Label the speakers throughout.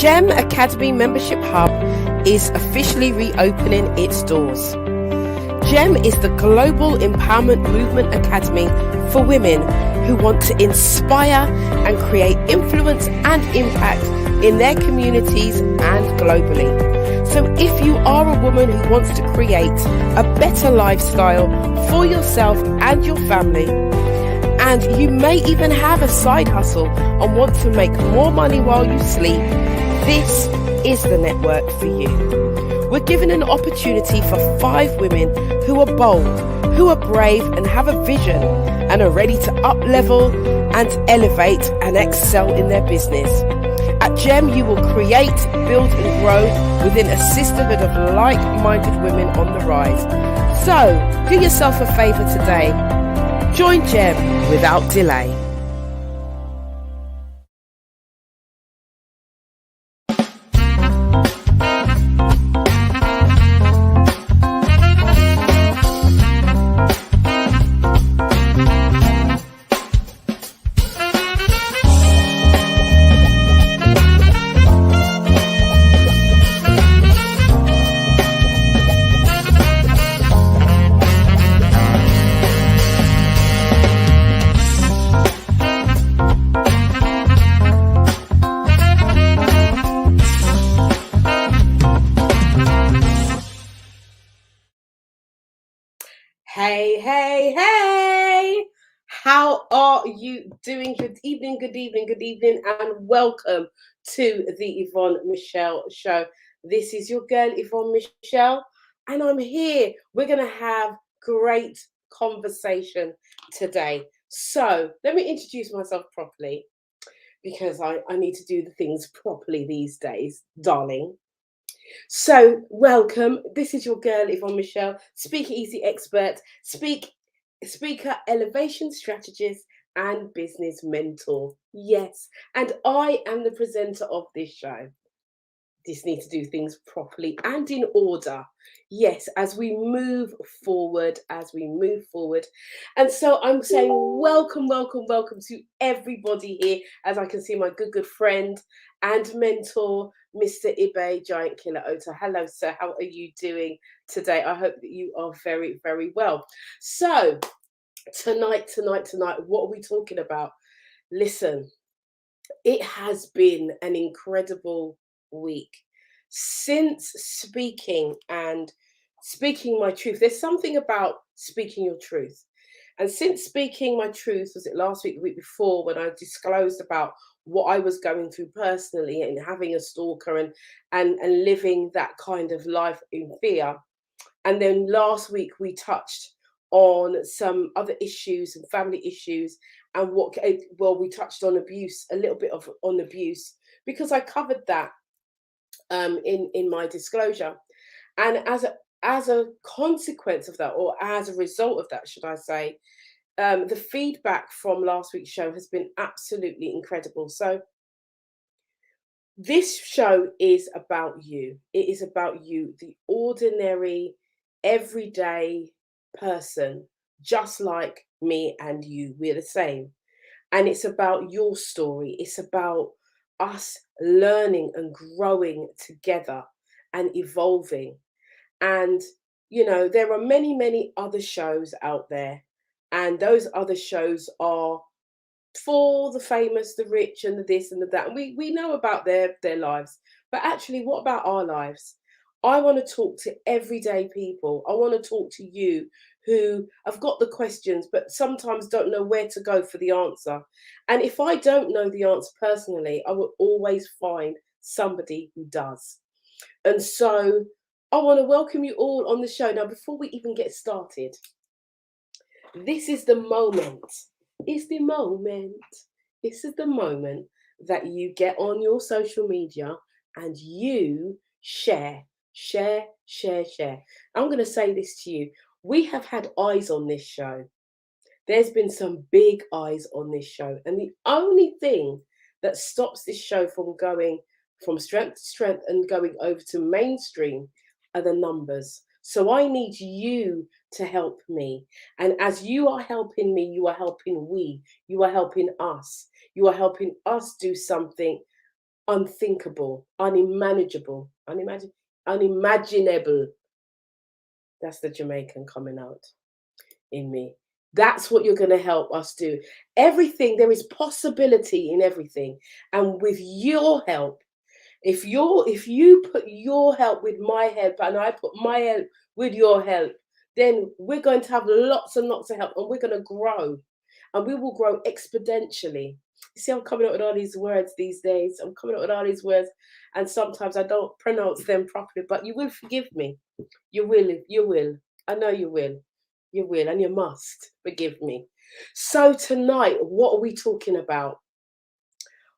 Speaker 1: GEM Academy Membership Hub is officially reopening its doors. GEM is the Global Empowerment Movement Academy for women who want to inspire and create influence and impact in their communities and globally. So if you are a woman who wants to create a better lifestyle for yourself and your family, and you may even have a side hustle and want to make more money while you sleep, this is the network for you. We're giving an opportunity for 5 women who are bold, who are brave and have a vision and are ready to up-level and elevate and excel in their business. At GEM, you will create, build and grow within a sisterhood of like-minded women on the rise. So, do yourself a favour today. Join GEM without delay. Hey, how are you doing? Good evening, and welcome to the Yvonne Michelle Show. This is your girl, Yvonne Michelle, and I'm here. We're going to have great conversation today. So let me introduce myself properly, because I need to do the things properly these days, darling. So, welcome. This is your girl, Yvonne Michelle, speakeasy expert, speaker, elevation strategist, and business mentor. Yes, and I am the presenter of this show. Just need to do things properly and in order. Yes, as we move forward. And so I'm saying welcome to everybody here. As I can see my good friend and mentor, Mr. Ibe Giant Killer Ota. Hello, sir. How are you doing today? I hope that you are very, very well. So tonight, what are we talking about? Listen, it has been an incredible week since speaking my truth. There's something about speaking your truth. And since speaking my truth, was it last week, the week before, when I disclosed about what I was going through personally and having a stalker and living that kind of life in fear. And then last week we touched on some other issues and family issues, and we touched on abuse, a little bit on abuse, because I covered that in my disclosure. And as a consequence of that, or as a result of that, should I say, the feedback from last week's show has been absolutely incredible. So this show is about you. It is about you, the ordinary, everyday person, just like me and you. We're the same. And it's about your story. It's about us learning and growing together and evolving. And, there are many other shows out there. And those other shows are for the famous, the rich, and the this and the that. And we know about their lives. But actually, what about our lives? I want to talk to everyday people. I want to talk to you who have got the questions, but sometimes don't know where to go for the answer. And if I don't know the answer personally, I will always find somebody who does. And so I want to welcome you all on the show. Now, before we even get started, this is the moment. This is the moment that you get on your social media and you share. I'm going to say this to you. We have had eyes on this show. There's been some big eyes on this show. And the only thing that stops this show from going from strength to strength and going over to mainstream are the numbers. So I need you to help me. And as you are helping me, you are helping we. You are helping us. You are helping us do something unthinkable, unimaginable. That's the Jamaican coming out in me. That's what you're going to help us do. Everything, there is possibility in everything. And with your help, if you put your help with my help and I put my help with your help, then we're going to have lots and lots of help and we're going to grow and we will grow exponentially. You see, I'm coming up with all these words these days. I'm coming up with all these words and sometimes I don't pronounce them properly, but you will forgive me. You will, you will. I know you will. You will, and you must forgive me. So, tonight, what are we talking about?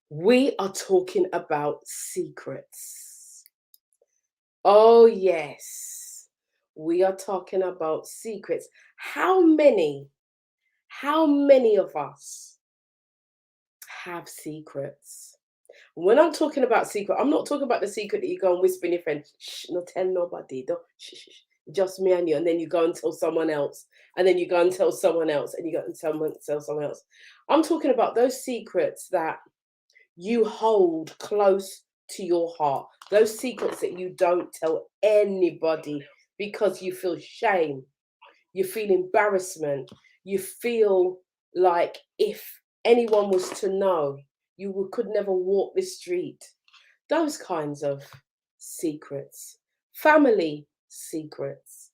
Speaker 1: We are talking about secrets. Oh, yes. We are talking about secrets. How many of us have secrets? When I'm talking about secret, I'm not talking about the secret that you go and whisper in your friend, shh, not tell nobody, don't, shh, shh, shh, just me and you, and then you go and tell someone else, and then you go and tell someone else, and you go and tell someone else. I'm talking about those secrets that you hold close to your heart, those secrets that you don't tell anybody because you feel shame, you feel embarrassment, you feel like if anyone was to know, you could never walk this street. Those kinds of secrets, family secrets.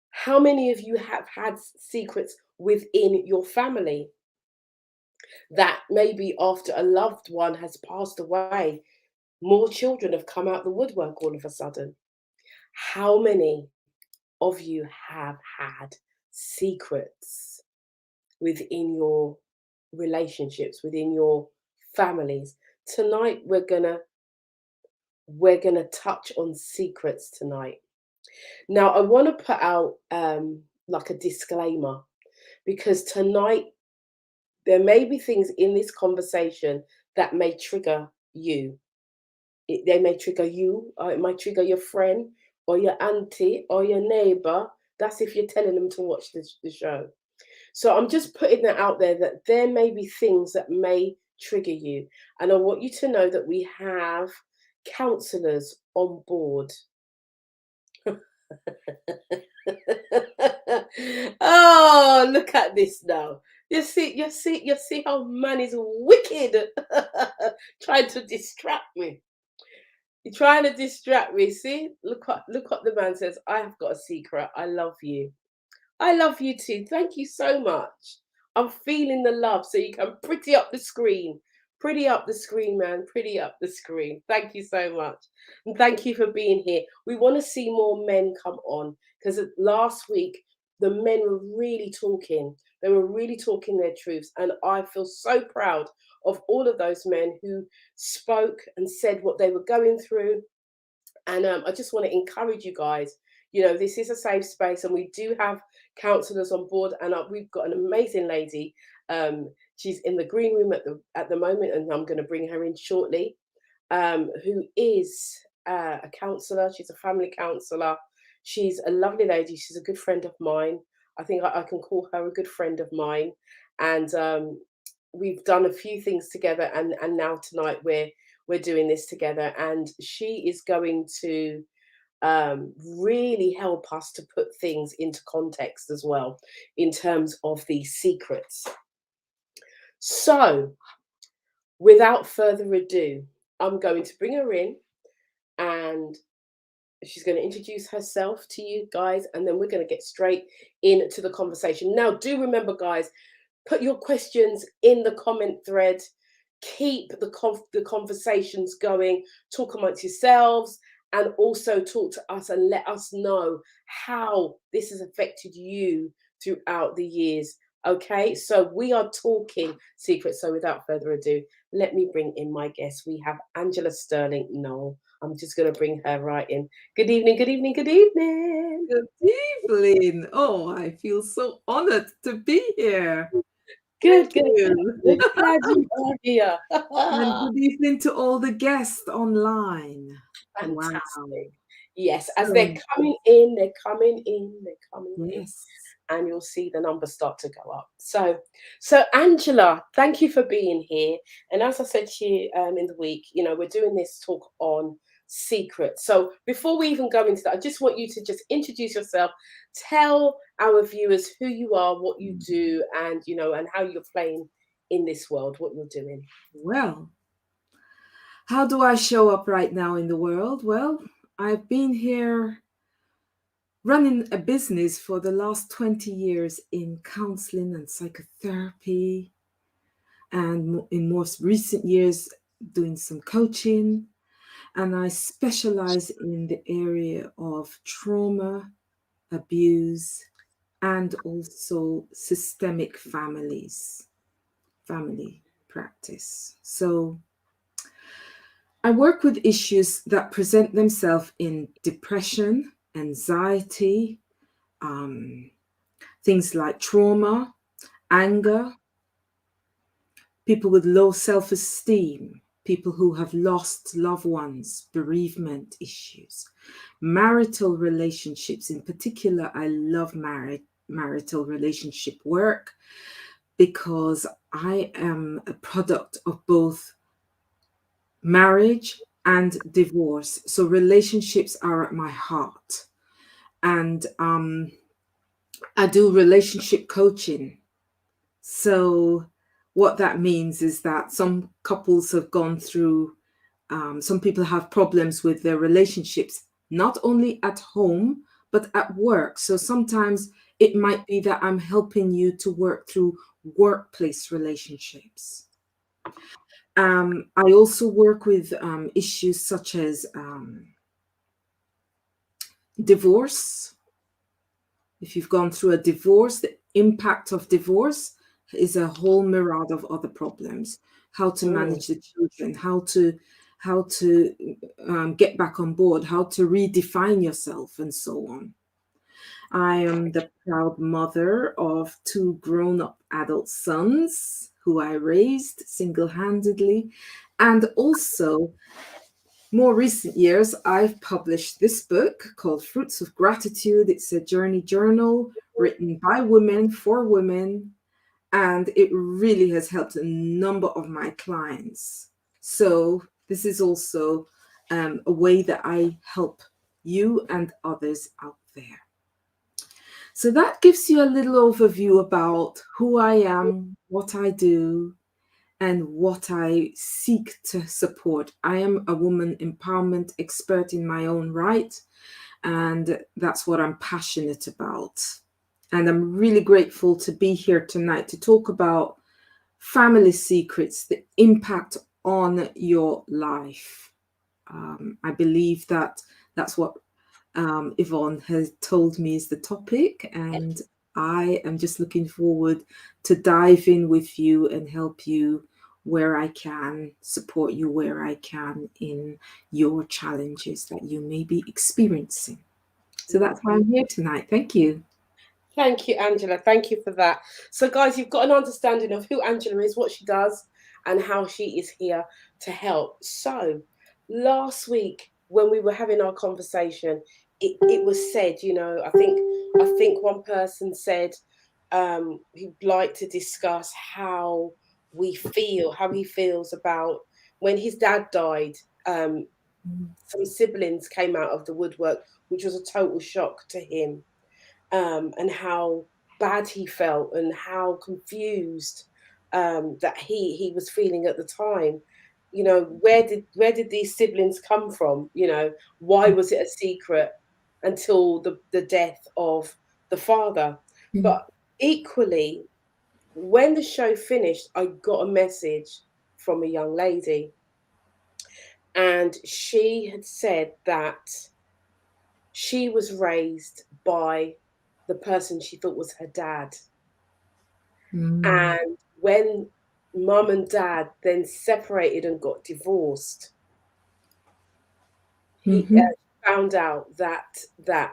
Speaker 1: How many of you have had secrets within your family that maybe after a loved one has passed away, more children have come out the woodwork all of a sudden? How many of you have had secrets within your relationships, within your families? Tonight we're gonna touch on secrets tonight. Now I want to put out like a disclaimer because tonight there may be things in this conversation that may trigger you. They may trigger you, or it might trigger your friend, or your auntie, or your neighbor. That's if you're telling them to watch the show. So I'm just putting that out there that there may be things that may trigger you. And I want you to know that we have counselors on board. Oh, look at this now. You see how man is wicked trying to distract me. You're trying to distract me. See, look what the man says. I have got a secret. I love you. I love you too. Thank you so much. I'm feeling the love. So you can pretty up the screen. Pretty up the screen, man. Pretty up the screen. Thank you so much. And thank you for being here. We want to see more men come on because last week the men were really talking. They were really talking their truths. And I feel so proud of all of those men who spoke and said what they were going through. And I just want to encourage you guys. You know, this is a safe space, and we do have counsellors on board. And we've got an amazing lady. She's in the green room at the moment, and I'm going to bring her in shortly. Who is a counsellor? She's a family counsellor. She's a lovely lady. She's a good friend of mine. I think I can call her a good friend of mine. And we've done a few things together, and now tonight we're doing this together, and she is going to really help us to put things into context as well in terms of these secrets. So without further ado, I'm going to bring her in and she's going to introduce herself to you guys, and then we're going to get straight into the conversation. Now, do remember, guys, put your questions in the comment thread. Keep the conversations going. Talk amongst yourselves and also talk to us and let us know how this has affected you throughout the years. Okay, so we are talking secrets. So without further ado, let me bring in my guest. We have Angela Sterling. No, I'm just going to bring her right in. Good evening, good evening, good evening.
Speaker 2: Good evening. Oh, I feel so honored to be here.
Speaker 1: Good,
Speaker 2: Thank
Speaker 1: good, good.
Speaker 2: you.
Speaker 1: We're glad you are here.
Speaker 2: And good evening to all the guests online. Wow.
Speaker 1: Fantastic. Yes, as they're
Speaker 2: So,
Speaker 1: coming in, they're coming in, they're coming in.
Speaker 2: yes.
Speaker 1: and you'll see the numbers start to go up. So Angela, thank you for being here. And as I said to you in the week, we're doing this talk on secrets. So before we even go into that, I just want you to just introduce yourself, tell our viewers who you are, what you do, and and how you're playing in this world, what you're doing.
Speaker 2: Well, how do I show up right now in the world? Well, I've been here running a business for the last 20 years in counseling and psychotherapy, and in most recent years, doing some coaching. And I specialize in the area of trauma, abuse, and also systemic family practice. So I work with issues that present themselves in depression, anxiety, um, things like trauma, anger, people with low self esteem, people who have lost loved ones, bereavement issues, marital relationships. In particular, I love marital relationship work because I am a product of both marriage and divorce. So relationships are at my heart. And I do relationship coaching. So what that means is that some couples have gone through, some people have problems with their relationships, not only at home, but at work. So sometimes it might be that I'm helping you to work through workplace relationships. I also work with issues such as divorce. If you've gone through a divorce, the impact of divorce is a whole myriad of other problems. How to
Speaker 1: Mm.
Speaker 2: manage the children, how to get back on board, how to redefine yourself, and so on. I am the proud mother of two grown-up adult sons who I raised single-handedly, and also more recent years, I've published this book called Fruits of Gratitude. It's a journey journal written by women for women, and it really has helped a number of my clients. So, this is also a way that I help you and others out there. So, that gives you a little overview about who I am, what I do, and what I seek to support. I am a woman empowerment expert in my own right, and that's what I'm passionate about. And I'm really grateful to be here tonight to talk about family secrets, the impact on your life. I believe that that's what Yvonne has told me is the topic, and I am just looking forward to dive in with you and help you where I can, support you where I can in your challenges that you may be experiencing. So that's why I'm here tonight. Thank you.
Speaker 1: Thank you, Angela. Thank you for that. So, guys, you've got an understanding of who Angela is, what she does, and how she is here to help. So, last week when we were having our conversation, it was said, I think one person said he'd like to discuss how how he feels about when his dad died. Some siblings came out of the woodwork, which was a total shock to him, and how bad he felt and how confused that he was feeling at the time. Where did these siblings come from? Why was it a secret until the death of the father?
Speaker 2: Mhm.
Speaker 1: But equally, when the show finished, I got a message from a young lady, and she had said that she was raised by the person she thought was her dad.
Speaker 2: Mm.
Speaker 1: And when mum and dad then separated and got divorced, he
Speaker 2: Mhm.
Speaker 1: found out that dad,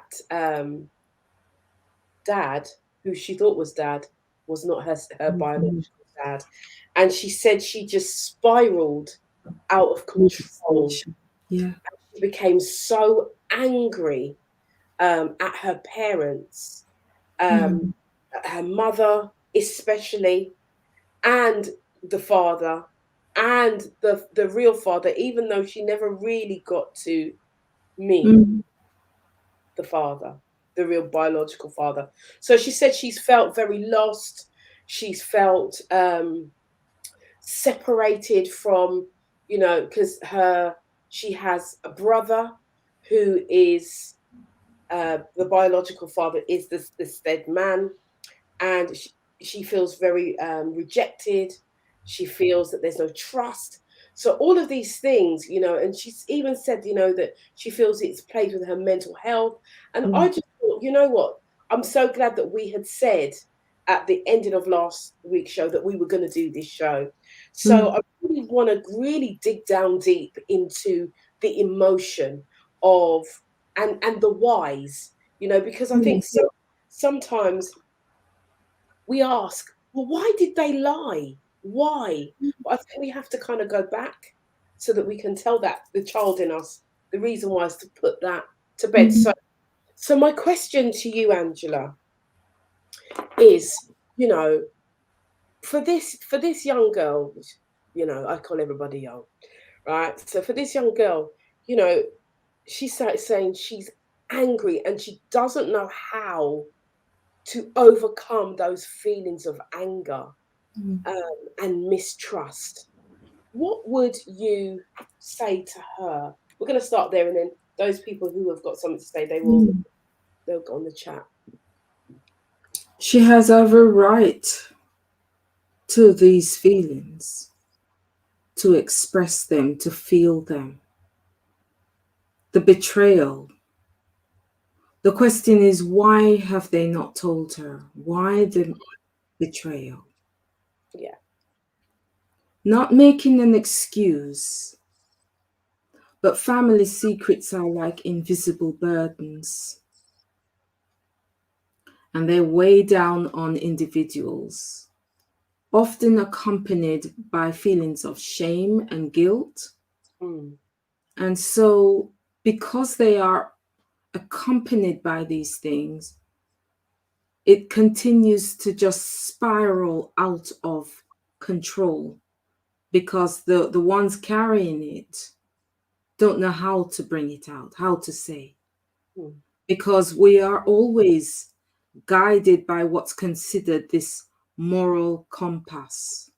Speaker 1: who she thought was dad, was not her
Speaker 2: Mhm.
Speaker 1: biological dad. And she said she just spiraled out of control.
Speaker 2: Devastation. Yeah.
Speaker 1: She became so angry at her parents, um,
Speaker 2: Mhm.
Speaker 1: her mother, especially, and the father, and the real father, even though she never really got to meet
Speaker 2: Mm.
Speaker 1: the father, the real biological father. So she said she's felt very lost. She's felt separated from, because she has a brother who is the biological father is this dead man, and she feels very rejected. She feels that there's no trust. So all of these things, and she's even said, that she feels it's played with her mental health. And I
Speaker 2: Mm.
Speaker 1: just thought, you know what? I'm so glad that we had said at the ending of last week's show that we were going to do this show. So
Speaker 2: Mm.
Speaker 1: I really want to really dig down deep into the emotion of and the whys, because I think
Speaker 2: Mm.
Speaker 1: sometimes we ask, well, why did they lie? Why? But I think we have to kind of go back so that we can tell that the child in us, the reason why is to put that to bed.
Speaker 2: Mm.
Speaker 1: So my question to you, Angela, is, you know, for this young girl, which, I call everybody young, right? So for this young girl, you know, she started saying she's angry and she doesn't know how to overcome those feelings of anger
Speaker 2: Mm.
Speaker 1: and mistrust. What would you say to her? We're going to start there, and then those people who have got something to say,
Speaker 2: Mm.
Speaker 1: they'll go on the chat.
Speaker 2: She has every right to these feelings, to express them, to feel them. The betrayal. The question is, why have they not told her? Why the betrayal?
Speaker 1: Yeah.
Speaker 2: Not making an excuse, but family secrets are like invisible burdens, and they weigh down on individuals, often accompanied by feelings of shame and guilt.
Speaker 1: Mm,
Speaker 2: And so, because they are accompanied by these things, it continues to just spiral out of control because the ones carrying it don't know how to bring it out, how to say.
Speaker 1: mm,
Speaker 2: Because we are always guided by what's considered this moral compass.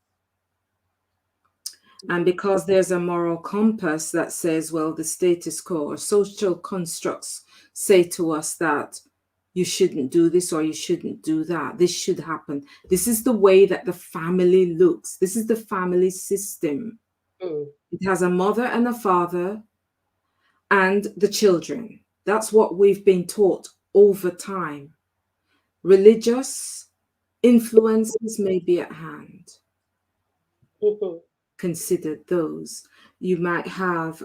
Speaker 2: And
Speaker 1: mhm,
Speaker 2: because there's a moral compass that says, well, the status quo or social constructs say to us that you shouldn't do this or you shouldn't do that, this should happen. This is the way that the family looks. This is the family system.
Speaker 1: mm,
Speaker 2: It has a mother and a father and the children. That's what we've been taught over time. Religious influences may be at hand.
Speaker 1: mhm,
Speaker 2: Consider those. You might have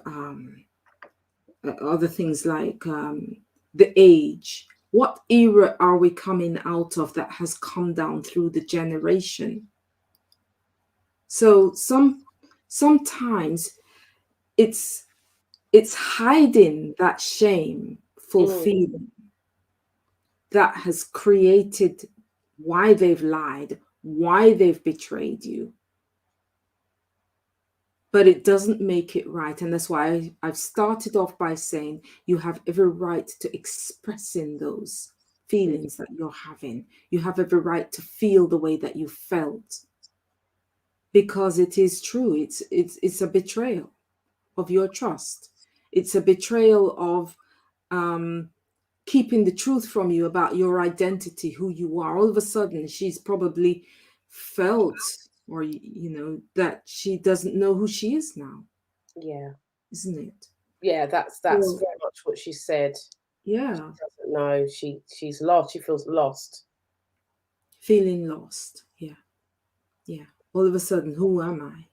Speaker 2: other things like the age. What era are we coming out of that has come down through the generation? So sometimes it's it's hiding that shameful
Speaker 1: mm,
Speaker 2: feeling that has created why they've lied, why they've betrayed you. But it doesn't make it right. And that's why I've started off by saying you have every right to expressing those
Speaker 1: mm,
Speaker 2: feelings that you're having. You have every right to feel the way that you felt because it is true. It's a betrayal of your trust. It's a betrayal of um, keeping the truth from you about your identity, who you are. All of a sudden, she's probably felt, or that she doesn't know who she is now,
Speaker 1: yeah.
Speaker 2: isn't it?
Speaker 1: Yeah, that's
Speaker 2: So,
Speaker 1: very much what she said. She
Speaker 2: yeah,
Speaker 1: doesn't know. She's lost. She feels lost.
Speaker 2: feeling lost. Yeah, yeah. All of a sudden, who am I?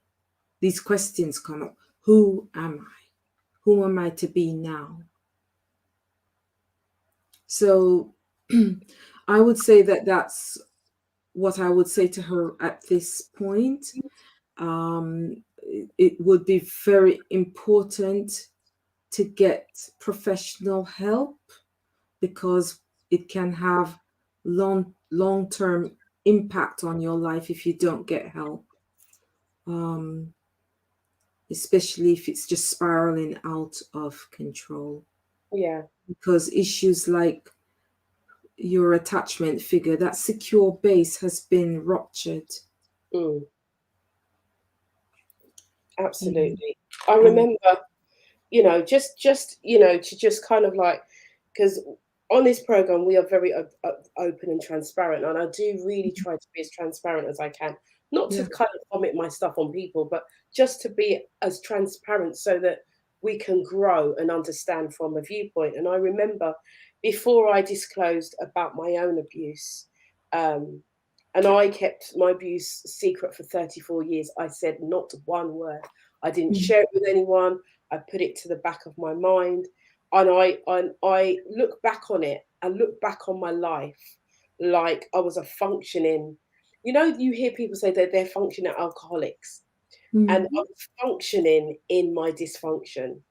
Speaker 2: These questions come up. Who am I? Who am I to be now? So, I would say that that's what I would say to her at this point. It would be very important to get professional help because it can have long-term impact on your life if you don't get help, especially if it's just spiraling out of control.
Speaker 1: Yeah.
Speaker 2: Because issues like your attachment figure, that secure base has been ruptured.
Speaker 1: Mm,
Speaker 2: Mm.
Speaker 1: absolutely. I
Speaker 2: And
Speaker 1: remember, to just kind of like, because on this program we are very open and transparent, and I do really try to be as transparent as I can, not to
Speaker 2: yeah.
Speaker 1: kind of vomit my stuff on people, but just to be as transparent so that we can grow and understand from a viewpoint. And I remember before I disclosed about my own abuse, um, and I kept my abuse secret for 34 years. I said not one word. I didn't
Speaker 2: Mm.
Speaker 1: share it with anyone. I put it to the back of my mind, and I look back on it and look back on my life like I was a functioning. You hear people say that they're functioning alcoholics, and I
Speaker 2: Mm.
Speaker 1: was functioning in my dysfunction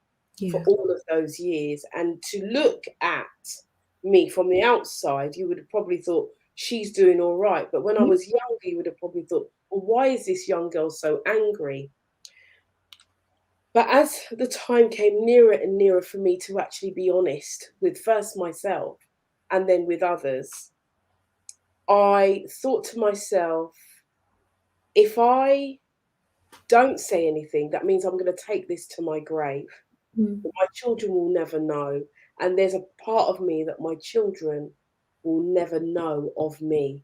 Speaker 1: for
Speaker 2: Yeah.
Speaker 1: all of those years. And to look at me from the outside, you would have probably thought she's doing all right. But when I
Speaker 2: Yeah.
Speaker 1: was younger, you would have probably thought, well, why is this young girl so angry? But as the time came nearer and nearer for me to actually be honest with first myself and then with others, I thought to myself, if I don't say anything, that means I'm going to take this to my grave.
Speaker 2: Mm.
Speaker 1: My children will never know. And there's a part of me that my children will never know of me.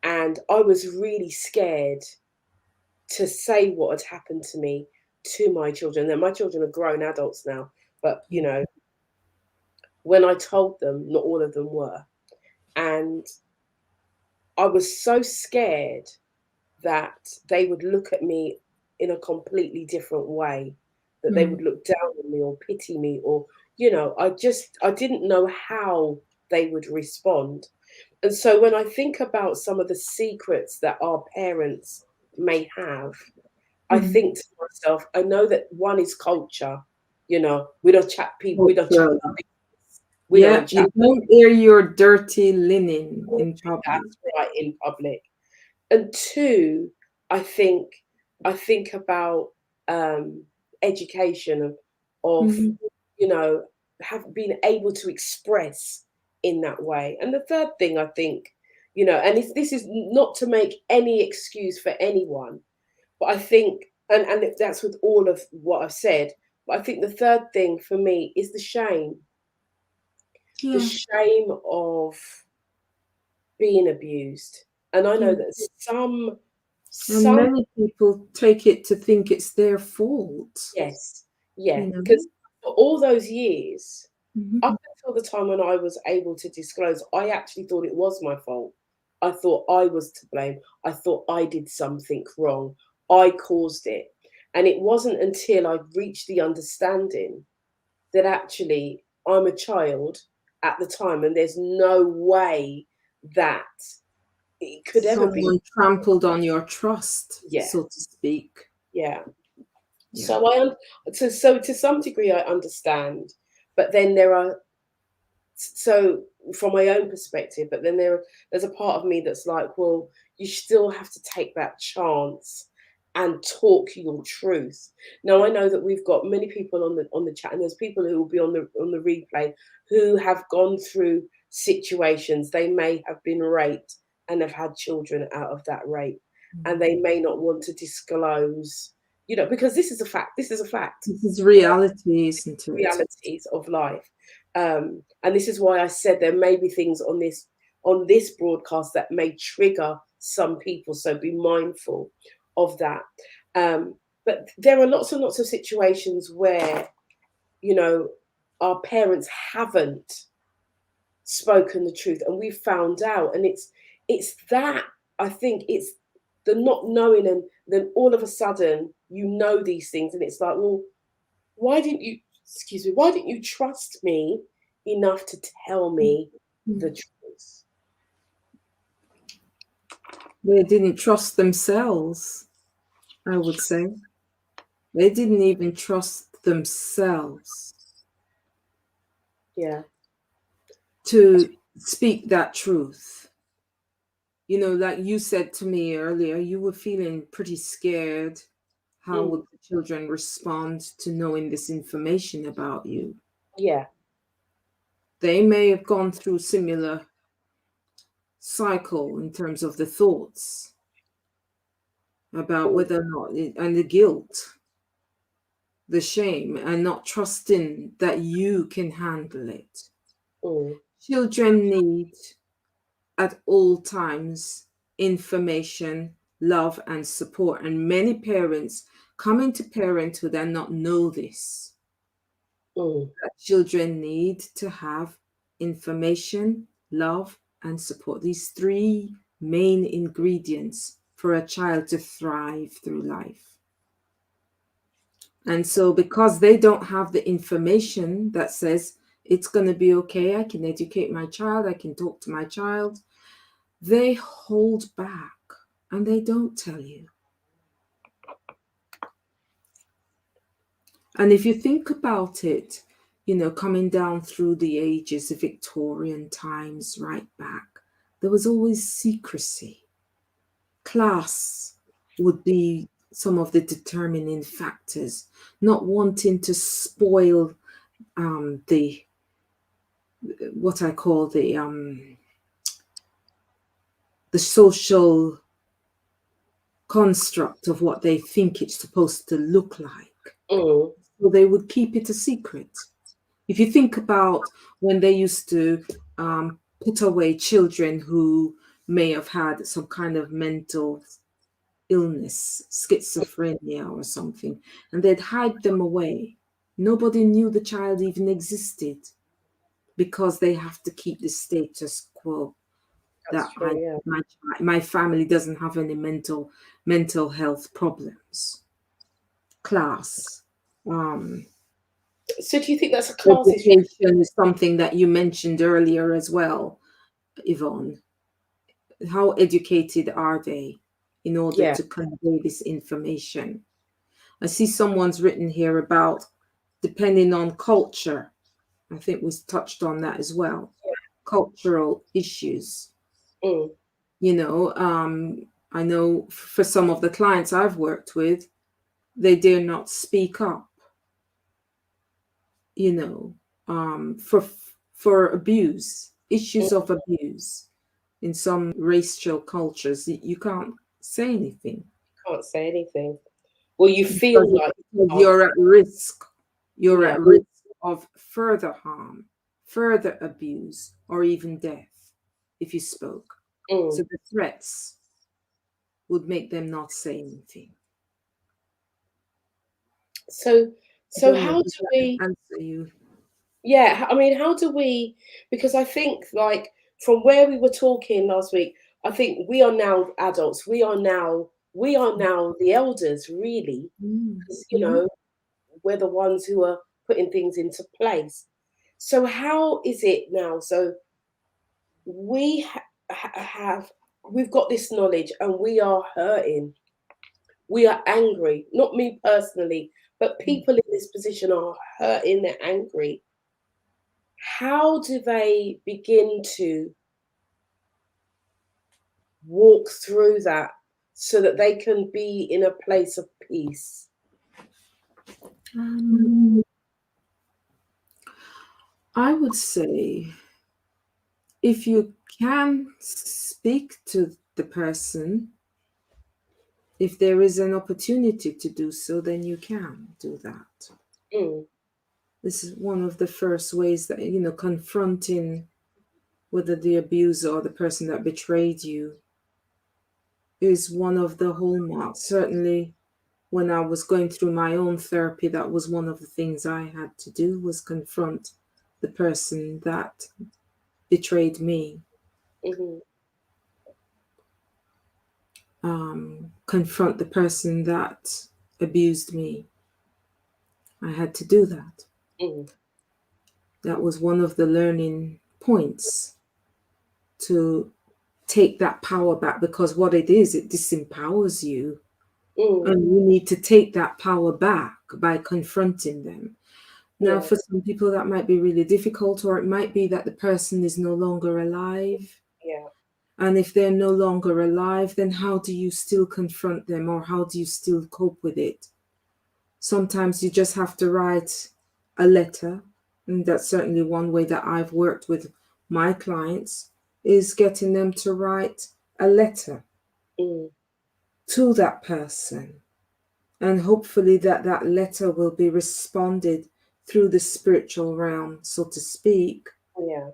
Speaker 1: And I was really scared to say what had happened to me to my children. And my children are grown adults now, but
Speaker 2: Yeah.
Speaker 1: when I told them, not all of them were. And I was so scared that they would look at me in a completely different way, that they
Speaker 2: Mm.
Speaker 1: would look down on me or pity me, or, I didn't know how they would respond. And so when I think about some of the secrets that our parents may have, I
Speaker 2: Mm.
Speaker 1: think to myself, I know that one is culture. We don't chat people, we don't chat
Speaker 2: Culture.
Speaker 1: about business, we
Speaker 2: Yeah,
Speaker 1: don't chat.
Speaker 2: you don't air your dirty linen in public.
Speaker 1: That's right, in public. And two, I think I think about education of
Speaker 2: Mhm.
Speaker 1: you know have been able to express in that way. And the third thing I think, and this is not to make any excuse for anyone, but I think, and that's with all of what I've said. But I think the third thing for me is the
Speaker 2: Yeah,
Speaker 1: shame of being abused. And I
Speaker 2: yeah.
Speaker 1: know that
Speaker 2: And
Speaker 1: some
Speaker 2: many people take it to think it's their fault,
Speaker 1: yes, yeah,
Speaker 2: you know.
Speaker 1: because for all those years,
Speaker 2: Mhm.
Speaker 1: up until the time when I was able to disclose, I actually thought it was my fault. I thought I was to blame. I thought I did something wrong. I caused it. And it wasn't until I reached the understanding that actually I'm a child at the time, and there's no way that it could ever be.
Speaker 2: Someone trampled on your trust,
Speaker 1: Yeah,
Speaker 2: so to speak.
Speaker 1: yeah.
Speaker 2: Yeah.
Speaker 1: So so to some degree I understand, but then there are, so from my own perspective, but then there's a part of me that's like, well, you still have to take that chance and talk your truth. Now I know that we've got many people on the chat, and there's people who will be on the replay who have gone through situations. They may have been raped and have had children out of that rape, and
Speaker 2: Mhm.
Speaker 1: they may not want to disclose, because this is a fact. This is a fact.
Speaker 2: This is reality, isn't it?
Speaker 1: Realities of life. And this is why I said there may be things on this broadcast that may trigger some people, so be mindful of that. But there are lots and lots of situations where you know our parents haven't spoken the truth, and we've found out, and it's that, I think it's the not knowing, and then all of a sudden these things, and it's like, well, why didn't you, excuse me, why didn't you trust me enough to tell me the
Speaker 2: Mm.
Speaker 1: truth?
Speaker 2: They didn't trust themselves, I would say. They didn't even trust themselves
Speaker 1: Yeah.
Speaker 2: to speak that truth. You know, like you said to me earlier, you were feeling pretty scared. How would
Speaker 1: Mm.
Speaker 2: the children respond to knowing this information about you?
Speaker 1: Yeah.
Speaker 2: They may have gone through similar cycle in terms of the thoughts about
Speaker 1: Mm.
Speaker 2: whether or not and the guilt, the shame, and not trusting that you can handle it.
Speaker 1: Mm.
Speaker 2: Children need at all times information, love, and support. And many parents come into parenthood and not know this.
Speaker 1: Mm.
Speaker 2: That children need to have information, love, and support. These three main ingredients for a child to thrive through life. And so, because they don't have the information that says it's going to be okay, I can educate my child, I can talk to my child, they hold back and they don't tell you. And if you think about it, you know, coming down through the ages, the Victorian times, right back, there was always secrecy. Class would be some of the determining factors, not wanting to spoil the what I call the social construct of what they think it's supposed to look like.
Speaker 1: Mm.
Speaker 2: So they would keep it a secret. If you think about when they used to put away children who may have had some kind of mental illness, schizophrenia or something, and they'd hide them away. Nobody knew the child even existed because they have to keep the status quo
Speaker 1: That's
Speaker 2: that I
Speaker 1: true. Yeah.
Speaker 2: my family doesn't have any mental health problems. Class. Um,
Speaker 1: So do you think that's a class issue?
Speaker 2: Education is something that you mentioned earlier as well, Yvonne. How educated are they in order
Speaker 1: Yeah.
Speaker 2: to convey this information? I see someone's written here about depending on culture. I think we touched on that as well. Cultural issues.
Speaker 1: Mm.
Speaker 2: You know, I know for some of the clients I've worked with, they dare not speak up, you know, for abuse,
Speaker 1: Mm.
Speaker 2: issues of abuse. In some racial cultures, you can't say anything
Speaker 1: Can't say anything. Well, you
Speaker 2: because
Speaker 1: feel like you can't.
Speaker 2: you're at risk. You're
Speaker 1: Yeah.
Speaker 2: at risk of further harm, further abuse, or even death if you spoke. So
Speaker 1: Mm.
Speaker 2: the threats would make them not say anything.
Speaker 1: So
Speaker 2: I
Speaker 1: so
Speaker 2: don't know,
Speaker 1: how
Speaker 2: does
Speaker 1: do
Speaker 2: that
Speaker 1: we?
Speaker 2: answer you?
Speaker 1: Yeah, I mean, how do we? Because I think, like, from where we were talking last week, I think we are now adults. We are now the elders, really,
Speaker 2: Mm,
Speaker 1: because
Speaker 2: mhm.
Speaker 1: we're the ones who are putting things into place. So how is it now? So we have we've got this knowledge, and we are hurting. We are angry. Not me personally, but people in this position are hurting. They're angry. How do they begin to walk through that so that they can be in a place of peace?
Speaker 2: Um, I would say if you can speak to the person, if there is an opportunity to do so, then you can do that.
Speaker 1: Mm.
Speaker 2: This is one of the first ways that, you know, confronting whether the abuser or the person that betrayed you is one of the hallmarks. Certainly, when I was going through my own therapy, that was one of the things I had to do was confront the person that betrayed me,
Speaker 1: Hmm.
Speaker 2: confront the person that abused me. I had to do that.
Speaker 1: Mm.
Speaker 2: That was one of the learning points to take that power back because what it is, it disempowers you.
Speaker 1: Mm.
Speaker 2: And you need to take that power back by confronting them. Now,
Speaker 1: Yeah.
Speaker 2: for some people, that might be really difficult, or it might be that the person is no longer alive.
Speaker 1: Yeah.
Speaker 2: And if they're no longer alive, then how do you still confront them, or how do you still cope with it? Sometimes you just have to write a letter. And that's certainly one way that I've worked with my clients, is getting them to write a letter
Speaker 1: Mm.
Speaker 2: to that person. And hopefully that letter will be responded through the spiritual realm, so to speak,
Speaker 1: Yeah.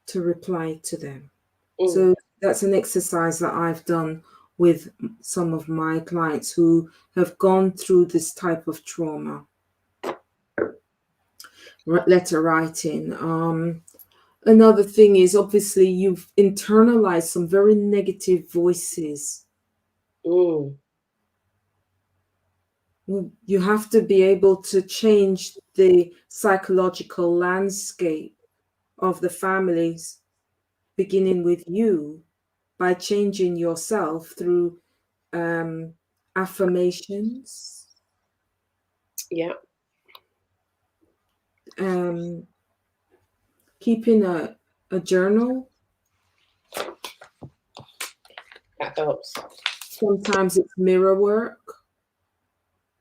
Speaker 2: to reply to them.
Speaker 1: Mm.
Speaker 2: So that's an exercise that I've done with some of my clients who have gone through this type of trauma. Letter writing. Another thing is, obviously you've internalized some very negative voices.
Speaker 1: Mm.
Speaker 2: You have to be able to change the psychological landscape of the families, beginning with you, by changing yourself through um, affirmations,
Speaker 1: Yeah.
Speaker 2: um, keeping a journal.
Speaker 1: That helps.
Speaker 2: Sometimes it's mirror work.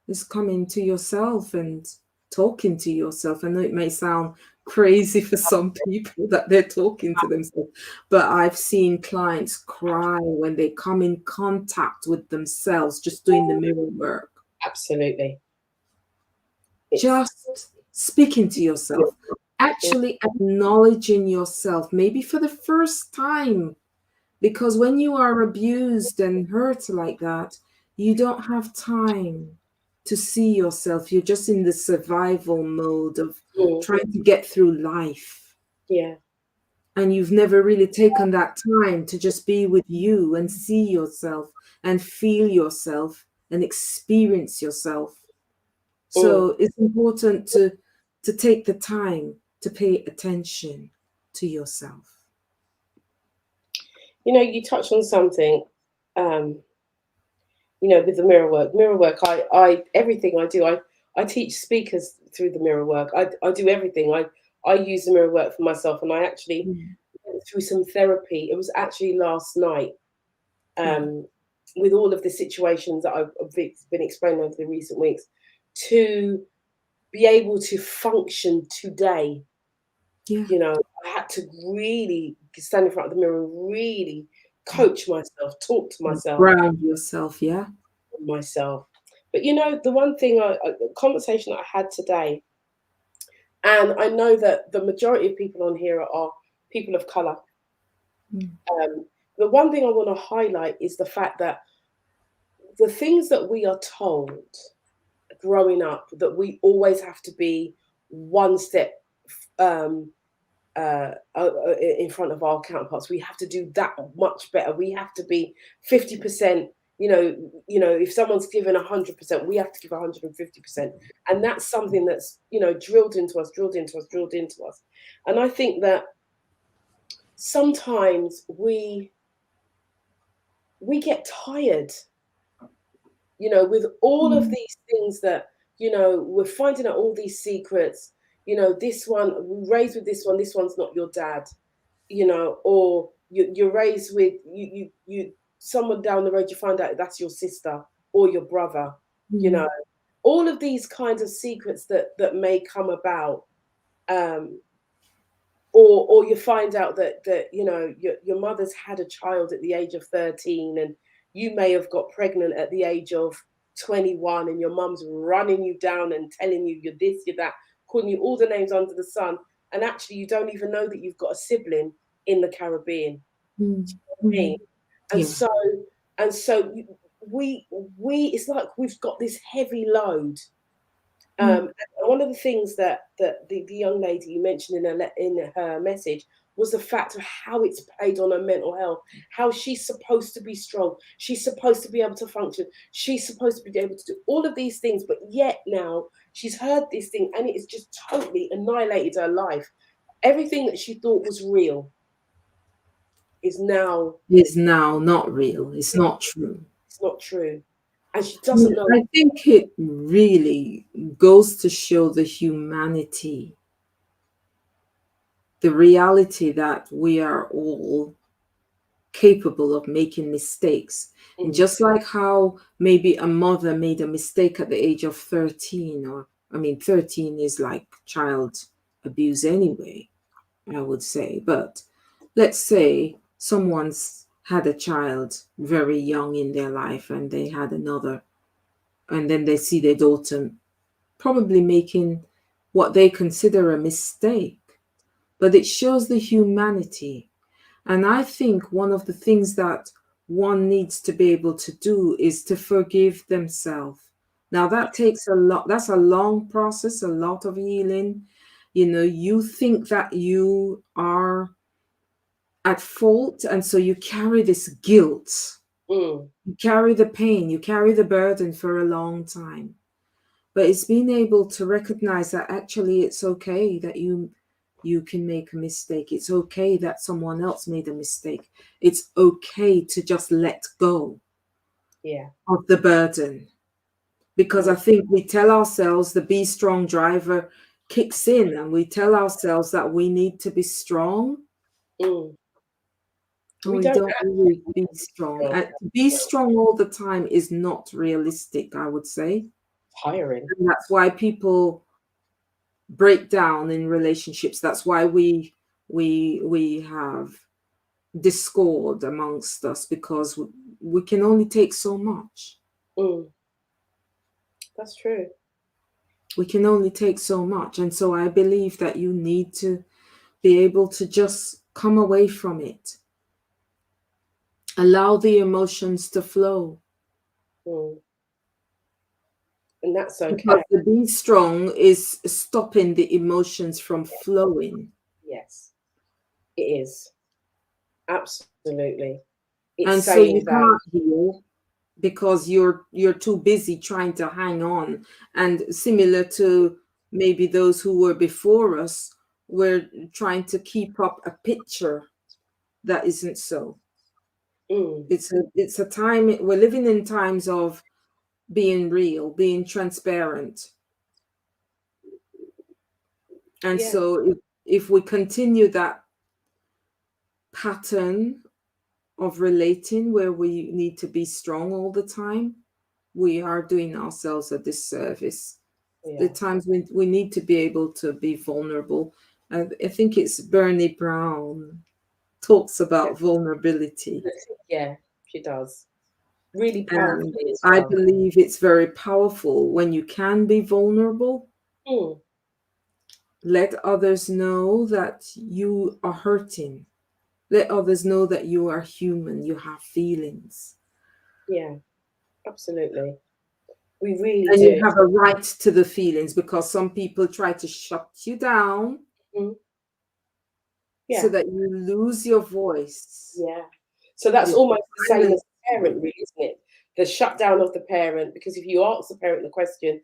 Speaker 2: It's coming to yourself and talking to yourself. I know it may sound crazy for some people that they're talking to themselves, but I've seen clients cry when they come in contact with themselves, just doing the mirror work,
Speaker 1: Absolutely. It's
Speaker 2: just speaking to yourself, actually acknowledging yourself, maybe for the first time. Because when you are abused and hurt like that, you don't have time to see yourself. You're just in the survival mode of
Speaker 1: mm.
Speaker 2: trying to get through life.
Speaker 1: Yeah.
Speaker 2: And you've never really taken that time to just be with you and see yourself and feel yourself and experience yourself.
Speaker 1: Mm.
Speaker 2: So it's important to take the time to pay attention to yourself.
Speaker 1: You know, you touched on something, um, with the mirror work. Mirror work, I everything I do, I teach speakers through the mirror work. I do everything. I use the mirror work for myself, and I actually
Speaker 2: Mm.
Speaker 1: went through some therapy. It was actually last night,
Speaker 2: Yeah.
Speaker 1: um, with all of the situations that I've been explaining over the recent weeks, to be able to function today.
Speaker 2: Yeah.
Speaker 1: I had to really stand in front of the mirror and really coach myself, talk to myself,
Speaker 2: Ground yourself, yeah.
Speaker 1: myself. But the one thing, the conversation that I had today, and I know that the majority of people on here are people of color.
Speaker 2: Mm.
Speaker 1: Um, the one thing I want to highlight is the fact that the things that we are told growing up, that we always have to be one step um, in front of our counterparts. We have to do that much better. We have to be 50%. If someone's given 100%, we have to give 150%, and that's something that's drilled into us, drilled into us, drilled into us. And I think that sometimes we get tired, with all of
Speaker 2: Mm.
Speaker 1: these things that we're finding out all these secrets. This one we raised with this one's not your dad, or you're raised with someone down the road, you find out that's your sister or your brother, you know,
Speaker 2: Mm.
Speaker 1: all of these kinds of secrets that may come about, um, or you find out that your mother's had a child at the age of 13, and you may have got pregnant at the age of 21, and your mum's running you down and telling you you're this, you're that, calling you all the names under the sun, and actually you don't even know that you've got a sibling in the Caribbean.
Speaker 2: Mm.
Speaker 1: I mean,
Speaker 2: Mm.
Speaker 1: and
Speaker 2: Yeah.
Speaker 1: so we it's like we've got this heavy load.
Speaker 2: Mm.
Speaker 1: And one of the things that the young lady you mentioned in her message was the fact of how it's played on her mental health, how she's supposed to be strong, she's supposed to be able to function, she's supposed to be able to do all of these things, but yet now she's heard this thing and it has just totally annihilated her life. Everything that she thought was real is now
Speaker 2: Is now not real. It's not true.
Speaker 1: it's not true. and she
Speaker 2: I
Speaker 1: doesn't
Speaker 2: mean,
Speaker 1: know.
Speaker 2: I think it really goes to show the humanity, the reality that we are all capable of making mistakes. And
Speaker 1: Mm,
Speaker 2: just like how maybe a mother made a mistake at the age of 13, or I mean, 13 is like child abuse anyway, I would say. But let's say someone's had a child very young in their life and they had another, and then they see their daughter probably making what they consider a mistake. But it shows the humanity. And I think one of the things that one needs to be able to do is to forgive themselves. Now, that takes a lot, that's a long process, a lot of healing. You know, you think that you are at fault, and so you carry this guilt,
Speaker 1: mm,
Speaker 2: you carry the pain, you carry the burden for a long time. But it's being able to recognize that actually it's okay that you can make a mistake. It's okay that someone else made a mistake. It's okay to just let go
Speaker 1: yeah.
Speaker 2: of the burden. Because
Speaker 1: Mm,
Speaker 2: I think we tell ourselves the be strong driver kicks in, and we tell ourselves that we need to be strong,
Speaker 1: mm.
Speaker 2: and
Speaker 1: We
Speaker 2: we
Speaker 1: don't
Speaker 2: don't
Speaker 1: have to
Speaker 2: really
Speaker 1: be
Speaker 2: be strong.
Speaker 1: strong.
Speaker 2: And to be strong all the time is not realistic, I would say.
Speaker 1: Tiring.
Speaker 2: And that's why people break down in relationships. That's why we have discord amongst us, because we can only take so much.
Speaker 1: Mm, that's true.
Speaker 2: We can only take so much. And so I believe that you need to be able to just come away from it, allow the emotions to flow,
Speaker 1: Mm. And that's
Speaker 2: because
Speaker 1: okay.
Speaker 2: the being strong is stopping the emotions from flowing.
Speaker 1: Yes, it is. Absolutely. It's
Speaker 2: And so
Speaker 1: saying
Speaker 2: you
Speaker 1: that,
Speaker 2: can't heal because you're too busy trying to hang on. And similar to maybe those who were before us, we're trying to keep up a picture that isn't so.
Speaker 1: mm,
Speaker 2: It's a time, we're living in times of being real, being transparent. And
Speaker 1: yeah,
Speaker 2: so if we continue that pattern of relating where we need to be strong all the time, we are doing ourselves a disservice. The
Speaker 1: yeah,
Speaker 2: times we need to be able to be vulnerable. I think it's Bernie Brown talks
Speaker 1: yeah.
Speaker 2: about vulnerability.
Speaker 1: Yeah, she does. Really
Speaker 2: And
Speaker 1: powerfully as
Speaker 2: I
Speaker 1: well.
Speaker 2: believe it's very powerful when you can be vulnerable.
Speaker 1: Mm,
Speaker 2: Let others know that you are hurting. Let others know that you are human, you have feelings.
Speaker 1: yeah, absolutely. We really
Speaker 2: And you
Speaker 1: do.
Speaker 2: have a right to the feelings, because some people try to shut you down
Speaker 1: Mm,
Speaker 2: so
Speaker 1: yeah,
Speaker 2: that you lose your voice.
Speaker 1: yeah. So that's
Speaker 2: You
Speaker 1: almost the same as
Speaker 2: silence
Speaker 1: a parent,
Speaker 2: people.
Speaker 1: really, isn't it? The shutdown of the parent, because if you ask the parent the question,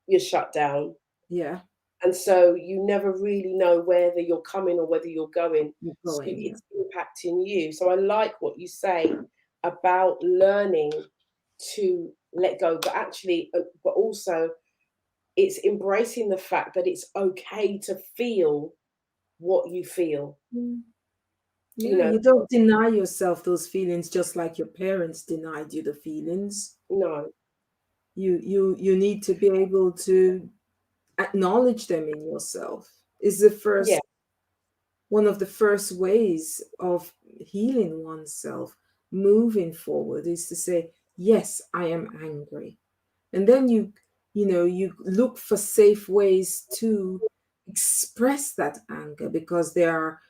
Speaker 1: you're shut down.
Speaker 2: Yeah,
Speaker 1: And so you never really know whether you're coming or whether you're going.
Speaker 2: you're
Speaker 1: So
Speaker 2: going. Yeah.
Speaker 1: it's impacting you. So I like what you say about learning to let go, but actually, but also it's embracing the fact that it's okay to feel what you feel.
Speaker 2: Mm.
Speaker 1: You
Speaker 2: Yeah,
Speaker 1: know,
Speaker 2: you don't deny yourself those feelings just like your parents denied you the feelings.
Speaker 1: no,
Speaker 2: You need to be able to acknowledge them in yourself. Is the
Speaker 1: yeah,
Speaker 2: first one of the first ways of healing oneself, moving forward, is to say, yes, I am angry. And then you look for safe ways to express that anger, because there are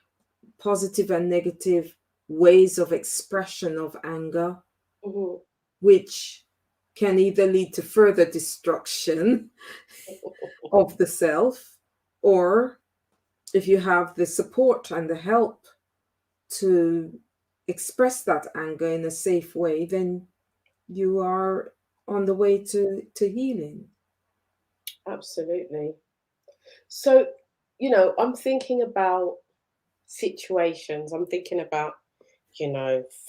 Speaker 2: positive and negative ways of expression of anger,
Speaker 1: hmm
Speaker 2: which can either lead to further destruction of the self, or if you have the support and the help to express that anger in a safe way, then you are on the way to healing.
Speaker 1: absolutely. So, I'm thinking about situations. I'm thinking about,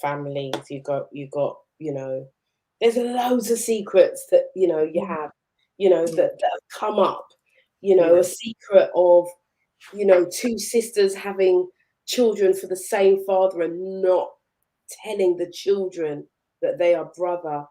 Speaker 1: families. You got, There's loads of secrets that you
Speaker 2: Mm.
Speaker 1: have,
Speaker 2: Yeah,
Speaker 1: that have come up. A
Speaker 2: yeah,
Speaker 1: secret of two sisters having children for the same father and not telling the children that they are brother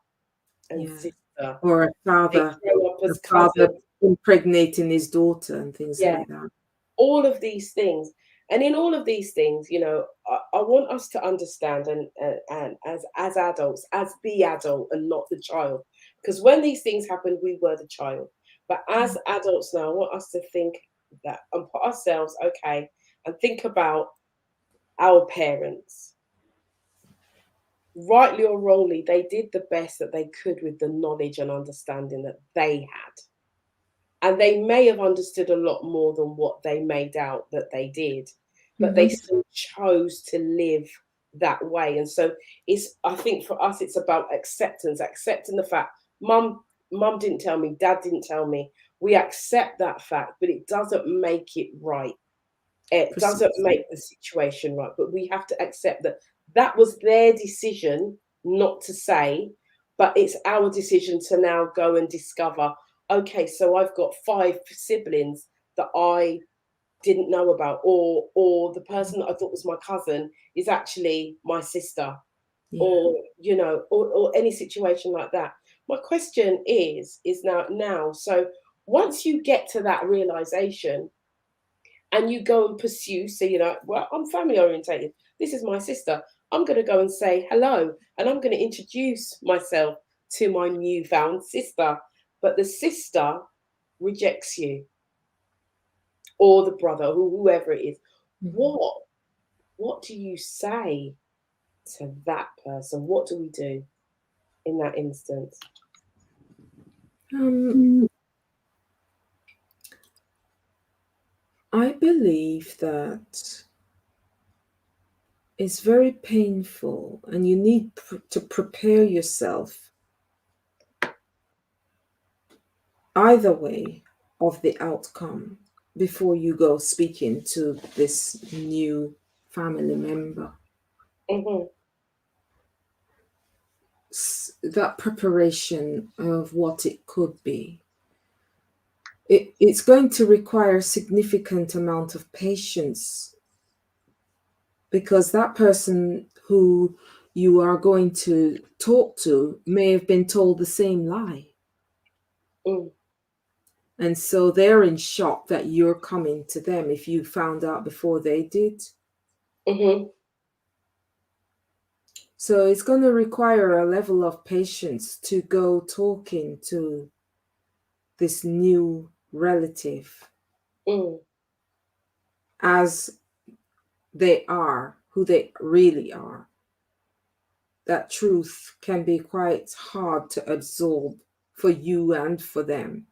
Speaker 1: and
Speaker 2: yeah.
Speaker 1: sister.
Speaker 2: Or
Speaker 1: They grow up
Speaker 2: a
Speaker 1: as
Speaker 2: father
Speaker 1: cousins.
Speaker 2: impregnating his daughter and things
Speaker 1: Yeah,
Speaker 2: like that.
Speaker 1: all of these things. And in all of these things, I want us to understand, and as adults, as the adult and not the child, because when these things happened, we were the child. But as
Speaker 2: Mm.
Speaker 1: adults now, I want us to think that and put ourselves okay and think about our parents. Rightly or wrongly, they did the best that they could with the knowledge and understanding that they had. And they may have understood a lot more than what they made out that they did, but they
Speaker 2: Mhm.
Speaker 1: still chose to live that way. And so I think for us it's about acceptance, accepting the fact mum didn't tell me, dad didn't tell me. We accept that fact, but it doesn't make it right. It doesn't
Speaker 2: Precisely.
Speaker 1: make the situation right, but we have to accept that that was their decision not to say, but it's our decision to now go and discover, okay, so I've got 5 siblings that I didn't know about, or the person that I thought was my cousin is actually my sister,
Speaker 2: Yeah.
Speaker 1: or or any situation like that. My question is now, so once you get to that realization and you go and pursue, so well, I'm family orientated. This is my sister. I'm going to go and say hello, and I'm going to introduce myself to my newfound sister. But the sister rejects you, or the brother, whoever it is.
Speaker 2: Mhm.
Speaker 1: What do you say to that person? What do we do in that instance?
Speaker 2: Um, I believe that it's very painful, and you need to prepare yourself either way of the outcome before you go speaking to this new family member.
Speaker 1: Hmm.
Speaker 2: That preparation of what it could be. It's going to require a significant amount of patience, because that person who you are going to talk to may have been told the same lie.
Speaker 1: Mm.
Speaker 2: And so they're in shock that you're coming to them if you found out before they did.
Speaker 1: Hmm.
Speaker 2: So it's going to require a level of patience to go talking to this new relative
Speaker 1: Mm.
Speaker 2: as they are, who they really are. That truth can be quite hard to absorb for you and for them.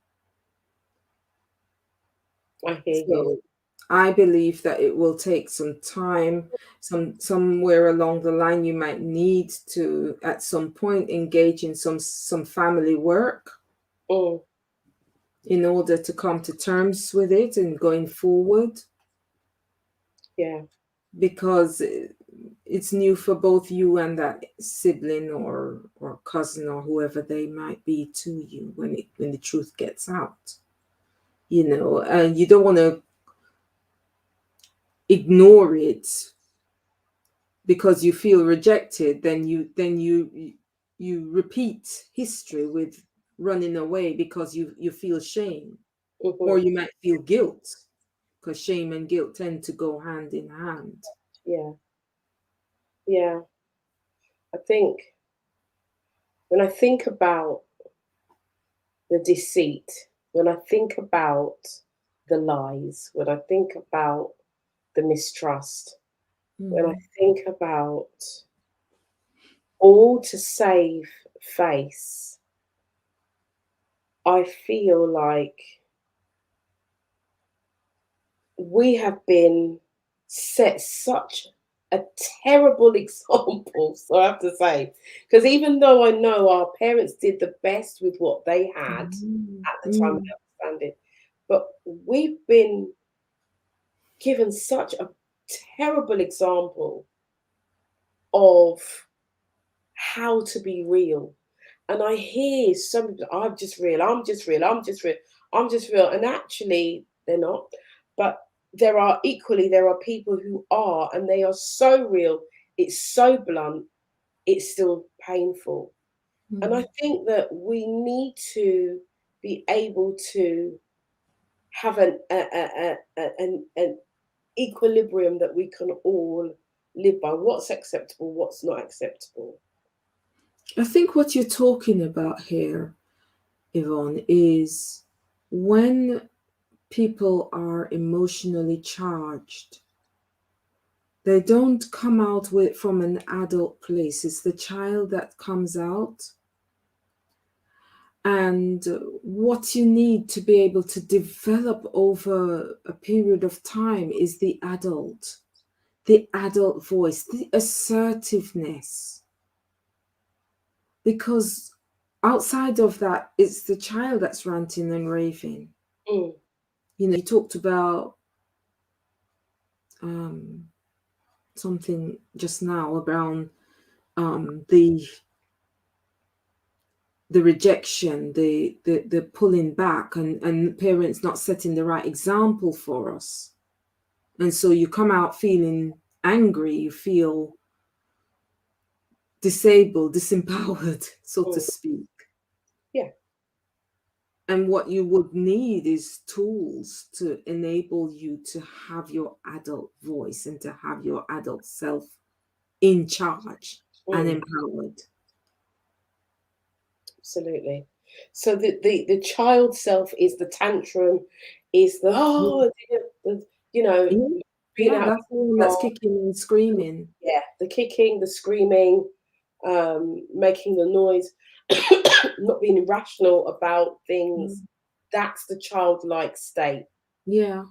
Speaker 1: I hear you.
Speaker 2: So I believe that it will take some time. Somewhere along the line, you might need to, at some point, engage in some family work
Speaker 1: Mm.
Speaker 2: in order to come to terms with it and going forward,
Speaker 1: Yeah.
Speaker 2: because it's new for both you and that sibling or cousin or whoever they might be to you when the truth gets out. And you don't want to ignore it because you feel rejected. Then you repeat history with running away because you feel shame, or
Speaker 1: Hmm.
Speaker 2: you might feel guilt, because shame and guilt tend to go hand in hand.
Speaker 1: Yeah. Yeah. I think when I think about the deceit, when I think about the lies, when I think about the mistrust, when I
Speaker 2: Mm.
Speaker 1: think about all to save face, I feel like we have been set such a terrible example. So I have to say, because even though I know our parents did the best with what they had
Speaker 2: Mm.
Speaker 1: at the time,
Speaker 2: Mm.
Speaker 1: I understand it, but we've been given such a terrible example of how to be real, And I hear some people, I'm just real, I'm just real, I'm just real, I'm just real. And actually, they're not. But there are people who are, and they are so real. It's so blunt, it's still painful. And I
Speaker 2: Mm.
Speaker 1: think that we need to be able to have an equilibrium that we can all live by. What's acceptable, what's not acceptable.
Speaker 2: I think what you're talking about here, Yvonne, is when people are emotionally charged, they don't come out with from an adult place. It's the child that comes out. And what you need to be able to develop over a period of time is the adult voice, the assertiveness. Because outside of that, it's the child that's ranting and raving.
Speaker 1: Mm,
Speaker 2: You talked about um, something just now around the rejection, the pulling back, and parents not setting the right example for us. And so you come out feeling angry, you feel disabled, disempowered, so to
Speaker 1: mm.
Speaker 2: speak.
Speaker 1: Yeah.
Speaker 2: And what you would need is tools to enable you to have your adult voice and to have your adult self in charge and
Speaker 1: Mm.
Speaker 2: empowered.
Speaker 1: Absolutely. So the child self is the tantrum, is the you know
Speaker 2: Yeah,
Speaker 1: being
Speaker 2: yeah,
Speaker 1: out of
Speaker 2: that's the one that's
Speaker 1: control.
Speaker 2: kicking and screaming.
Speaker 1: Yeah, the kicking, the screaming, making the noise, not being rational about things.
Speaker 2: Mm.
Speaker 1: That's the childlike state.
Speaker 2: Yeah,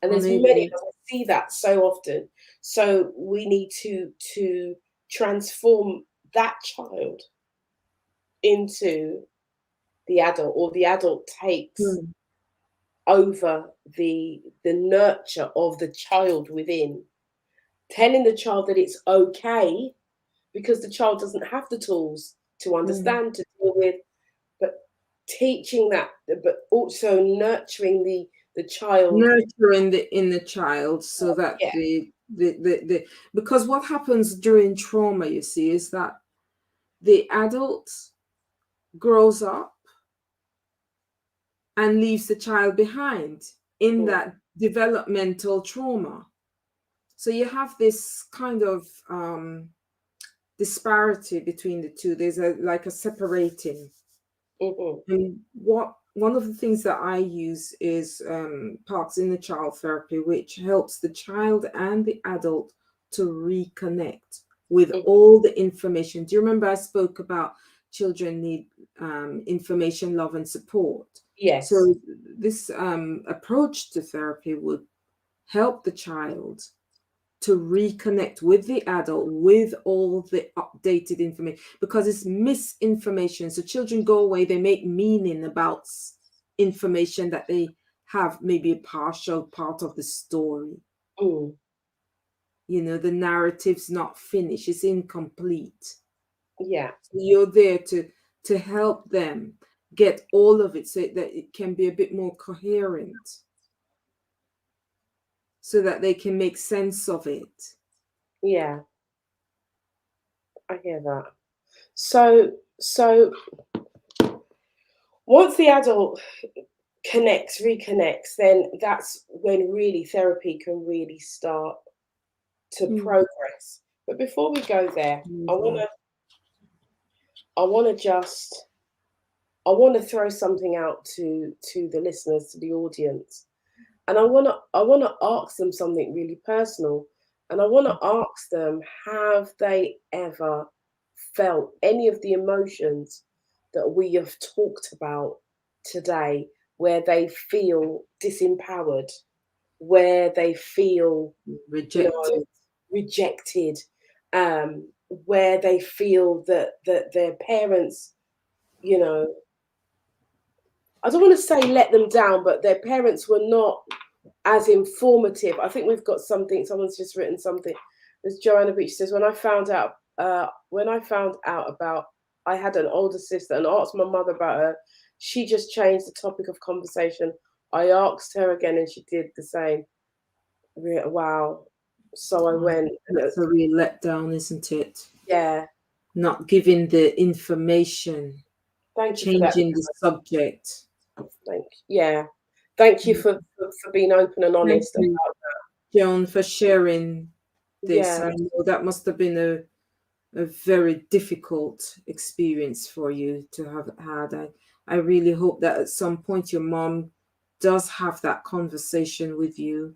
Speaker 1: And there's many of
Speaker 2: unable.
Speaker 1: us I see that so often. So we need to transform that child into the adult, or the adult takes
Speaker 2: Mm,
Speaker 1: over the nurture of the child within, telling the child that it's okay, because the child doesn't have the tools to
Speaker 2: mm.
Speaker 1: understand, to deal with, but teaching that, but also nurturing the child.
Speaker 2: Nurturing the inner child so that
Speaker 1: Yeah.
Speaker 2: the because what happens during trauma, you see, is that the adult grows up and leaves the child behind in
Speaker 1: Mhm,
Speaker 2: that developmental trauma. So you have this kind of disparity between the two. There's a like a separating.
Speaker 1: mhm,
Speaker 2: And what one of the things that I use is parts in the child therapy, which helps the child and the adult to reconnect with
Speaker 1: mhm.
Speaker 2: all the information. Do you remember I spoke about children need information, love, and support?
Speaker 1: Yes.
Speaker 2: So this approach to therapy would help the child to reconnect with the adult with all the updated information, because it's misinformation. So children go away, they make meaning about information that they have, maybe a partial part of the story.
Speaker 1: Mm,
Speaker 2: The narrative's not finished, it's incomplete.
Speaker 1: yeah.
Speaker 2: So you're there to help them get all of it so that it can be a bit more coherent, so that they can make sense of it.
Speaker 1: Yeah. I hear that. So once the adult reconnects, then that's when really therapy can really start to
Speaker 2: Mm.
Speaker 1: progress. But before we go there, I
Speaker 2: Move on.
Speaker 1: wanna I wanna just I wanna throw something out to the listeners, to the audience. And I wanna ask them something really personal. And I wanna ask them, have they ever felt any of the emotions that we have talked about today, where they feel disempowered, where they feel, you know,
Speaker 2: Rejected.
Speaker 1: rejected, where they feel that their parents, you know, I don't want to say let them down, but their parents were not as informative. I think we've got something. Someone's just written something. As Joanna Beach says, when I found out about I had an older sister and asked my mother about her, she just changed the topic of conversation. I asked her again and she did the same. Wow. So I
Speaker 2: Oh,
Speaker 1: went,
Speaker 2: that's a real letdown, isn't it?
Speaker 1: yeah,
Speaker 2: Not giving the information,
Speaker 1: thank you for that.
Speaker 2: changing the subject.
Speaker 1: Yeah. Thank you
Speaker 2: Mm.
Speaker 1: for being open and
Speaker 2: Thank
Speaker 1: honest
Speaker 2: you,
Speaker 1: about,
Speaker 2: Joan, for sharing this.
Speaker 1: yeah.
Speaker 2: I know that must have been a very difficult experience for you to have had. I really hope that at some point your mom does have that conversation with you.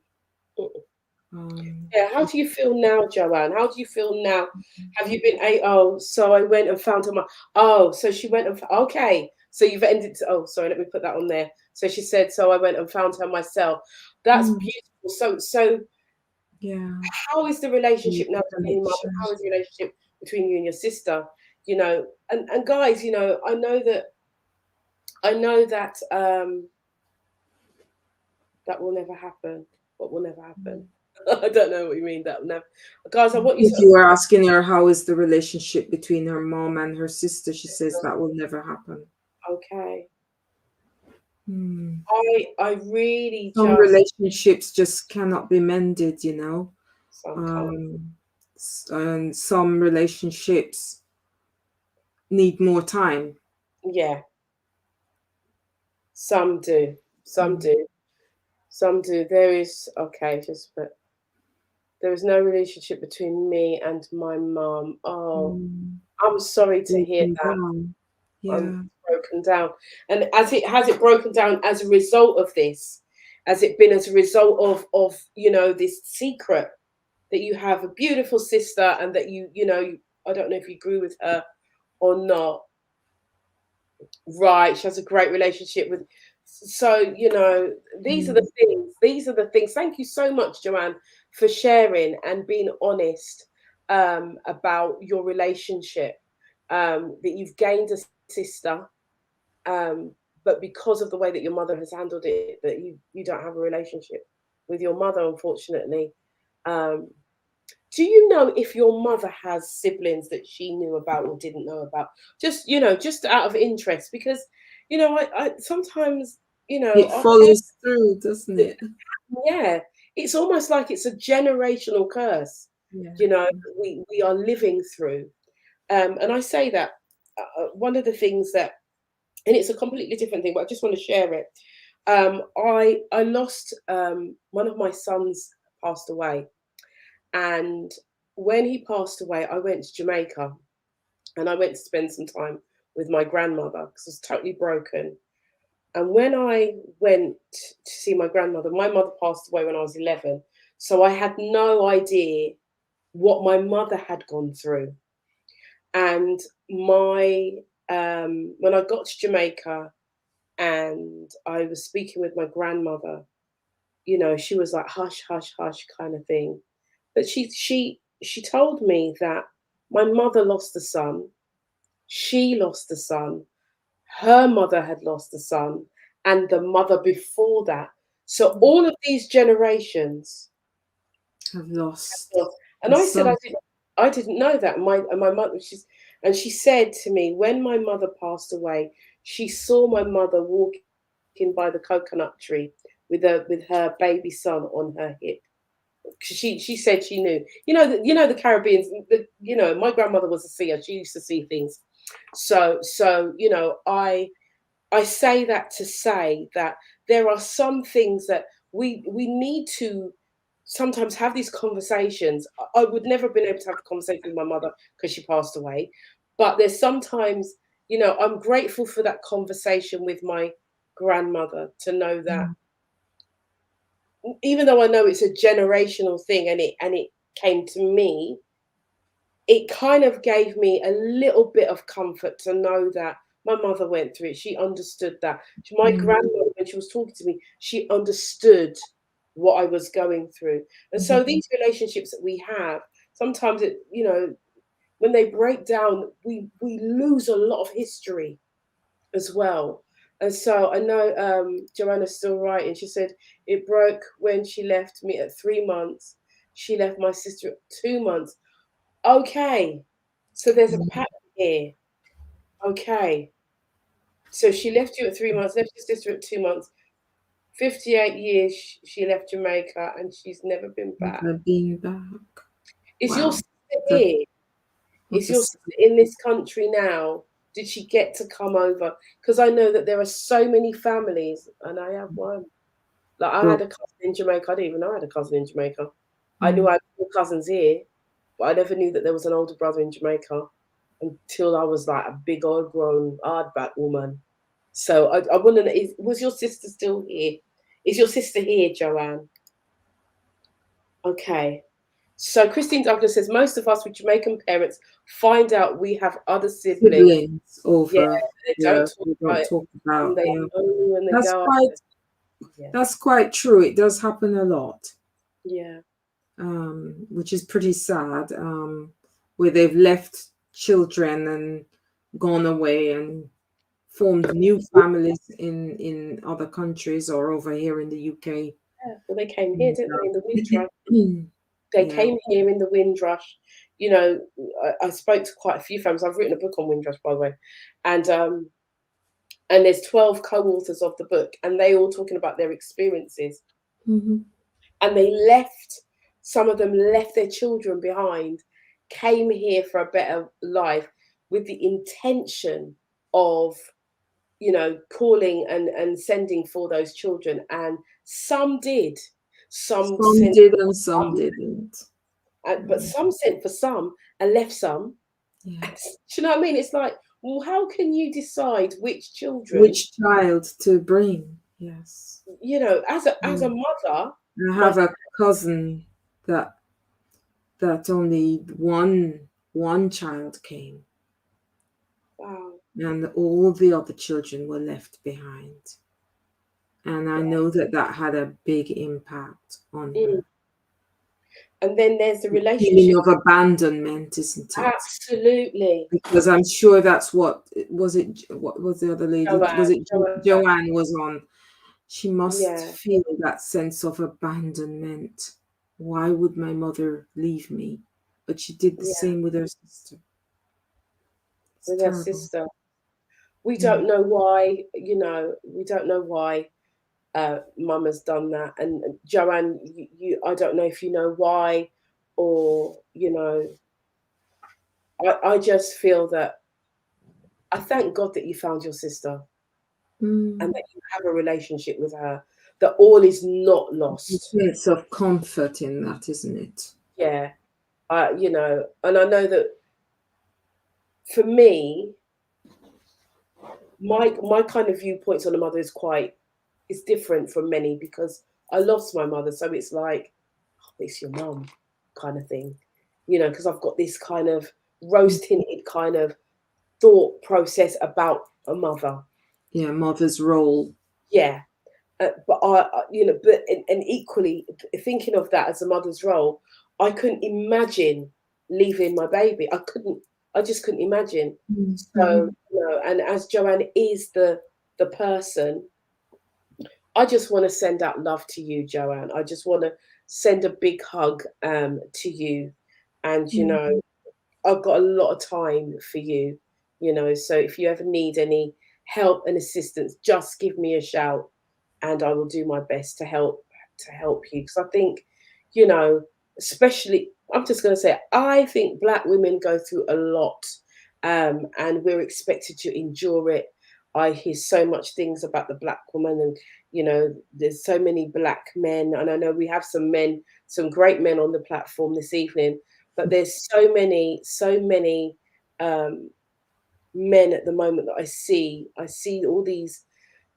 Speaker 1: Yeah, how do you feel now, Joanne? How do you feel now? Have you been oh, so I went and found her mum. Oh, so she went and okay. So you've ended oh, sorry, let me put that on there. So she said, so I went and found her myself. That's
Speaker 2: Mm,
Speaker 1: beautiful. So
Speaker 2: yeah,
Speaker 1: how is the
Speaker 2: the
Speaker 1: relationship now between your mum and
Speaker 2: connection.
Speaker 1: how is the relationship between you and your sister? You know, and guys, you know, I know that that will never happen. What will never happen? I don't know what you mean. That will never guys, I want you
Speaker 2: If
Speaker 1: to
Speaker 2: you were asking her how is the relationship between her mom and her sister, she says that will never happen.
Speaker 1: okay.
Speaker 2: Hmm.
Speaker 1: I really
Speaker 2: Some
Speaker 1: just
Speaker 2: relationships just cannot be mended, you know.
Speaker 1: some can't.
Speaker 2: Um, and some relationships need more time.
Speaker 1: Yeah, some do. Some
Speaker 2: Mm.
Speaker 1: do. Some do. There is okay, just but there is no relationship between me and my mum. Oh,
Speaker 2: Mm.
Speaker 1: I'm sorry to hear
Speaker 2: Broken
Speaker 1: that.
Speaker 2: down.
Speaker 1: I'm
Speaker 2: Yeah.
Speaker 1: broken down. And as it has it broken down as a result of this? Has it been as a result of you know this secret that you have a beautiful sister and that you know I don't know if you grew with her or not. Right, she has a great relationship with. So you know, these are
Speaker 2: Mm.
Speaker 1: the things. These are the things. Thank you so much, Joanne, for sharing and being honest about your relationship. That you've gained a sister, um, but because of the way that your mother has handled it, that you don't have a relationship with your mother, unfortunately. Um, do you know if your mother has siblings that she knew about or didn't know about? Just you know, just out of interest, because you know, I sometimes you know
Speaker 2: It
Speaker 1: our parents,
Speaker 2: follows through, doesn't it?
Speaker 1: yeah, it's almost like it's a generational curse.
Speaker 2: Yeah.
Speaker 1: You know, we are living through, and I say that one of the things that, and it's a completely different thing, but I just want to share it. I lost one of my sons passed away, and when he passed away, I went to Jamaica and I went to spend some time with my grandmother because I was totally broken. And when I went to see my mother passed away when I was 11. So I had no idea what my mother had gone through. And when I got to Jamaica and I was speaking with my grandmother, you know, she was like hush, hush, hush kind of thing. But she told me that my mother lost a son, she lost a son, her mother had lost a son, and the mother before that. So all of these generations
Speaker 2: Have
Speaker 1: have
Speaker 2: lost
Speaker 1: lost. And
Speaker 2: the
Speaker 1: I said
Speaker 2: son.
Speaker 1: I didn't know that. My mother she said to me when my mother passed away, she saw my mother walking by the coconut tree with her baby son on her hip. She said she knew. You know the Caribbeans. You know my grandmother was a seer. She used to see things. So you know I say that to say that there are some things that we need to sometimes have these conversations. I would never have been able to have a conversation with my mother because she passed away. But there's sometimes, you know, I'm grateful for that conversation with my grandmother to know that even though I know it's a generational thing and it came to me, it kind of gave me a little bit of comfort to know that my mother went through it. She understood that. My
Speaker 2: Mm.
Speaker 1: grandmother, when she was talking to me, she understood what I was going through. And so
Speaker 2: Mhm.
Speaker 1: these relationships that we have, sometimes it, you know, when they break down, we lose a lot of history as well. And so I know Joanna's still writing. She said it broke when she left me at 3 months. She left my sister at 2 months. Okay, so there's a
Speaker 2: Mm.
Speaker 1: pattern here. Okay. So she left you at 3 months, left your sister at 2 months. 58 years she left Jamaica and she's never been back.
Speaker 2: Never been back.
Speaker 1: Is your
Speaker 2: Wow.
Speaker 1: sister
Speaker 2: What a,
Speaker 1: here?
Speaker 2: what
Speaker 1: Is
Speaker 2: a
Speaker 1: your
Speaker 2: sad.
Speaker 1: sister in this country now? Did she get to come over? Because I know that there are so many families, and I have one. Like I had
Speaker 2: Well,
Speaker 1: a cousin in Jamaica. I didn't even know I had a cousin in Jamaica. I knew
Speaker 2: mm,
Speaker 1: I had 4 cousins here, but I never knew that there was an older brother in Jamaica until I was like a big old grown hardback woman. So I want to know, was your sister still here? Is your sister here, Joanne? Okay. So Christine Douglas says most of us with Jamaican parents find out we have other siblings.
Speaker 2: siblings
Speaker 1: Yeah,
Speaker 2: over
Speaker 1: they don't
Speaker 2: here
Speaker 1: talk
Speaker 2: we
Speaker 1: about
Speaker 2: don't
Speaker 1: it,
Speaker 2: talk
Speaker 1: and
Speaker 2: about.
Speaker 1: they
Speaker 2: Yeah,
Speaker 1: only when they
Speaker 2: that's
Speaker 1: go.
Speaker 2: quite
Speaker 1: Yeah,
Speaker 2: that's quite true. It does happen a lot,
Speaker 1: yeah,
Speaker 2: which is pretty sad. Where they've left children and gone away and formed new families in other countries or over here in the UK.
Speaker 1: yeah. Well, they came here,
Speaker 2: And,
Speaker 1: didn't they, in the Windrush? They
Speaker 2: yeah.
Speaker 1: came here in the Windrush. You know, I spoke to quite a few families. I've written a book on Windrush, by the way, and there's 12 co-authors of the book, and they all talking about their experiences.
Speaker 2: Mhm.
Speaker 1: And they left. Some of them left their children behind, came here for a better life with the intention of calling and sending for those children. And some did, some
Speaker 2: Some
Speaker 1: sent,
Speaker 2: did and some didn't.
Speaker 1: but
Speaker 2: Mm,
Speaker 1: some sent for some and left some.
Speaker 2: yeah.
Speaker 1: Do you know what I mean? It's like, well, how can you decide which children,
Speaker 2: Which child to bring? Yes.
Speaker 1: as a
Speaker 2: Mm.
Speaker 1: mother,
Speaker 2: I
Speaker 1: my
Speaker 2: have a cousin that only one child came,
Speaker 1: wow,
Speaker 2: and all the other children were left behind. And I
Speaker 1: yeah.
Speaker 2: know that that had a big impact on
Speaker 1: Mm.
Speaker 2: her.
Speaker 1: And then there's the
Speaker 2: Feeling
Speaker 1: relationship.
Speaker 2: of abandonment, isn't it?
Speaker 1: Absolutely.
Speaker 2: Because I'm sure that's what was it. What was the other lady? Was
Speaker 1: Joanne,
Speaker 2: it
Speaker 1: Joanne,
Speaker 2: Joanne was on? She must
Speaker 1: yeah,
Speaker 2: feel that sense of abandonment. Why would my mother leave me? But she did the
Speaker 1: yeah,
Speaker 2: same with her sister. It's
Speaker 1: with her
Speaker 2: terrible.
Speaker 1: sister. We
Speaker 2: Mm.
Speaker 1: don't know why, we don't know why mum has done that. And Joanne, I don't know if you know why, or, I just feel that I thank God that you found your sister and
Speaker 2: Mm.
Speaker 1: that you have a relationship with her, that all is not
Speaker 2: A
Speaker 1: lost.
Speaker 2: sense of comfort in that, isn't it?
Speaker 1: Yeah. And I know that for me, my kind of viewpoints on a mother is different from many because I lost my mother, so it's like, oh, it's your mum kind of thing, because I've got this kind of
Speaker 2: Mm.
Speaker 1: rose tinted kind of thought process about a mother.
Speaker 2: Yeah, mother's role.
Speaker 1: Yeah, but but equally thinking of that as a mother's role, I couldn't imagine leaving my baby. I just couldn't imagine. So,
Speaker 2: Mm-hmm.
Speaker 1: and as Joanne is the person, I just want to send out love to you, Joanne. I just want to send a big hug to you. And,
Speaker 2: Mm-hmm.
Speaker 1: I've got a lot of time for you, so if you ever need any help and assistance, just give me a shout and I will do my best to help you. Because I think, especially, I'm just going to say, I think Black women go through a lot, and we're expected to endure it. I hear so much things about the Black woman, and there's so many Black men, and I know we have some men, some great men on the platform this evening, but there's so many um, men at the moment that I see all these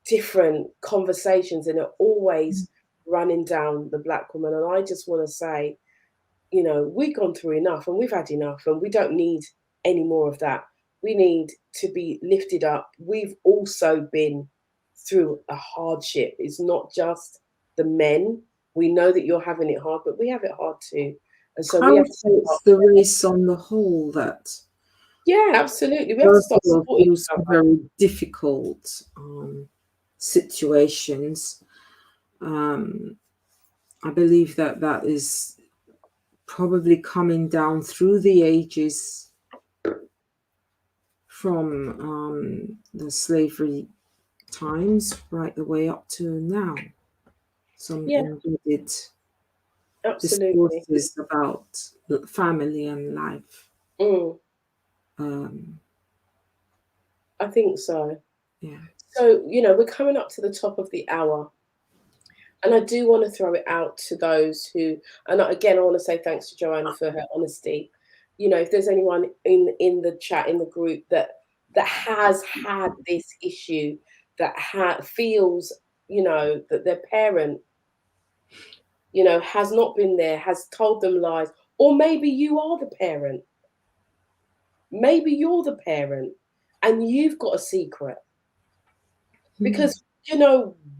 Speaker 1: different conversations, and they're always running down the Black woman. And I just want to say, we've gone through enough and we've had enough, and we don't need any more of that. We need to be lifted up. We've also been through a hardship. It's not just the men. We know that you're having it hard, but we have it hard too. And so
Speaker 2: I
Speaker 1: we have
Speaker 2: would
Speaker 1: to
Speaker 2: say it's the race on the whole that
Speaker 1: yeah, absolutely. We have to
Speaker 2: goes
Speaker 1: start supporting
Speaker 2: through
Speaker 1: each
Speaker 2: some
Speaker 1: other.
Speaker 2: very difficult situations. Um, I believe that that is probably coming down through the ages from the slavery times right the way up to now. Some
Speaker 1: Yeah,
Speaker 2: embedded
Speaker 1: absolutely.
Speaker 2: discourses about family and life.
Speaker 1: Mm,
Speaker 2: Um,
Speaker 1: I think so.
Speaker 2: yeah.
Speaker 1: So, we're coming up to the top of the hour. And I do want to throw it out to those who, and again, I want to say thanks to Joanne for her honesty. If there's anyone in the chat in the group that has had this issue, that feels, that their parent, has not been there, has told them lies, or maybe you are the parent, maybe you're the parent, and you've got a secret.
Speaker 2: Mm.
Speaker 1: Because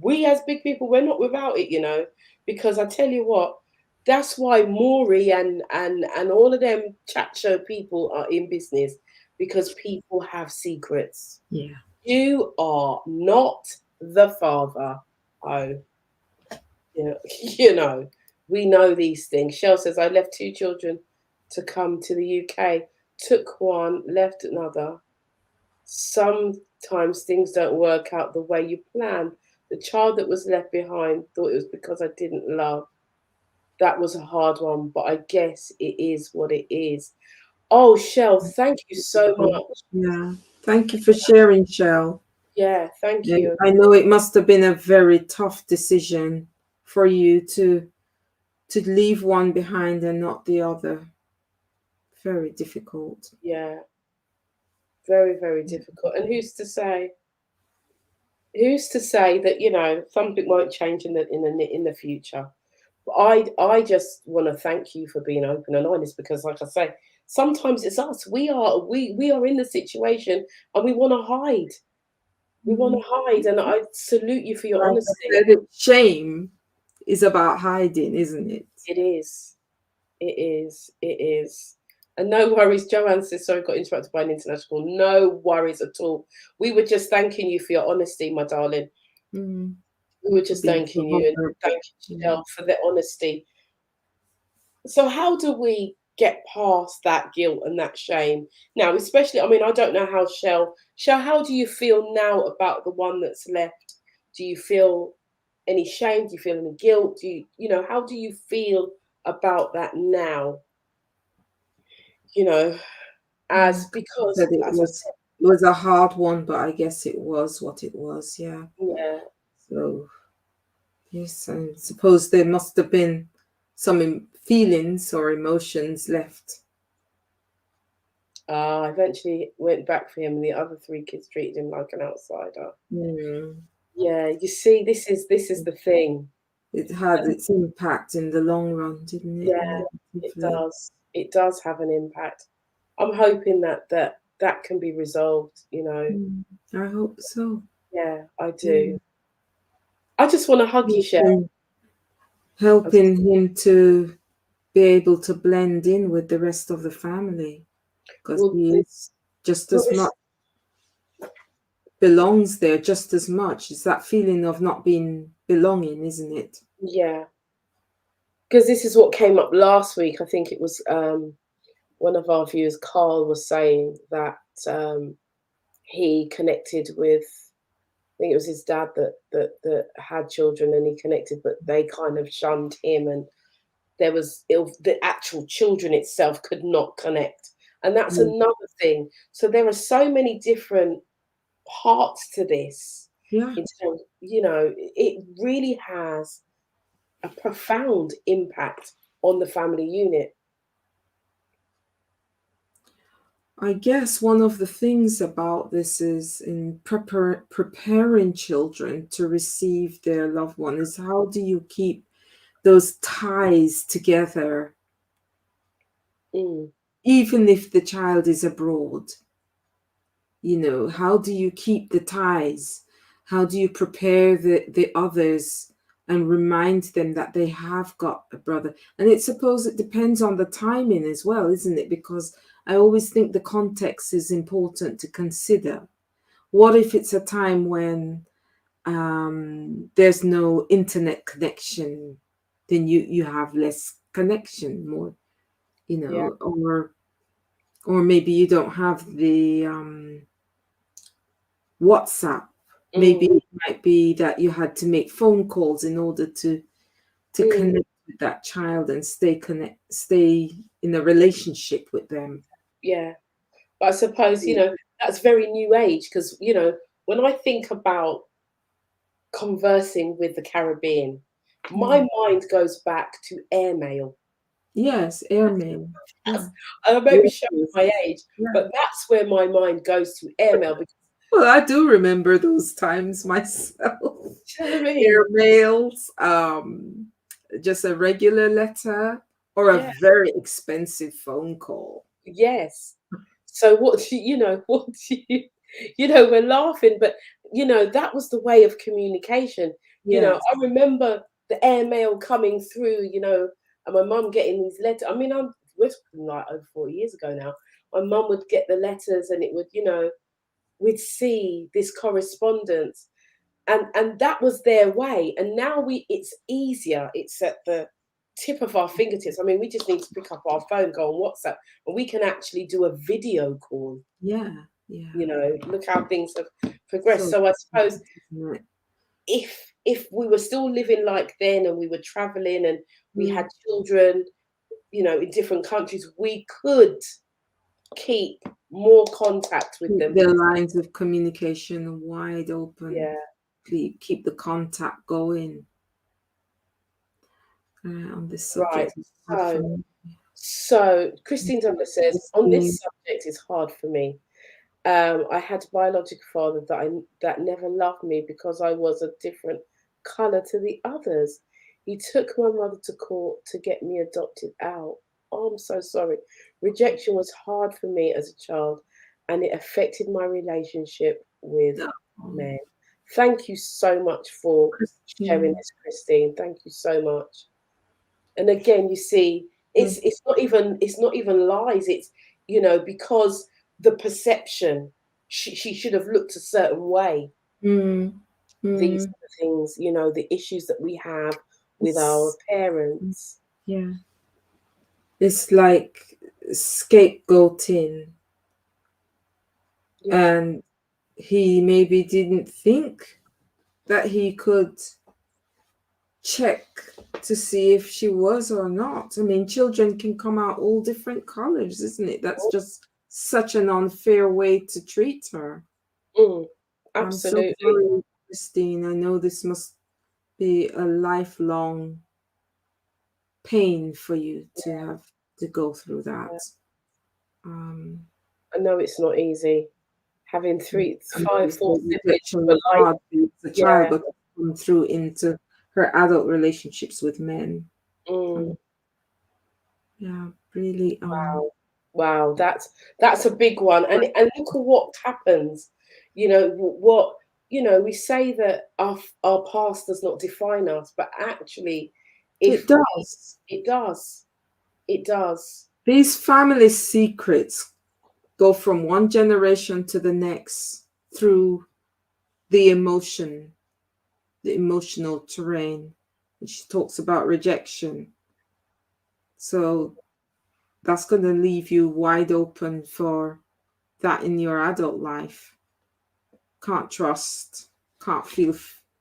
Speaker 1: we as big people, we're not without it, because I tell you what, that's why Maury and all of them chat show people are in business, because people have secrets.
Speaker 2: Yeah.
Speaker 1: You are not the father. Oh, yeah. We know these things. Shell says, I left two children to come to the UK, took one, left another. Sometimes things don't work out the way you plan. The child that was left behind thought it was because I didn't love. That was a hard one, but I guess it is what it is. Oh, Shell, thank you so much.
Speaker 2: Yeah. Thank you for sharing, Shell.
Speaker 1: Yeah, thank
Speaker 2: And
Speaker 1: you.
Speaker 2: I know it must have been a very tough decision for you to leave one behind and not the other. Very difficult.
Speaker 1: Yeah, very, very difficult. And who's to say that something won't change in the future? But I just want to thank you for being open and honest, because, like I say, sometimes it's us. We are in the situation and we want to hide. We want
Speaker 2: Mhm.
Speaker 1: to hide, and I salute you for your
Speaker 2: Like I
Speaker 1: honesty.
Speaker 2: said, shame is about hiding, isn't it?
Speaker 1: It is. It is. It is. And no worries, Joanne says, sorry, got interrupted by an international call. No worries at all. We were just thanking you for your honesty, my darling.
Speaker 2: Mm.
Speaker 1: We were
Speaker 2: For
Speaker 1: just
Speaker 2: being so
Speaker 1: thanking you, and
Speaker 2: vulnerable.
Speaker 1: thank you,
Speaker 2: Yeah.
Speaker 1: Michelle, for the honesty. So how do we get past that guilt and that shame now? Especially, I mean, I don't know how Shell, how do you feel now about the one that's left? Do you feel any shame? Do you feel any guilt? How do you feel about that now? You know,
Speaker 2: Mm.
Speaker 1: as because
Speaker 2: Said it
Speaker 1: as I
Speaker 2: was
Speaker 1: said,
Speaker 2: it was a hard one, but I guess it was what it was. Yeah.
Speaker 1: yeah.
Speaker 2: So yes, I suppose there must have been some feelings or emotions left.
Speaker 1: I eventually went back for him, and the other three kids treated him like an outsider.
Speaker 2: Mm.
Speaker 1: Yeah, you see, this is the thing.
Speaker 2: It had its impact in the long run, didn't it?
Speaker 1: Yeah, it
Speaker 2: Negatively.
Speaker 1: does. It does have an impact. I'm hoping that can be resolved.
Speaker 2: Mm. I hope so.
Speaker 1: Yeah, I
Speaker 2: Yeah.
Speaker 1: do. I just want to hug you, Shell.
Speaker 2: Helping,
Speaker 1: I just,
Speaker 2: helping him to be able to blend in with the rest of the family, because
Speaker 1: well,
Speaker 2: he is just
Speaker 1: well,
Speaker 2: as much belongs there, just as much. It's that feeling of not being belonging, isn't it?
Speaker 1: yeah, because this is what came up last week. I think it was one of our viewers, Carl, was saying that he connected with. I think it was his dad that had children, and he connected, but they kind of shunned him, and the actual children itself could not connect, and that's
Speaker 2: Mm.
Speaker 1: another thing. So there are so many different parts to this.
Speaker 2: Yeah.
Speaker 1: In terms, it really has a profound impact on the family unit.
Speaker 2: I guess one of the things about this is in preparing children to receive their loved one is how do you keep those ties together,
Speaker 1: Mm,
Speaker 2: even if the child is abroad? How do you keep the ties? How do you prepare the others and remind them that they have got a brother? And it suppose it depends on the timing as well, isn't it? Because I always think the context is important to consider. What if it's a time when there's no internet connection? Then you have less connection, more,
Speaker 1: yeah,
Speaker 2: or maybe you don't have the WhatsApp. Maybe
Speaker 1: mm,
Speaker 2: it might be that you had to make phone calls in order to
Speaker 1: mm,
Speaker 2: connect with that child and stay in a relationship with them.
Speaker 1: yeah. But I suppose, that's very new age because, when I think about conversing with the Caribbean, my
Speaker 2: Mm.
Speaker 1: mind goes back to airmail.
Speaker 2: Yes, airmail.
Speaker 1: That's,
Speaker 2: Yeah.
Speaker 1: I may be showing
Speaker 2: Letters.
Speaker 1: my age,
Speaker 2: Yeah.
Speaker 1: but that's where my mind goes to airmail. Because,
Speaker 2: Well, I do remember those times myself.
Speaker 1: do you know what I mean?
Speaker 2: Airmails, just a regular letter or a
Speaker 1: Yeah.
Speaker 2: very expensive phone call.
Speaker 1: Yes. So what do what do we're laughing, but that was the way of communication.
Speaker 2: Yes.
Speaker 1: I remember the airmail coming through, and my mum getting these letters. I mean, we're talking like over 40 years ago now. My mum would get the letters and it would, we'd see this correspondence, and that was their way. And now it's easier. It's at the tip of our fingertips. I mean, we just need to pick up our phone, go on WhatsApp, and we can actually do a video call.
Speaker 2: Yeah. Yeah.
Speaker 1: Look how things have progressed.
Speaker 2: So,
Speaker 1: So I suppose
Speaker 2: isn't it?
Speaker 1: if we were still living like then and we were traveling and we had
Speaker 2: Mm.
Speaker 1: children, in different countries, we could keep more contact with
Speaker 2: Keep
Speaker 1: them
Speaker 2: the
Speaker 1: because
Speaker 2: lines of communication wide open.
Speaker 1: yeah,
Speaker 2: Keep the contact going on this
Speaker 1: right.
Speaker 2: subject. It's hard for
Speaker 1: So
Speaker 2: me.
Speaker 1: Christine Douglas says, on this
Speaker 2: Mm.
Speaker 1: subject, it's hard for me. I had a biological father that never loved me because I was a different colour to the others. He took my mother to court to get me adopted out. Oh, I'm so sorry. Rejection was hard for me as a child, and it affected my relationship with
Speaker 2: Oh,
Speaker 1: men. Thank you so much for sharing
Speaker 2: Christine.
Speaker 1: this, Christine. Thank you so much. And again, you see,
Speaker 2: Mm.
Speaker 1: it's not even lies. It's because the perception, she should have looked a certain way.
Speaker 2: Mm.
Speaker 1: These
Speaker 2: Mm.
Speaker 1: are the things, the issues that we have with our
Speaker 2: It's
Speaker 1: parents.
Speaker 2: yeah. It's like scapegoating,
Speaker 1: Yeah.
Speaker 2: and he maybe didn't think that he could check to see if she was or not. I mean, children can come out all different colors, isn't it? That's just such an unfair way to treat her.
Speaker 1: Mm,
Speaker 2: I'm so
Speaker 1: absolutely.
Speaker 2: sorry, Christine. I know this must be a lifelong pain for you to have to go through
Speaker 1: Yeah.
Speaker 2: that. Um,
Speaker 1: I know it's not easy having three,
Speaker 2: I know
Speaker 1: five,
Speaker 2: you
Speaker 1: four
Speaker 2: said
Speaker 1: siblings
Speaker 2: rejection
Speaker 1: for
Speaker 2: was
Speaker 1: life.
Speaker 2: hard for you as a child,
Speaker 1: Yeah.
Speaker 2: but come through into her adult relationships with men.
Speaker 1: Mm.
Speaker 2: Um, yeah, really.
Speaker 1: Wow. Wow, that's a big one. And look at what happens. What we say that our past does not define us, but actually,
Speaker 2: It
Speaker 1: if we
Speaker 2: does.
Speaker 1: it does. It does.
Speaker 2: These family secrets go from one generation to the next through the emotion, the emotional terrain. And she talks about rejection. So that's going to leave you wide open for that in your adult life. Can't trust, can't feel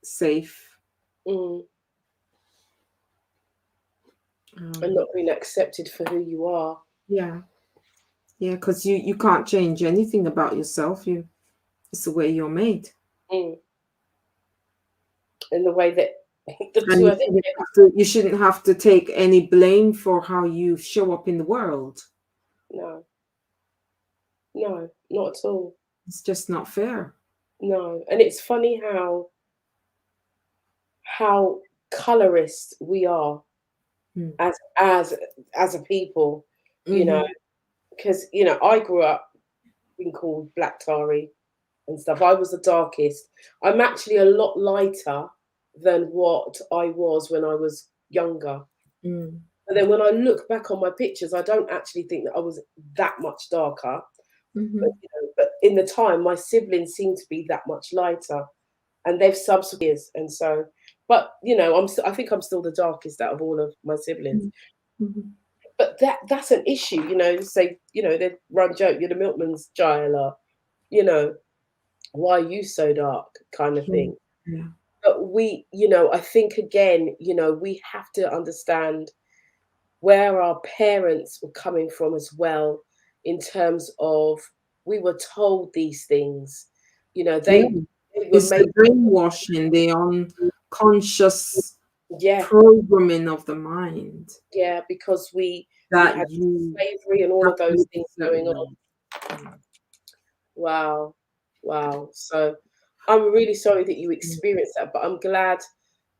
Speaker 2: safe.
Speaker 1: Mm. And
Speaker 2: Um,
Speaker 1: not being accepted for who you are.
Speaker 2: yeah, yeah, because you can't change anything about yourself. It's the way you're made.
Speaker 1: Mm. In the way that the
Speaker 2: And
Speaker 1: two of them.
Speaker 2: you shouldn't have to take any blame for how you show up in the world.
Speaker 1: No, no, not at all.
Speaker 2: It's just not fair.
Speaker 1: No. And it's funny how colorist we are
Speaker 2: Mm.
Speaker 1: as as as a people, you know,
Speaker 2: Hmm.
Speaker 1: because I grew up being called black tarry and stuff. I was the darkest. I'm actually a lot lighter than what I was when I was younger.
Speaker 2: Mm.
Speaker 1: And then when I look back on my pictures, I don't actually think that I was that much darker. But,
Speaker 2: Hmm.
Speaker 1: but in the time, my siblings seem to be that much lighter, and they've subsequent years. And so, but I think I'm still the darkest out of all of my siblings.
Speaker 2: Hmm.
Speaker 1: But that's an issue. Say they run joke, you're the milkman's child, or you know. why are you so dark, kind of
Speaker 2: Mm.
Speaker 1: thing.
Speaker 2: Yeah.
Speaker 1: But we, I think again, we have to understand where our parents were coming from as well, in terms of we were told these things,
Speaker 2: Yeah.
Speaker 1: they were
Speaker 2: It's the
Speaker 1: made.
Speaker 2: brainwashing, the unconscious
Speaker 1: Yeah,
Speaker 2: programming of the mind
Speaker 1: yeah, because we
Speaker 2: that
Speaker 1: had
Speaker 2: you
Speaker 1: slavery and all
Speaker 2: have
Speaker 1: of
Speaker 2: to
Speaker 1: those
Speaker 2: look a
Speaker 1: things
Speaker 2: certain
Speaker 1: going on.
Speaker 2: way. Mm.
Speaker 1: Wow, wow. So I'm really sorry that you
Speaker 2: Mm.
Speaker 1: experienced that, but I'm glad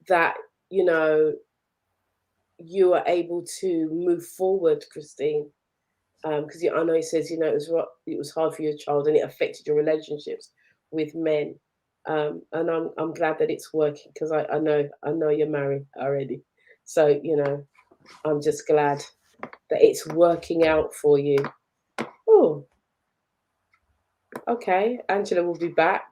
Speaker 1: that you know you are able to move forward, Christine. Because I know he says it was hard for your child and it affected your relationships with men. And I'm glad that it's working, because I know you're married already. So I'm just glad that it's working out for you. Oh, okay. Angela will be back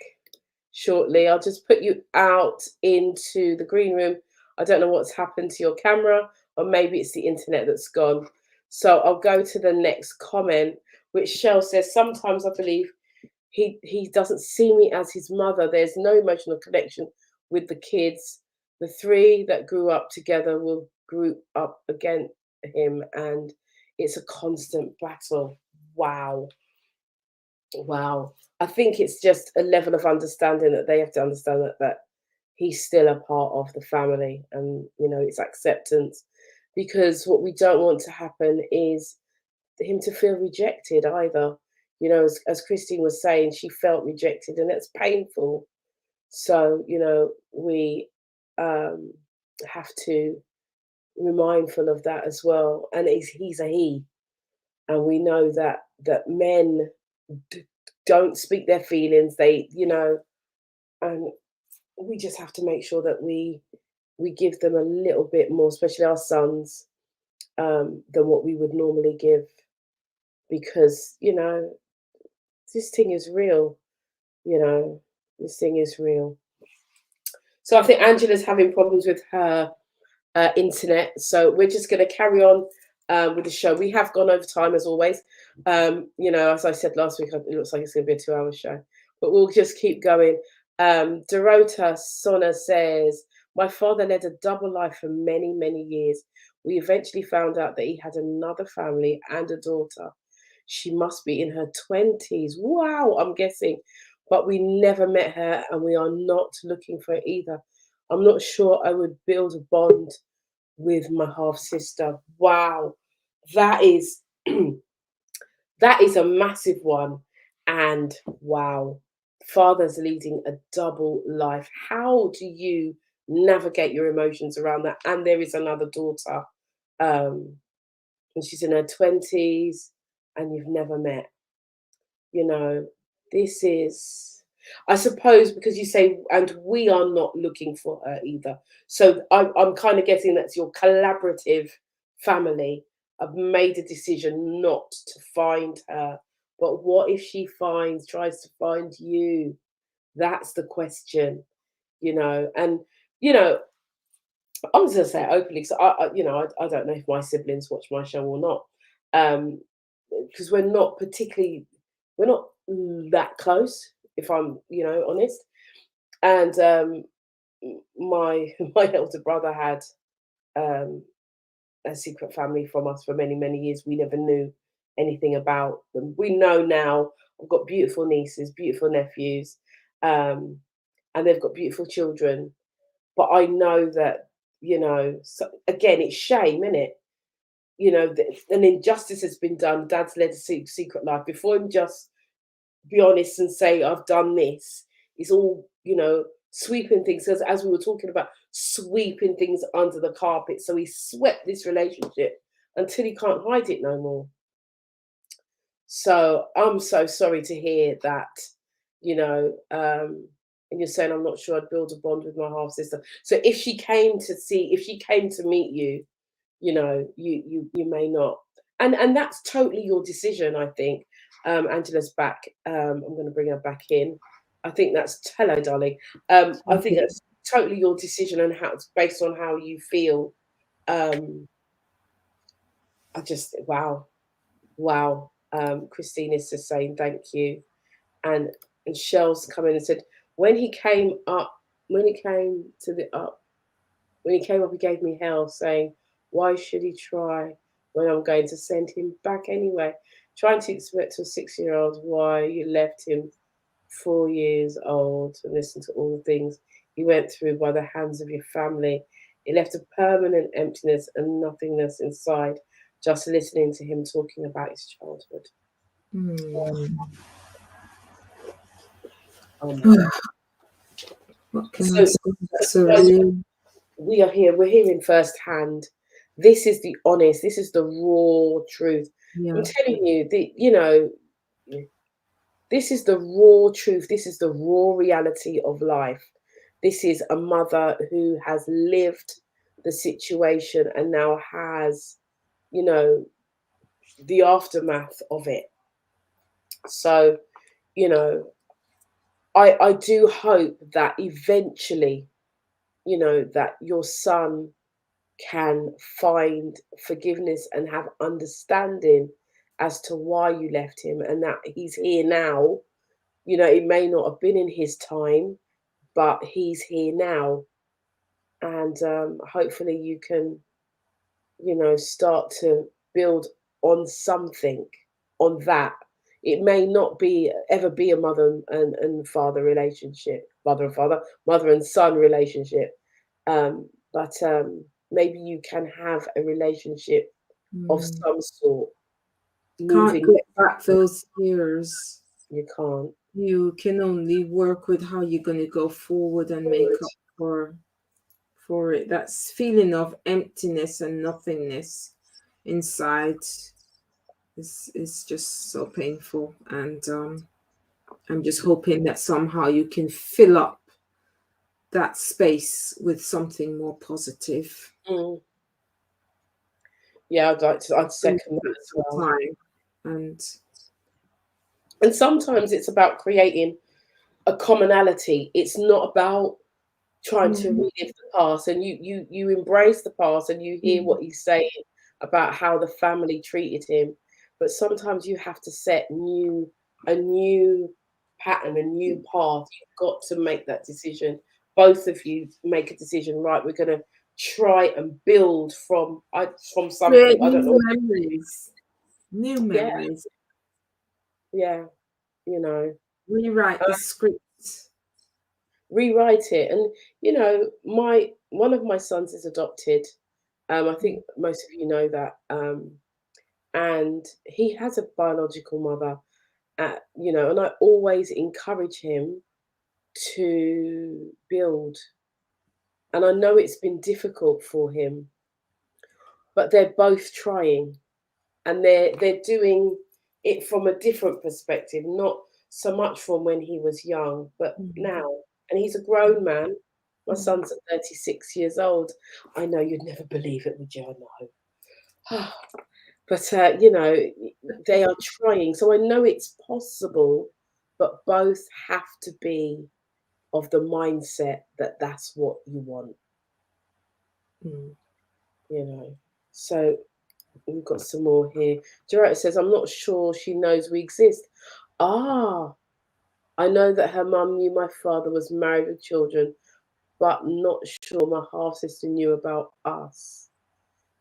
Speaker 1: shortly. I'll just put you out into the green room. I don't know what's happened to your camera, or maybe it's the internet that's gone. So I'll go to the next comment, which Shell says, sometimes I believe he doesn't see me as his mother. There's no emotional connection with the kids. The three that grew up together will group up against him, and it's a constant battle. Wow. Wow. I think it's just a level of understanding that they have to understand that he's still a part of the family, and it's acceptance, because what we don't want to happen is him to feel rejected either. As Christine was saying, she felt rejected, and that's painful. So, we um, have to be mindful of that as well. And he's a he, and we know that men d- don't speak their feelings. And we just have to make sure that we give them a little bit more, especially our sons, than what we would normally give, because this thing is real. You know, this thing is real. So I think Angela's having problems with her internet. So we're just going to carry on with the show. We have gone over time as always. As I said last week, it looks like it's going to be a 2-hour show, but we'll just keep going. Dorota Sona says, my father led a double life for many, many years. We eventually found out that he had another family and a daughter. She must be in her 20s. Wow, I'm guessing. But we never met her, and we are not looking for her either. I'm not sure I would build a bond with my half sister. Wow, that is that is a massive one. And wow, father's leading a double life. How do you navigate your emotions around that? And there is another daughter, um, and she's in her 20s, and you've never met. You know, this is, I suppose, because you say, and we are not looking for her either. So I'm kind of guessing that's your collaborative family have made a decision not to find her. But what if she tries to find you? That's the question. And, you know, I'm just going to say it openly, because I don't know if my siblings watch my show or not. Because we're not that close, if I'm honest. And my my elder brother had um a secret family from us for many, many years. We never knew anything about them. We know now. I've got beautiful nieces, beautiful nephews, um and they've got beautiful children. But I know that, so again, it's shame, isn't it? An injustice has been done. Dad's led a secret life. Before him just be honest and say, I've done this, it's all, sweeping things. As we were talking about, sweeping things under the carpet. So he swept this relationship until he can't hide it no more. So I'm so sorry to hear that, and you're saying, I'm not sure I'd build a bond with my half sister. So if she came to meet you, you may not. And that's totally your decision, I think. Angela's back. I'm going to bring her back in. I think that's, hello, darling. I think
Speaker 2: Okay.
Speaker 1: that's totally your decision, and how it's based on how you feel. Um, I just, wow. Wow. Christine is just saying thank you. And And Shell's come in and said, when he came up, when he came to the up, when he came up, he gave me hell, saying, why should he try when I'm going to send him back anyway? Trying to explain to a 6 year old why you left him 4 years old and listen to all the things he went through by the hands of your family. It left a permanent emptiness and nothingness inside, just listening to him talking about his childhood.
Speaker 2: Mm.
Speaker 1: Oh my God.
Speaker 2: What can I
Speaker 1: So,
Speaker 2: say? It's a
Speaker 1: guys,
Speaker 2: real,
Speaker 1: we're hearing firsthand. This is the honest, this is the raw truth. I'm
Speaker 2: yeah.
Speaker 1: telling you, this is the raw truth. This is the raw reality of life. This is a mother who has lived the situation and now has, you know, the aftermath of it. So, you know, I do hope that eventually, that your son can find forgiveness and have understanding as to why you left him and that he's here now. It may not have been in his time, but he's here now. And hopefully you can, start to build on something, on that. It may not be ever be a mother and father relationship, mother and father, mother and son relationship. But maybe you can have a relationship of
Speaker 2: Mm.
Speaker 1: some sort
Speaker 2: Can't
Speaker 1: moving.
Speaker 2: get back those years.
Speaker 1: You can't.
Speaker 2: You can only work with how you're going to go forward and make up for it. That's feeling of emptiness and nothingness inside is just so painful. And I'm just hoping that somehow you can fill up that space with something more positive.
Speaker 1: Mm. Yeah, I'd
Speaker 2: And
Speaker 1: second
Speaker 2: give
Speaker 1: that
Speaker 2: it
Speaker 1: as
Speaker 2: some
Speaker 1: well.
Speaker 2: time. And
Speaker 1: And sometimes it's about creating a commonality. It's not about trying to
Speaker 2: Mhm.
Speaker 1: relive the past, and you embrace the past and you hear what he's saying about how the family treated him. But sometimes you have to set a new pattern, a new path. You've got to make that decision. Both of you make a decision, right? We're gonna try and build from something.
Speaker 2: Create
Speaker 1: I don't know.
Speaker 2: new memories. New
Speaker 1: Yeah,
Speaker 2: memories.
Speaker 1: yeah, you know.
Speaker 2: Rewrite the script.
Speaker 1: Rewrite it. And my one of my sons is adopted. I think most of you know that. And he has a biological mother. And I always encourage him to build. And I know it's been difficult for him, but they're both trying. And they're doing it from a different perspective, not so much from when he was young, but
Speaker 2: Mhm.
Speaker 1: now. And he's a grown man. My
Speaker 2: Mhm.
Speaker 1: son's at 36 years old. I know you'd never believe it, would you? I know. But they are trying. So I know it's possible, but both have to be of the mindset that that's what you want.
Speaker 2: Mm.
Speaker 1: You know. So we've got some more here. Doretta says, I'm not sure she knows we exist. Ah, I know that her mum knew my father was married with children, but not sure my half sister knew about us.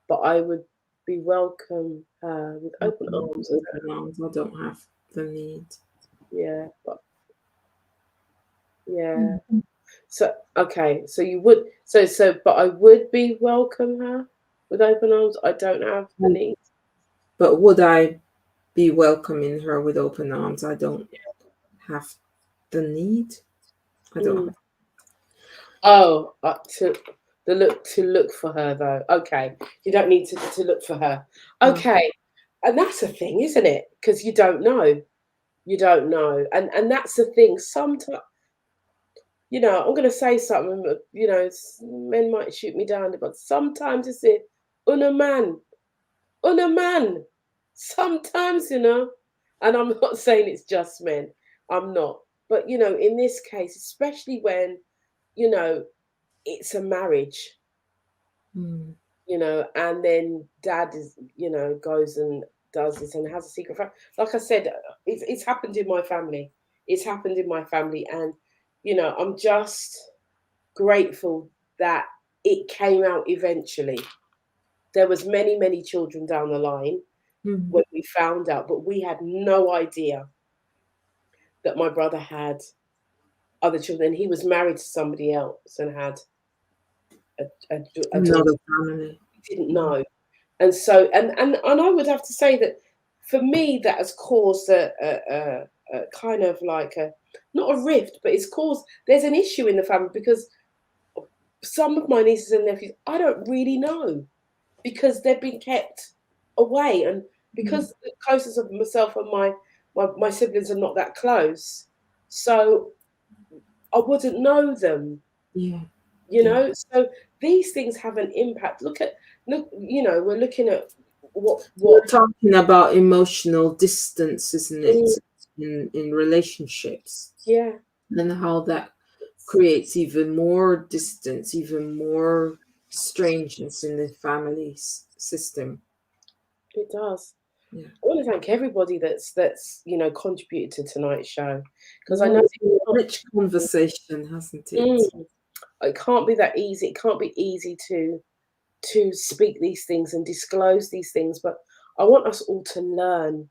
Speaker 1: But I would be welcome with open arms. And
Speaker 2: Open arms. I don't have the need.
Speaker 1: yeah, but yeah.
Speaker 2: Mhm.
Speaker 1: So okay, so you would but I would be welcome her with open arms. I don't have the need.
Speaker 2: But would I be welcoming her with open arms? I don't have the need. I don't
Speaker 1: Mm.
Speaker 2: have.
Speaker 1: Oh, to look for her though. Okay, you don't need to look for her.
Speaker 2: No.
Speaker 1: Okay, and that's a thing, isn't it? Because you don't know, and that's the thing. Sometimes, I'm going to say something. Men might shoot me down, but sometimes it's it. Un a man. Sometimes, and I'm not saying it's just men. I'm not, but in this case, especially when you know it's a marriage.
Speaker 2: Mm.
Speaker 1: And then dad goes and does this and has a secret family. Like I said, it's happened in my family. It's happened in my family, and I'm just grateful that it came out eventually. There was many children down the line
Speaker 2: Mm.
Speaker 1: when we found out, but we had no idea that my brother had other children. He was married to somebody else and had a daughter.
Speaker 2: Another family.
Speaker 1: We didn't
Speaker 2: Mm.
Speaker 1: know. And so, and I would have to say that for me, that has caused a kind of like not a rift, but it's caused, there's an issue in the family, because some of my nieces and nephews, I don't really know, because they've been kept away, and
Speaker 2: Mm.
Speaker 1: because the closeness of myself and my siblings are not that close, so I wouldn't know them,
Speaker 2: Yeah.
Speaker 1: you
Speaker 2: Yeah.
Speaker 1: know. So these things have an impact. Look, we're looking at what
Speaker 2: We're talking about emotional distance, isn't
Speaker 1: mm,
Speaker 2: it? In relationships,
Speaker 1: yeah,
Speaker 2: and how that creates even more distance, even more strangeness in the family system.
Speaker 1: it does.
Speaker 2: Yeah.
Speaker 1: I want to thank everybody that's contributed to tonight's show, because I
Speaker 2: Well,
Speaker 1: know
Speaker 2: it's been a
Speaker 1: it's
Speaker 2: rich conversation, hasn't
Speaker 1: not,
Speaker 2: it?
Speaker 1: it can't be that easy. It can't be easy to speak these things and disclose these things, but I want us all to learn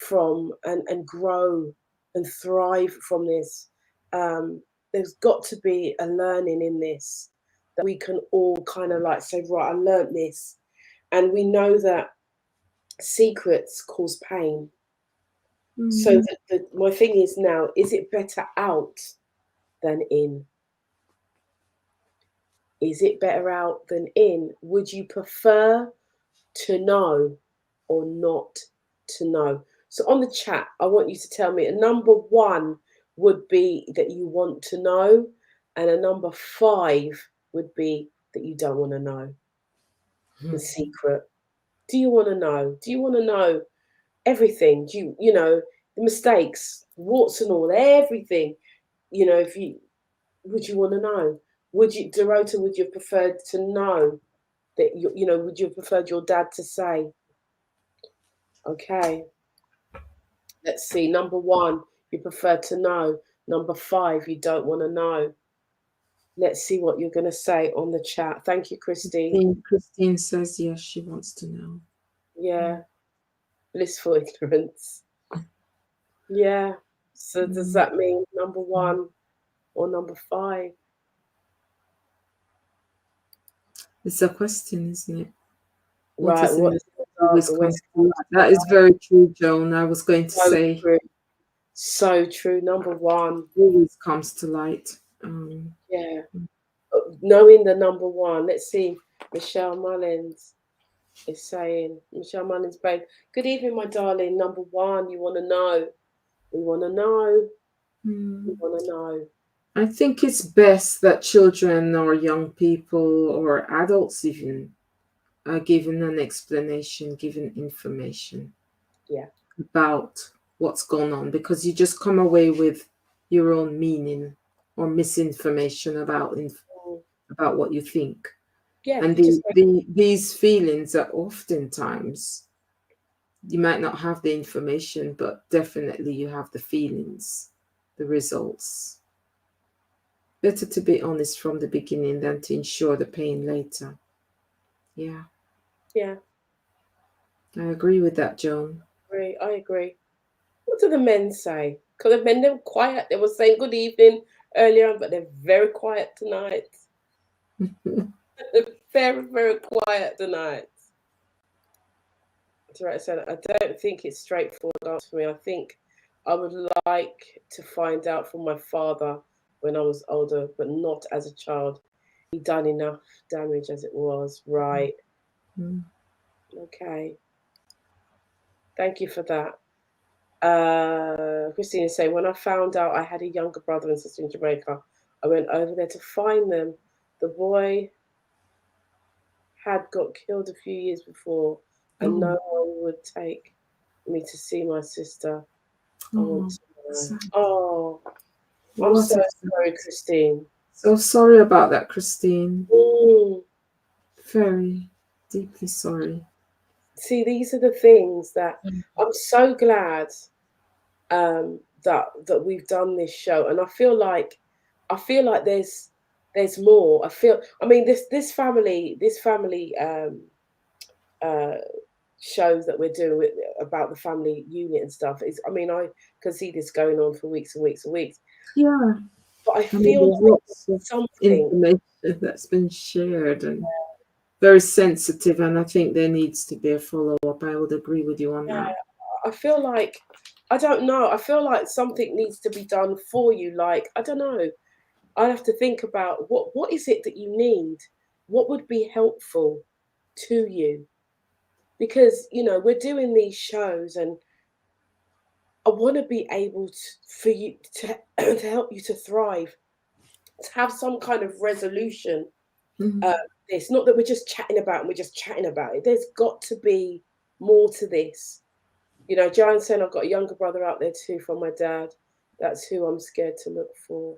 Speaker 1: from and grow and thrive from this. There's got to be a learning in this, that we can all kind of like say, right, I learned this, and we know that secrets cause pain. So
Speaker 2: Mm.
Speaker 1: my thing is now, is it better out than in? Is it better out than in? Would you prefer to know or not to know? So on the chat, I want you to tell me, a number one would be that you want to know, and a number five would be that you don't want to know. The secret. Do you want to know? Do you want to know everything? Do you the mistakes, warts and all, everything? If you would you want to know? Would you, Dorota, would you have preferred to know that would you have preferred your dad to say, okay, let's see, number one, you prefer to know. Number five, you don't want to know. Let's see what you're going to say on the chat. Thank you, Christine.
Speaker 2: Christine says yes, she wants to know.
Speaker 1: Yeah, blissful ignorance. Yeah. So does
Speaker 2: Mm.
Speaker 1: that mean number one or number five?
Speaker 2: It's a question, isn't it? What
Speaker 1: Right.
Speaker 2: is in
Speaker 1: What
Speaker 2: the
Speaker 1: is in the dark
Speaker 2: always
Speaker 1: always
Speaker 2: comes to
Speaker 1: comes
Speaker 2: light.
Speaker 1: to
Speaker 2: That is very true, Joan. I was going to
Speaker 1: light. So
Speaker 2: say
Speaker 1: true. So true. Number one.
Speaker 2: always comes to light.
Speaker 1: Yeah. Knowing the number one. Let's see. Michelle Mullins is saying, Michelle Mullins, babe, good evening, my darling. Number one, you want to know. We want to know. We
Speaker 2: mm,
Speaker 1: want to know.
Speaker 2: I think it's best that children or young people or adults even are given an explanation, given information
Speaker 1: Yeah.
Speaker 2: about what's going on, because you just come away with your own meaning or misinformation
Speaker 1: Mm.
Speaker 2: about what you think.
Speaker 1: Yeah.
Speaker 2: And
Speaker 1: You just
Speaker 2: these feelings are oftentimes, you might not have the information, but definitely you have the feelings, the results. Better to be honest from the beginning than to ensure the pain later. Yeah,
Speaker 1: yeah.
Speaker 2: I agree with that, Joan.
Speaker 1: Agree. I agree. What do the men say? Because the men, they're quiet. They were saying good evening earlier on, but they're very quiet tonight. They're very quiet tonight. That's right. I said I don't think it's straightforward answer for me. I think I would like to find out from my father when I was older, but not as a child. He done enough damage as it was. Right.
Speaker 2: Mm.
Speaker 1: Okay. Thank you for that. Christina saying, when I found out I had a younger brother and sister in Jamaica, I went over there to find them. The boy had got killed a few years before, and no
Speaker 2: Oh,
Speaker 1: one would take me to see my sister. I want
Speaker 2: oh,
Speaker 1: to know.
Speaker 2: sad.
Speaker 1: Oh, I'm
Speaker 2: What
Speaker 1: so
Speaker 2: a
Speaker 1: sorry, Christine.
Speaker 2: So sorry about that, Christine.
Speaker 1: Mm.
Speaker 2: Very deeply sorry.
Speaker 1: See, these are the things that I'm so glad that we've done this show, and I feel like there's more. I mean, this family uh shows that we're doing about the family unit and stuff is, I mean, I can see this going on for weeks and weeks and weeks,
Speaker 2: Yeah.
Speaker 1: but I
Speaker 2: I mean,
Speaker 1: feel
Speaker 2: there's
Speaker 1: like
Speaker 2: lots of
Speaker 1: something.
Speaker 2: information that's been shared and very sensitive, and I think there needs to be a follow up. I would agree with you on
Speaker 1: Yeah,
Speaker 2: that.
Speaker 1: I feel like, I don't know. I feel like something needs to be done for you. Like, I don't know. I have to think about what is it that you need? What would be helpful to you? Because, we're doing these shows, and I want to be able to, for you to to help you to thrive, to have some kind of resolution. Uh,
Speaker 2: Mhm.
Speaker 1: it's not that we're just chatting about it, and we're just chatting about it. There's got to be more to this. Joanne saying I've got a younger brother out there too from my dad. That's who I'm scared to look for.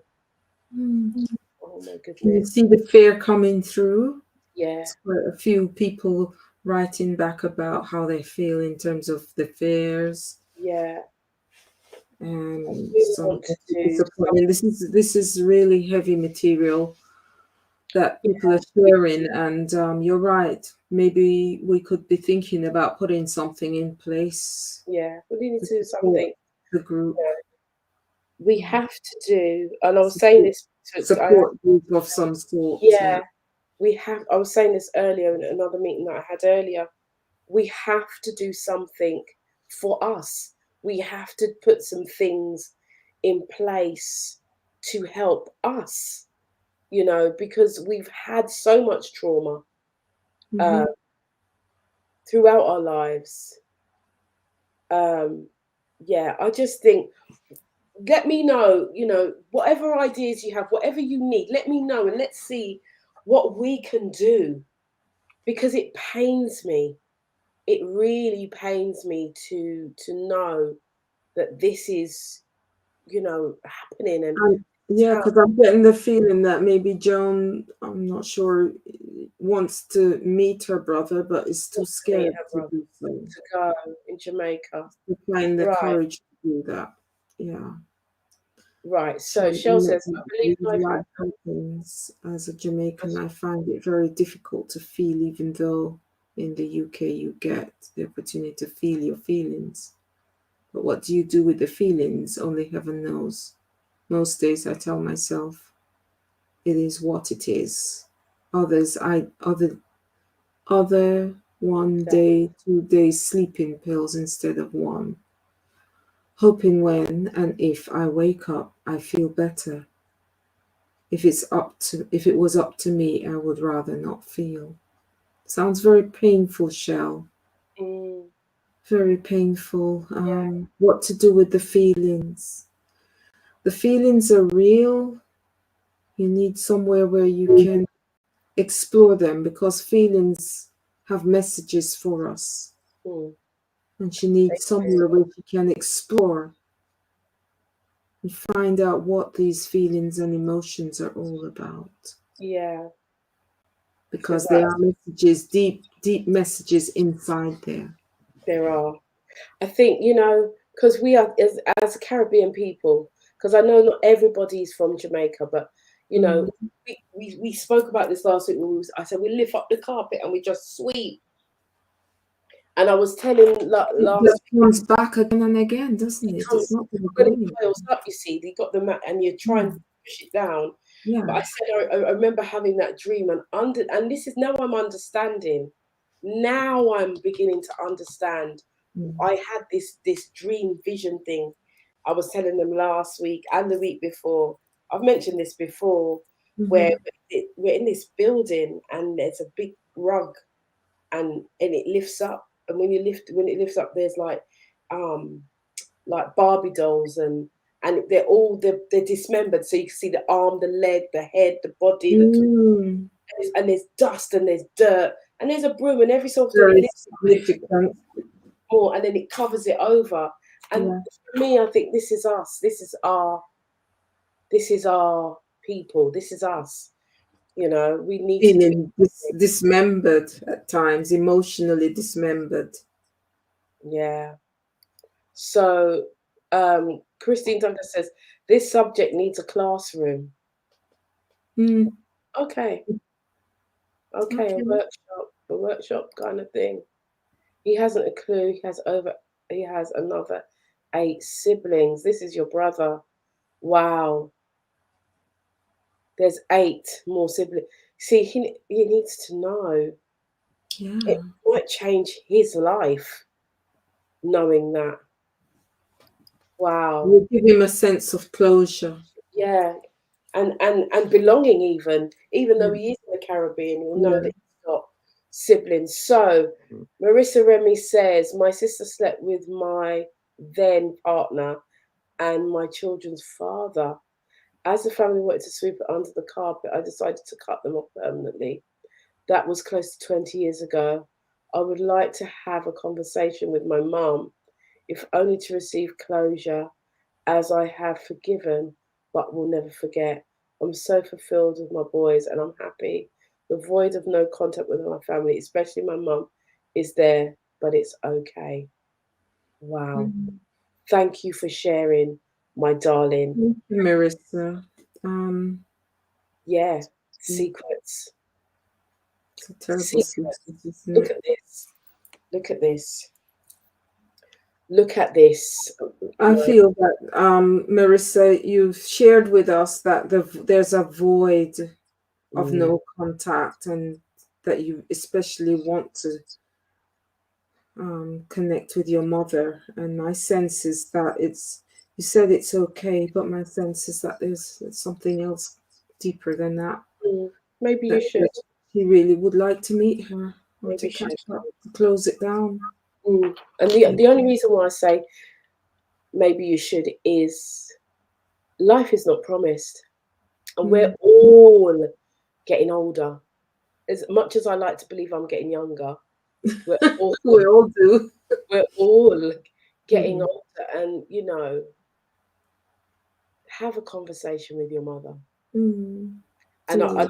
Speaker 2: Mm.
Speaker 1: Oh my
Speaker 2: Can you
Speaker 1: goodness.
Speaker 2: see the fear coming through?
Speaker 1: Yeah,
Speaker 2: It's quite a few people writing back about how they feel in terms of the fears
Speaker 1: yeah. I
Speaker 2: and
Speaker 1: really
Speaker 2: some
Speaker 1: want to do
Speaker 2: disappointment. This is really heavy material that people are sharing, and you're right. Maybe we could be thinking about putting something in place
Speaker 1: yeah. We need
Speaker 2: to
Speaker 1: to do
Speaker 2: support
Speaker 1: something.
Speaker 2: the group,
Speaker 1: We have to do, and I was saying
Speaker 2: support,
Speaker 1: this
Speaker 2: support group of some sort.
Speaker 1: yeah, we have. I was saying this earlier in another meeting that I had earlier. We have to do something for us. We have to put some things in place to help us, because we've had so much trauma uh,
Speaker 2: Hmm.
Speaker 1: throughout our lives. Um, yeah, I just think, let me know, whatever ideas you have, whatever you need, let me know, and let's see what we can do, because it pains me. It really pains me to know that this is, happening, and it's
Speaker 2: Yeah,
Speaker 1: how
Speaker 2: because I'm getting the feeling that maybe Joan, I'm not sure, wants to meet her brother, but is too
Speaker 1: wants to meet
Speaker 2: scared
Speaker 1: her
Speaker 2: to
Speaker 1: brother,
Speaker 2: do so,
Speaker 1: to go in Jamaica.
Speaker 2: to find the
Speaker 1: Right,
Speaker 2: courage to do that. Yeah.
Speaker 1: right. So
Speaker 2: Trying to
Speaker 1: Shell
Speaker 2: make
Speaker 1: says, I believe
Speaker 2: believe
Speaker 1: life
Speaker 2: life happens. As a Jamaican, I find it very difficult to feel, even though in the UK you get the opportunity to feel your feelings. But what do you do with the feelings? Only heaven knows. Most days I tell myself it is what it is. Other one
Speaker 1: that.
Speaker 2: day, 2 days sleeping pills instead of one. Hoping when and if I wake up, I feel better. If it was up to me, I would rather not feel. Sounds very painful, Shell.
Speaker 1: Mm,
Speaker 2: Very painful.
Speaker 1: yeah,
Speaker 2: What to do with the feelings? The feelings are real. You need somewhere where you can explore them, because feelings have messages for us.
Speaker 1: mm,
Speaker 2: And she needs
Speaker 1: thank you.
Speaker 2: somewhere where she can explore and find out what these feelings and emotions are all about.
Speaker 1: Yeah, because
Speaker 2: Because there
Speaker 1: that's
Speaker 2: are messages, deep, deep messages inside there.
Speaker 1: there are. I think, because we are, as Caribbean people, because I know not everybody's from Jamaica, but you know,
Speaker 2: Mm.
Speaker 1: we spoke about this last week. I said we lift up the carpet and we just sweep. And I was telling
Speaker 2: It
Speaker 1: last
Speaker 2: just comes back again and again, doesn't
Speaker 1: it
Speaker 2: it? It's
Speaker 1: comes
Speaker 2: not going to
Speaker 1: when
Speaker 2: go
Speaker 1: it
Speaker 2: anywhere.
Speaker 1: piles up, you see, they got the mat and you're trying to
Speaker 2: Mm.
Speaker 1: push it down. But
Speaker 2: Yeah.
Speaker 1: I said I remember having that dream, and this is now I'm understanding. Now I'm beginning to understand.
Speaker 2: Mm.
Speaker 1: I had this dream vision thing. I was telling them last week and the week before. I've mentioned this before, where
Speaker 2: Hmm.
Speaker 1: we're in this building and there's a big rug, and it lifts up, and when it lifts up, there's um like Barbie dolls, and they're dismembered, so you can see the arm, the leg, the head, the body,
Speaker 2: Mm.
Speaker 1: and there's dust and there's dirt and there's a broom, and every so often it
Speaker 2: Very
Speaker 1: lifts up and it
Speaker 2: significant.
Speaker 1: more, and then it covers it over. And
Speaker 2: Yeah.
Speaker 1: for me, I think this is us. This is our people. This is us. We need to do
Speaker 2: Feeling dismembered at times, emotionally dismembered.
Speaker 1: yeah. So Christine Douglas says this subject needs a classroom.
Speaker 2: Mm,
Speaker 1: Okay, okay,
Speaker 2: okay.
Speaker 1: a workshop kind of thing. He hasn't a clue. He has another 8 siblings. This is your brother. Wow, there's 8 more siblings. See, he needs to know. It
Speaker 2: Yeah.
Speaker 1: might change his life knowing that. Wow.
Speaker 2: You give him a sense of closure.
Speaker 1: Yeah. And belonging, even though
Speaker 2: Yeah.
Speaker 1: he is in the Caribbean, you'll know that
Speaker 2: Yeah.
Speaker 1: he's got siblings. So Marissa Remy says, my sister slept with my then partner and my children's father. As the family wanted to sweep it under the carpet, I decided to cut them off permanently. That was close to 20 years ago. I would like to have a conversation with my mum, if only to receive closure, as I have forgiven but will never forget. I'm so fulfilled with my boys and I'm happy. The void of no contact with my family, especially my mum, is there, but it's okay. Wow.
Speaker 2: Mm.
Speaker 1: Thank you for sharing, my darling.
Speaker 2: Thank you, Marissa. Um,
Speaker 1: Yeah,
Speaker 2: mm,
Speaker 1: secrets.
Speaker 2: it's a terrible
Speaker 1: Secrets.
Speaker 2: secret, isn't
Speaker 1: Look
Speaker 2: it?
Speaker 1: at this. Look at this. Look at this.
Speaker 2: I
Speaker 1: My,
Speaker 2: feel that, Marissa, you've shared with us that there's a void of
Speaker 1: mm,
Speaker 2: no contact, and that you especially want to connect with your mother. And my sense is that you said it's okay, but my sense is that there's something else deeper than that,
Speaker 1: mm. Maybe you
Speaker 2: that,
Speaker 1: should.
Speaker 2: that he really would like to meet her or
Speaker 1: Maybe
Speaker 2: to
Speaker 1: you
Speaker 2: catch
Speaker 1: should.
Speaker 2: up, to close it down.
Speaker 1: Mm. And the only reason why I say maybe you should is life is not promised, and we're
Speaker 2: Mm.
Speaker 1: all getting older. As much as I like to believe I'm getting younger, we're all
Speaker 2: We all do.
Speaker 1: we're all getting
Speaker 2: Mm.
Speaker 1: older, and have a conversation with your mother.
Speaker 2: Mm.
Speaker 1: And
Speaker 2: Do.
Speaker 1: I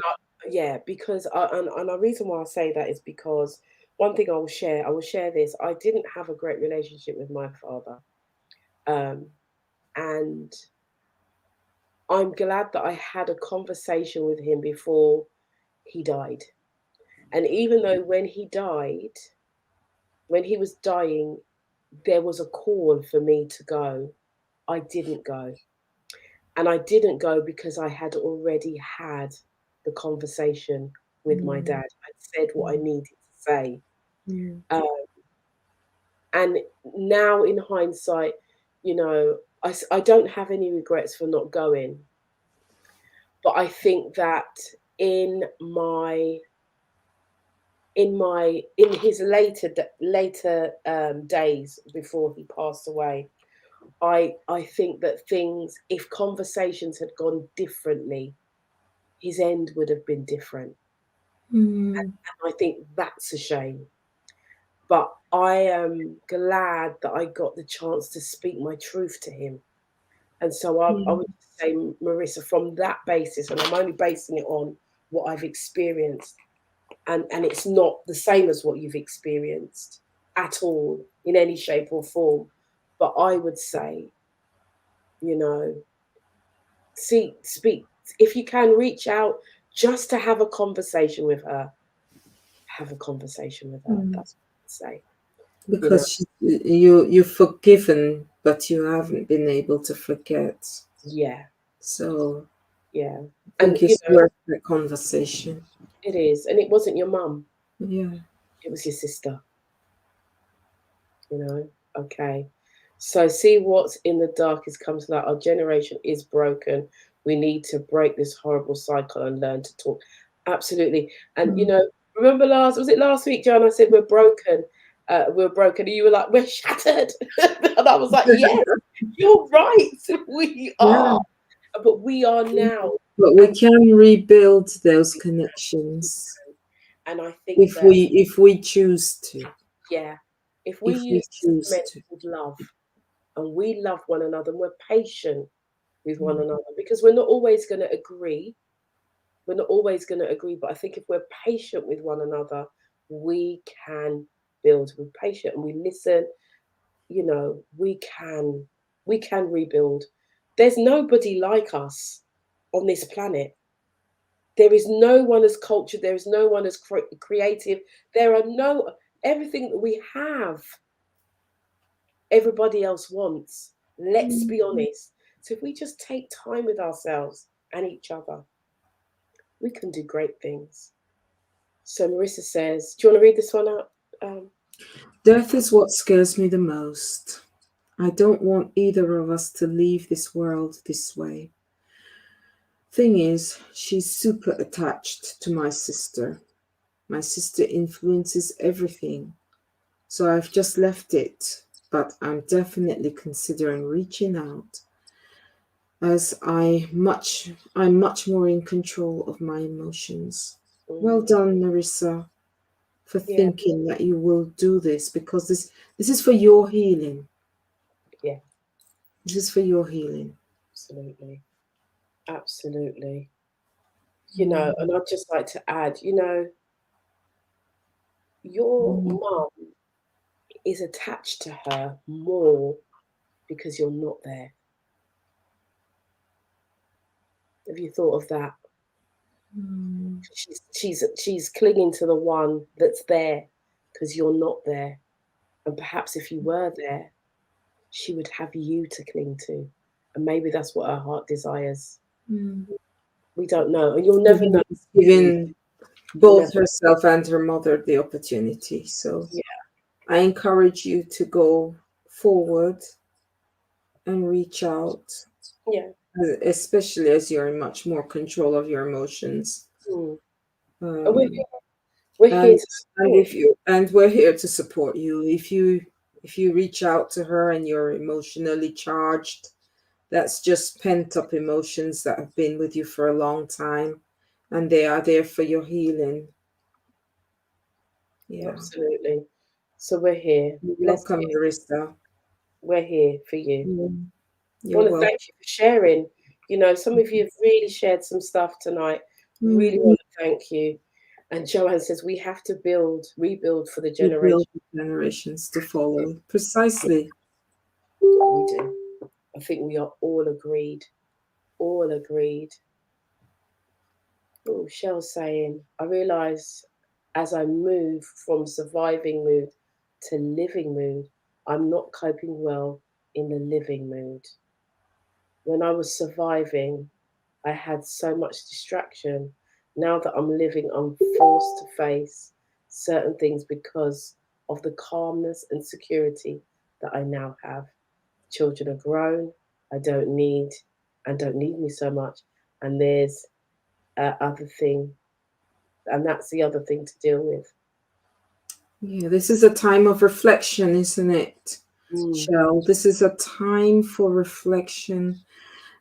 Speaker 1: yeah, because and the reason why I say that is because one thing I will share this. I didn't have a great relationship with my father, um, and I'm glad that I had a conversation with him before he died. And even though when he was dying, there was a call for me to go, I didn't go. And I didn't go because I had already had the conversation with my
Speaker 2: Mm.
Speaker 1: dad. I'd said what I
Speaker 2: Mm.
Speaker 1: needed to say.
Speaker 2: Mm.
Speaker 1: Uh, and now, in hindsight, I don't have any regrets for not going. But I think that in my in his later days before he passed away, I think that things, if conversations had gone differently, his end would have been different.
Speaker 2: Mm.
Speaker 1: I think that's a shame. But I am glad that I got the chance to speak my truth to him. And so I
Speaker 2: Mm.
Speaker 1: would say, Marissa, from that basis, and I'm only basing it on what I've experienced, and it's not the same as what you've experienced at all in any shape or form. But I would say, you know, speak if you can reach out just to have a conversation with her. Have a conversation with her.
Speaker 2: Mm.
Speaker 1: That's what I'd say. You know,
Speaker 2: Because you've forgiven, but you haven't been able to forget.
Speaker 1: yeah,
Speaker 2: So
Speaker 1: yeah,
Speaker 2: I
Speaker 1: and
Speaker 2: think it's worth that conversation.
Speaker 1: it is, and it wasn't your mum;
Speaker 2: Yeah.
Speaker 1: it was your sister. You know, okay. So see what's in the dark is come to light. Our generation is broken. We need to break this horrible cycle and learn to talk. Absolutely. And
Speaker 2: Mm.
Speaker 1: remember was it last week, John? I said we're broken. We're broken. And you were like, we're shattered. And I was like, yes, you're right. We
Speaker 2: Yeah.
Speaker 1: are. But we are now.
Speaker 2: But we can rebuild those connections
Speaker 1: And I think that,
Speaker 2: if we choose to.
Speaker 1: yeah, if we
Speaker 2: If we
Speaker 1: use this
Speaker 2: choose
Speaker 1: cement
Speaker 2: to.
Speaker 1: with love and we love one another and we're patient with one
Speaker 2: Mm.
Speaker 1: another, because we're not always going to agree. We're not always going to agree, but I think if we're patient with one another, we can build. We're patient and we listen. We We can rebuild. There's nobody like us on this planet. There is no one as cultured. There is no one as creative. There are no, everything that we have, everybody else wants. Let's be honest. So if we just take time with ourselves and each other, we can do great things. So Marissa says, do you want to read this one out? Um,
Speaker 2: Death is what scares me the most. I don't want either of us to leave this world this way. Thing is, she's super attached to my sister. My sister influences everything. So I've just left it, but I'm definitely considering reaching out as I'm much more in control of my emotions. Well
Speaker 1: mm,
Speaker 2: done, Marissa, for
Speaker 1: yeah,
Speaker 2: thinking that you will do this because this is for your healing.
Speaker 1: yeah,
Speaker 2: This is for your healing.
Speaker 1: absolutely. Absolutely.
Speaker 2: Mm,
Speaker 1: And I'd just like to add, your
Speaker 2: mm,
Speaker 1: mum is attached to her more because you're not there. Have you thought of that?
Speaker 2: mm,
Speaker 1: She's clinging to the one that's there because you're not there. And perhaps if you were there, she would have you to cling to. And maybe that's what her heart desires.
Speaker 2: mm.
Speaker 1: We don't know. And you'll never know.
Speaker 2: Giving, giving
Speaker 1: You'll
Speaker 2: both
Speaker 1: never,
Speaker 2: herself and her mother the opportunity. So
Speaker 1: yeah,
Speaker 2: I encourage you to go forward and reach out,
Speaker 1: yeah.
Speaker 2: especially as you're in much more control of your emotions.
Speaker 1: Mm. And
Speaker 2: Um,
Speaker 1: we're here
Speaker 2: and
Speaker 1: to
Speaker 2: and
Speaker 1: support.
Speaker 2: if you and we're here to support you. If you reach out to her and you're emotionally charged, that's just pent up emotions that have been with you for a long time, and they are there for your healing. Yeah.
Speaker 1: Absolutely. So we're here.
Speaker 2: You're
Speaker 1: Bless
Speaker 2: welcome,
Speaker 1: you.
Speaker 2: Marissa.
Speaker 1: We're here for you.
Speaker 2: Mm,
Speaker 1: I
Speaker 2: you're
Speaker 1: want to
Speaker 2: welcome.
Speaker 1: thank you for sharing. Some of you have really shared some stuff tonight. Really
Speaker 2: Mm,
Speaker 1: want to thank you. And Joanne says we have to rebuild for the
Speaker 2: we
Speaker 1: generation.
Speaker 2: build generations to follow. Precisely.
Speaker 1: We do. I think we are all agreed. All agreed. Oh, Shell's saying, I realise as I move from surviving mood to living mood, I'm not coping well in the living mood. When I was surviving, I had so much distraction. Now that I'm living, I'm forced to face certain things because of the calmness and security that I now have. Children are grown. I don't need me so much. And there's other thing, and that's the other thing to deal with.
Speaker 2: Yeah, this is a time of reflection, isn't it,
Speaker 1: Mm,
Speaker 2: Shell? This is a time for reflection,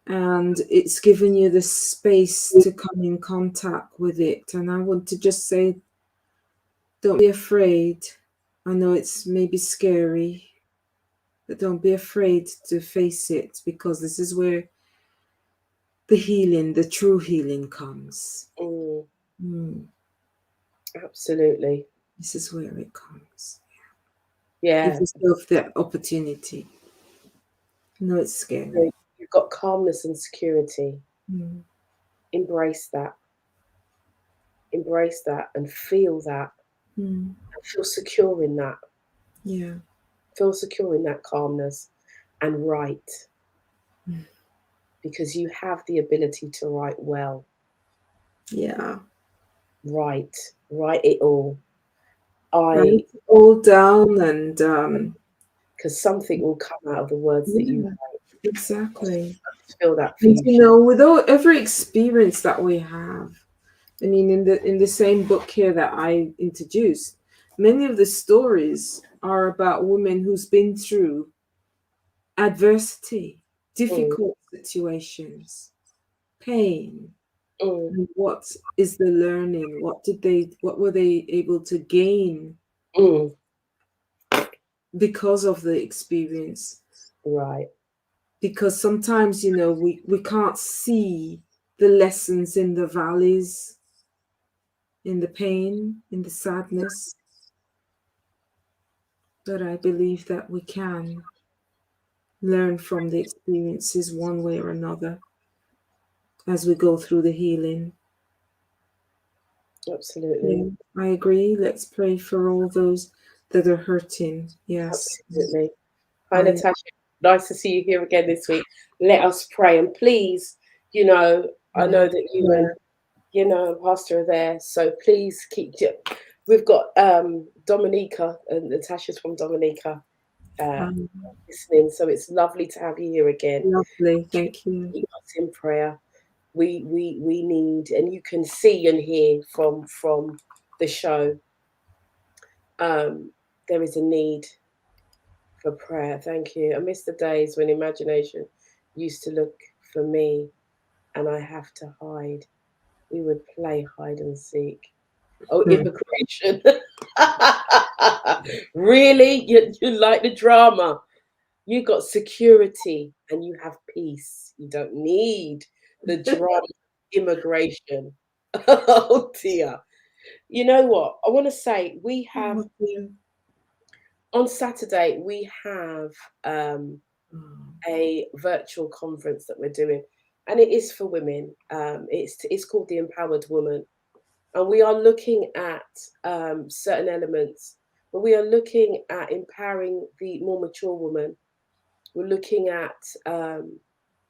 Speaker 2: and it's given you the space to come in contact with it. And I want to just say, don't be afraid. I know it's maybe scary, but don't be afraid to face it because this is where the healing, the true healing comes.
Speaker 1: mm,
Speaker 2: Mm,
Speaker 1: absolutely.
Speaker 2: this is where it comes. Give
Speaker 1: Yeah.
Speaker 2: yourself that opportunity. No, it's scary.
Speaker 1: So you've got calmness and security.
Speaker 2: Mm,
Speaker 1: Embrace that. Embrace that and feel that.
Speaker 2: mm,
Speaker 1: And feel secure in that.
Speaker 2: yeah.
Speaker 1: Feel secure in that calmness and write
Speaker 2: Mm,
Speaker 1: because you have the ability to write well.
Speaker 2: yeah.
Speaker 1: Write. Write it all.
Speaker 2: Write
Speaker 1: I
Speaker 2: it all down and
Speaker 1: because something will come out of the words that you
Speaker 2: yeah, exactly.
Speaker 1: feel that for
Speaker 2: And
Speaker 1: you.
Speaker 2: you know, with all, every experience that we have, I mean, in the same book here that I introduced, many of the stories are about women who's been through adversity,
Speaker 1: Mm,
Speaker 2: difficult situations, pain.
Speaker 1: mm,
Speaker 2: And what is the learning? What were they able to gain
Speaker 1: mm.
Speaker 2: because of the experience?
Speaker 1: Right.
Speaker 2: Because sometimes, we can't see the lessons in the valleys, in the pain, in the sadness, but I believe that we can. learn from the experiences one way or another as we go through the healing.
Speaker 1: Absolutely.
Speaker 2: Yeah, I agree. Let's pray for all those that are hurting. Yes.
Speaker 1: Absolutely. Hi,
Speaker 2: I
Speaker 1: Natasha. Nice to see you here again this week. Let us pray. And please, I know
Speaker 2: yeah.
Speaker 1: that you and, Pastor are there. So please keep. We've got Dominica, and Natasha's from Dominica uh,
Speaker 2: Um,
Speaker 1: listening. So it's lovely to have you here again.
Speaker 2: Lovely. Thank you.
Speaker 1: Keep us in prayer. We need, and you can see and hear from the show. There is a need for prayer. Thank you. I miss the days when imagination used to look for me and I have to hide. We would play hide and seek. Oh,
Speaker 2: Hmm.
Speaker 1: immigration. Really? You like the drama? You got security and you have peace. You don't need the drama. Immigration. Oh dear. You know what? I want to say we have
Speaker 2: Oh, dear.
Speaker 1: on Saturday we have
Speaker 2: Oh,
Speaker 1: a virtual conference that we're doing, and it is for women. It's called the Empowered Woman, and we are looking at certain elements. But we are looking at empowering the more mature woman. We're looking at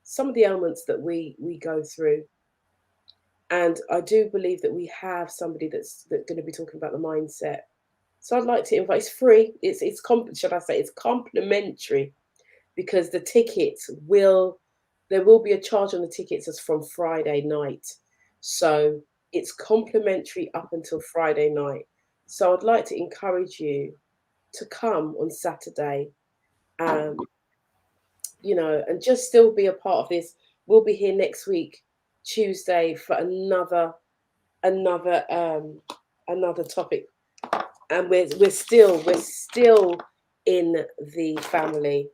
Speaker 1: some of the elements that we go through, and I do believe that we have somebody that's going to be talking about the mindset. So I'd like to invite. It's free. Should I say it's complimentary because the tickets will there will be a charge on the tickets as from Friday night. So it's complimentary up until Friday night. So I'd like to encourage you to come on Saturday, um, and just still be a part of this. We'll be here next week, Tuesday, for another another topic. And we're still in the family.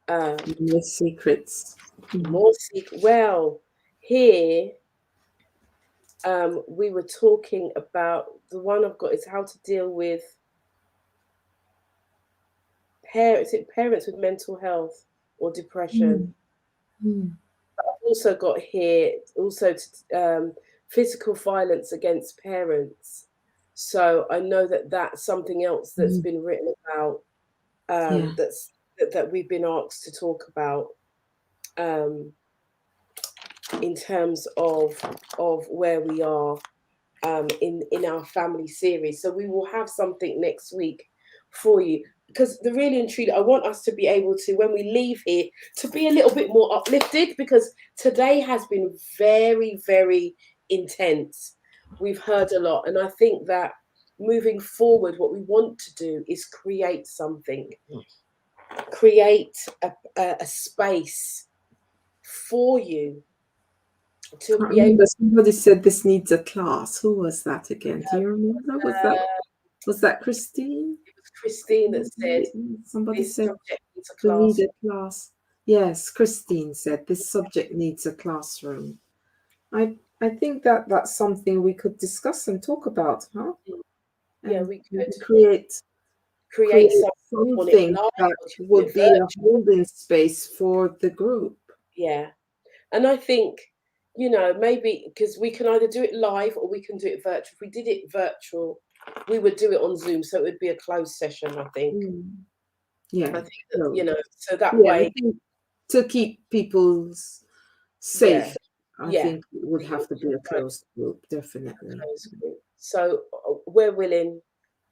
Speaker 1: Um,
Speaker 2: my secrets. Hmm.
Speaker 1: More secret. Well, here we were talking about the one I've got is how to deal with parents with mental health or depression.
Speaker 2: Hmm. Hmm.
Speaker 1: I've also got here physical violence against parents. So I know that that's something else that's
Speaker 2: Hmm.
Speaker 1: been written about.
Speaker 2: Yeah.
Speaker 1: That we've been asked to talk about. Um, in terms of where we are in our family series. So we will have something next week for you because the really and truly, I want us to be able to, when we leave here, to be a little bit more uplifted because today has been very, very intense. We've heard a lot, and I think that moving forward, what we want to do is create something, create a space for you to
Speaker 2: I
Speaker 1: be able
Speaker 2: remember somebody said this needs a class. Who was that again? Do you remember? Was that Christine?
Speaker 1: Christine that said
Speaker 2: Somebody
Speaker 1: this
Speaker 2: said
Speaker 1: subject needs a
Speaker 2: we need
Speaker 1: class.
Speaker 2: a class. Yes, Christine said this subject needs a classroom. I think that that's something we could discuss and talk about, huh?
Speaker 1: Yeah,
Speaker 2: And
Speaker 1: we
Speaker 2: maybe
Speaker 1: could
Speaker 2: create
Speaker 1: create something on it
Speaker 2: something
Speaker 1: live
Speaker 2: that
Speaker 1: or just do
Speaker 2: would
Speaker 1: it
Speaker 2: be a
Speaker 1: virtual.
Speaker 2: holding space for the group.
Speaker 1: Yeah, and I think maybe because we can either do it live or we can do it virtual. If we did it virtual, we would do it on Zoom, so it would be a closed session. I think.
Speaker 2: Mm.
Speaker 1: I
Speaker 2: Yeah.
Speaker 1: think that
Speaker 2: So
Speaker 1: so that
Speaker 2: yeah, I
Speaker 1: way,
Speaker 2: think to keep people
Speaker 1: yeah,
Speaker 2: safe, I
Speaker 1: yeah.
Speaker 2: think it would
Speaker 1: You're
Speaker 2: have to be a
Speaker 1: right,
Speaker 2: closed group, definitely.
Speaker 1: closed group. So we're willing.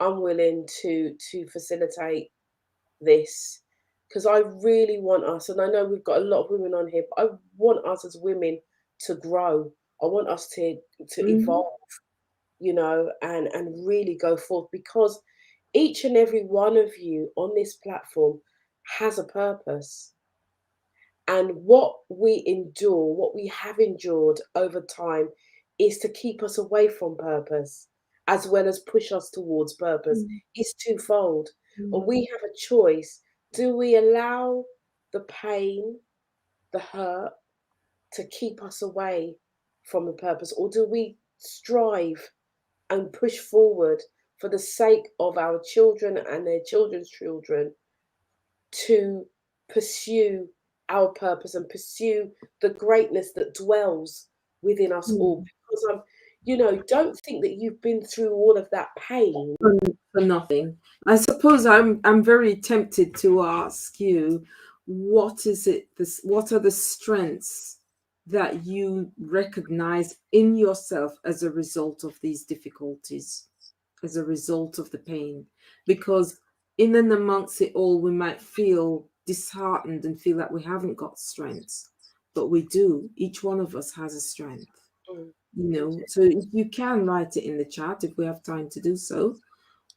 Speaker 1: I'm willing to facilitate this because I really want us, and I know we've got a lot of women on here, but I want us as women to grow. I want us to
Speaker 2: Mhm.
Speaker 1: evolve, and really go forth because each and every one of you on this platform has a purpose. And what we endure, what we have endured over time, is to keep us away from purpose as well as push us towards purpose.
Speaker 2: Mm.
Speaker 1: It's twofold. And
Speaker 2: Mm.
Speaker 1: we have a choice. Do we allow the pain, the hurt, to keep us away from the purpose? Or do we strive and push forward for the sake of our children and their children's children to pursue our purpose and pursue the greatness that dwells within us all.
Speaker 2: Mm.
Speaker 1: Because don't think that you've been through all of that pain.
Speaker 2: For, for nothing. I suppose I'm very tempted to ask you, what is it? What are the strengths that you recognize in yourself as a result of these difficulties, as a result of the pain? Because in and amongst it all, we might feel disheartened and feel that we haven't got strengths, but we do. Each one of us has a strength.
Speaker 1: Mm.
Speaker 2: So if you can write it in the chat if we have time to do so.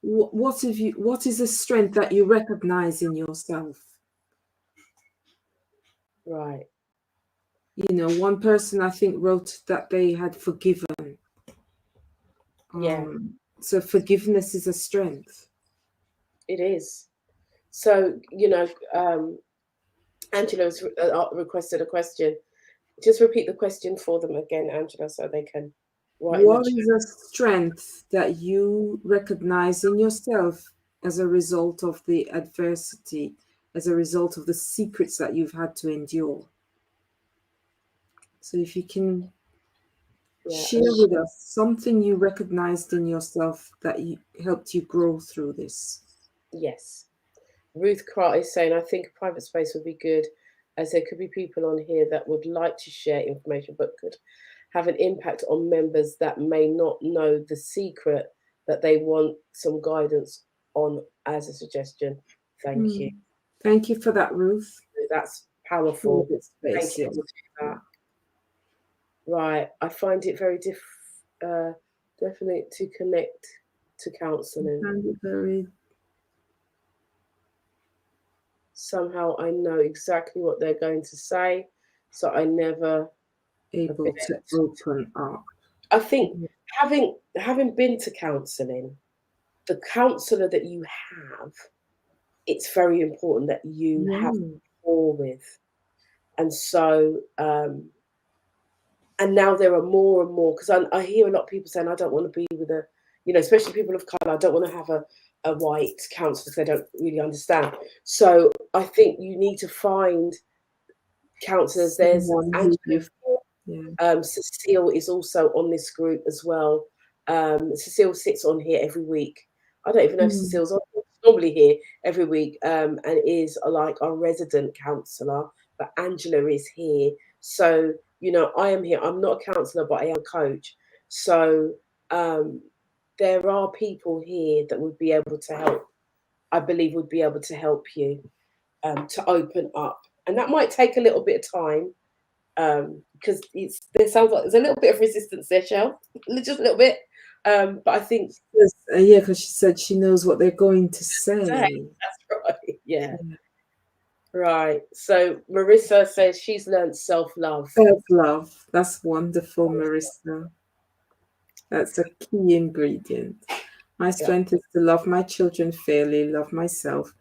Speaker 2: What is a strength that you recognize in yourself?
Speaker 1: Right.
Speaker 2: One person I think wrote that they had forgiven.
Speaker 1: Yeah,
Speaker 2: So forgiveness is a strength.
Speaker 1: it is. So, Angela's requested a question. Just repeat the question for them again, Angela, so they can write in the
Speaker 2: What
Speaker 1: chat.
Speaker 2: is a strength that you recognize in yourself as a result of the adversity, as a result of the secrets that you've had to endure? So if you can
Speaker 1: Yeah,
Speaker 2: share with us something you recognized in yourself that helped you grow through this.
Speaker 1: yes. Ruth Crart is saying, I think a private space would be good, as there could be people on here that would like to share information but could have an impact on members that may not know the secret that they want some guidance on as a suggestion. Thank you.
Speaker 2: Thank you for that, Ruth.
Speaker 1: That's powerful.
Speaker 2: Private
Speaker 1: Thank
Speaker 2: space,
Speaker 1: you
Speaker 2: yes.
Speaker 1: for that. Right. I find it very definite to connect to counselling.
Speaker 2: And you're very
Speaker 1: Somehow I know exactly what they're going to say, so I never a
Speaker 2: able
Speaker 1: bit.
Speaker 2: to open up.
Speaker 1: I think having been to counselling, the counsellor that you have, it's very important that you have
Speaker 2: Yeah.
Speaker 1: rapport with. And so, and now there are more and more, because I hear a lot of people saying, I don't want to be with especially people of colour, I don't want to have a white counsellor because they don't really understand. So I think you need to find counsellors. There's
Speaker 2: Someone who
Speaker 1: Angela.
Speaker 2: you, yeah.
Speaker 1: Cecile is also on this group as well. Cecile sits on here every week. I don't even know if
Speaker 2: Mm.
Speaker 1: Cecile's on. She's normally here every week and is like our resident counsellor. But Angela is here. So, I am here. I'm not a counsellor, but I am a coach. So there are people here that would be able to help. I believe would be able to help you to open up. And that might take a little bit of time because there sounds like there's a little bit of resistance there, Shell, just a little bit. But I think
Speaker 2: Yes, yeah, because she said she knows what they're going to
Speaker 1: that's
Speaker 2: say.
Speaker 1: right. Yeah,
Speaker 2: Yeah.
Speaker 1: right. So Marissa says she's learned self-love.
Speaker 2: Self-love. That's wonderful, Marissa. That's a key ingredient. My
Speaker 1: Yeah,
Speaker 2: strength is to love my children fairly, love myself,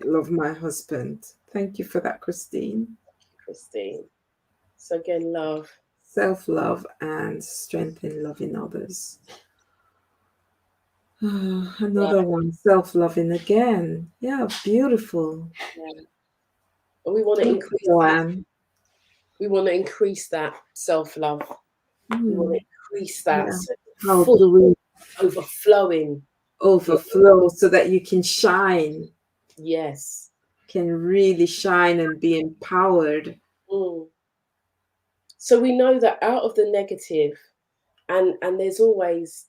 Speaker 2: love my husband. Thank you for that, Christine.
Speaker 1: Christine. So again, love.
Speaker 2: Self-love and strength in loving others. Another
Speaker 1: Right.
Speaker 2: one, self-loving again. Yeah, beautiful.
Speaker 1: Yeah. And we want to
Speaker 2: Thank you,
Speaker 1: increase that.
Speaker 2: Joanne.
Speaker 1: We want to increase that self-love. We want to increase that
Speaker 2: Yeah.
Speaker 1: so
Speaker 2: How
Speaker 1: full
Speaker 2: do we
Speaker 1: overflowing.
Speaker 2: overflow so that you can shine,
Speaker 1: Yes.
Speaker 2: can really shine and be empowered?
Speaker 1: Mm. So we know that out of the negative, and there's always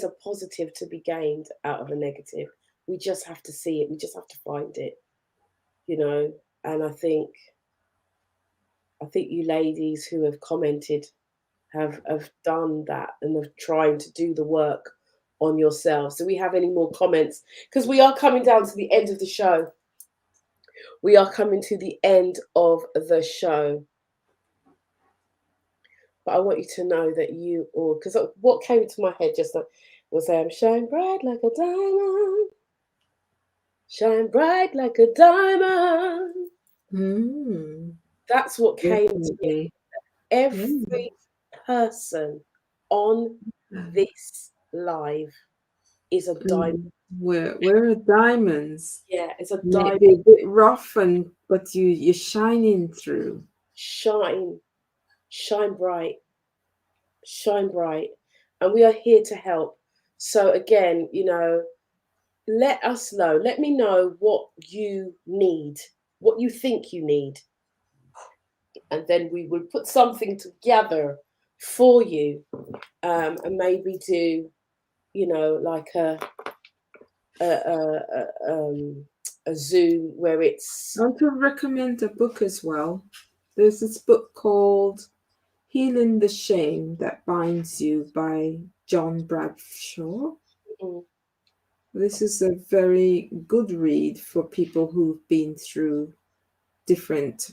Speaker 1: a positive to be gained out of a negative. We just have to see it. We just have to find it, you know. And I think you ladies who have commented have done that and are trying to do the work on yourselves. Do we have any more comments? Because we are coming down to the end of the show. We are coming to the end of the show. But I want you to know that you all, because what came to my head just now was shine bright like a diamond, shine bright like a diamond.
Speaker 2: Mm,
Speaker 1: That's what came to me.
Speaker 2: definitely.
Speaker 1: Every person on
Speaker 2: Yeah.
Speaker 1: this live is a diamond.
Speaker 2: Where are diamonds?
Speaker 1: Yeah, it's a diamond.
Speaker 2: Maybe a bit rough, and but you're shining through.
Speaker 1: Shine, shine bright, shine bright. And we are here to help. So again, let us know. Let me know what you need, what you think you need. And then we will put something together for you, and maybe do, like a Zoom where
Speaker 2: I
Speaker 1: it's
Speaker 2: want to recommend a book as well. There's this book called Healing the Shame That Binds You by John Bradshaw.
Speaker 1: mm,
Speaker 2: This is a very good read for people who've been through different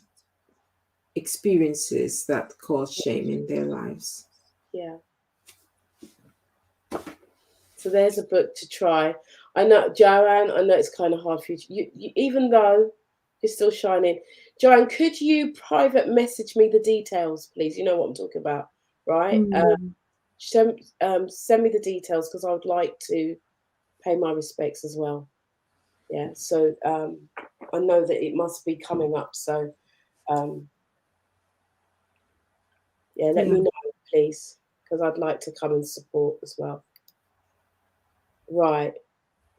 Speaker 2: experiences that cause shame in their lives.
Speaker 1: yeah. So there's a book to try. I know, Joanne, I know it's kind of hard for you, even though you're still shining. Joanne, could you private message me the details, please? You know what I'm talking about, right?
Speaker 2: Mm.
Speaker 1: Send me the details because I would like to pay my respects as well. Yeah, so I know that it must be coming up. So um, yeah, let
Speaker 2: Yeah,
Speaker 1: me know, please, because I'd like to come and support as well. Right.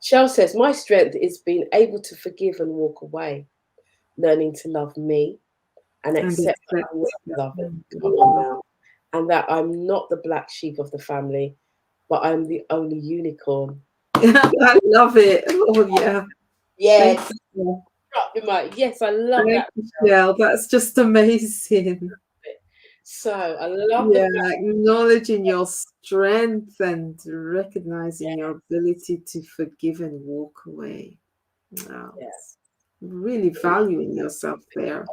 Speaker 1: Shell says, my strength is being able to forgive and walk away, learning to love me and
Speaker 2: and
Speaker 1: accept that
Speaker 2: accept
Speaker 1: I'm not
Speaker 2: that.
Speaker 1: loving.
Speaker 2: Mm.
Speaker 1: Come on now. And that I'm not the black sheep of the family, but I'm the only unicorn.
Speaker 2: I love it. Oh yeah. Thank
Speaker 1: Yes.
Speaker 2: you.
Speaker 1: Drop your mic. Yes, I love
Speaker 2: Thank
Speaker 1: that.
Speaker 2: you, Shell. That's just amazing.
Speaker 1: So I love the
Speaker 2: Yeah,
Speaker 1: fact.
Speaker 2: acknowledging your strength and recognizing
Speaker 1: Yeah,
Speaker 2: your ability to forgive and walk away. Wow.
Speaker 1: yeah.
Speaker 2: Really valuing yourself there.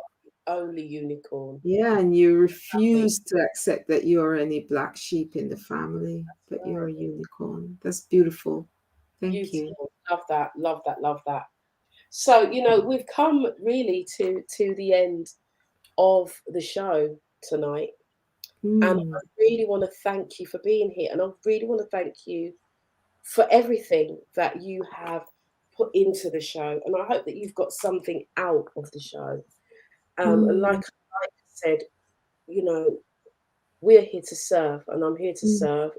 Speaker 1: Only unicorn.
Speaker 2: Yeah, and you
Speaker 1: Lovely.
Speaker 2: refuse to accept that you're any black sheep in the family, but you're
Speaker 1: Right.
Speaker 2: a unicorn. That's beautiful. Thank you.
Speaker 1: Beautiful. Love that. Love that. Love that. So, we've come really to the end of the show tonight. And I
Speaker 2: Mm,
Speaker 1: really want to thank you for being here. And I really want to thank you for everything that you have put into the show. And I hope that you've got something out of the show. And like
Speaker 2: mm,
Speaker 1: I said, you know, we're here to serve, and I'm here to
Speaker 2: mm,
Speaker 1: serve,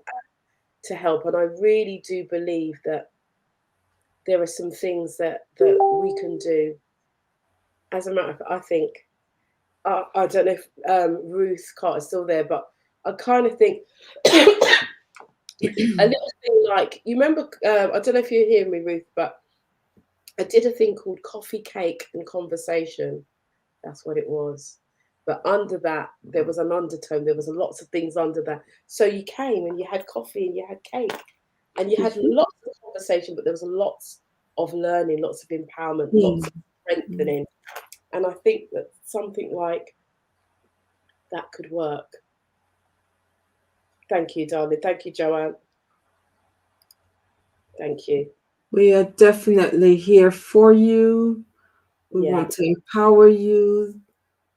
Speaker 1: to help. And I really do believe that there are some things that we can do. As a matter of fact, I think, I don't know if Ruth Carter's still there, but I kind of think a little thing like, you remember, I don't know if you're hearing me, Ruth, but I did a thing called Coffee, Cake and Conversation. That's what it was. But under that, there was an undertone. There was lots of things under that. So you came and you had coffee and you had cake and you had lots of conversation, but there was lots of learning, lots of empowerment, lots
Speaker 2: mm,
Speaker 1: of
Speaker 2: mm.
Speaker 1: strengthening. And I think that something like that could work. Thank you, darling. Thank you, Joanne. Thank you.
Speaker 2: We are definitely here for you. We
Speaker 1: Yeah,
Speaker 2: want to empower you,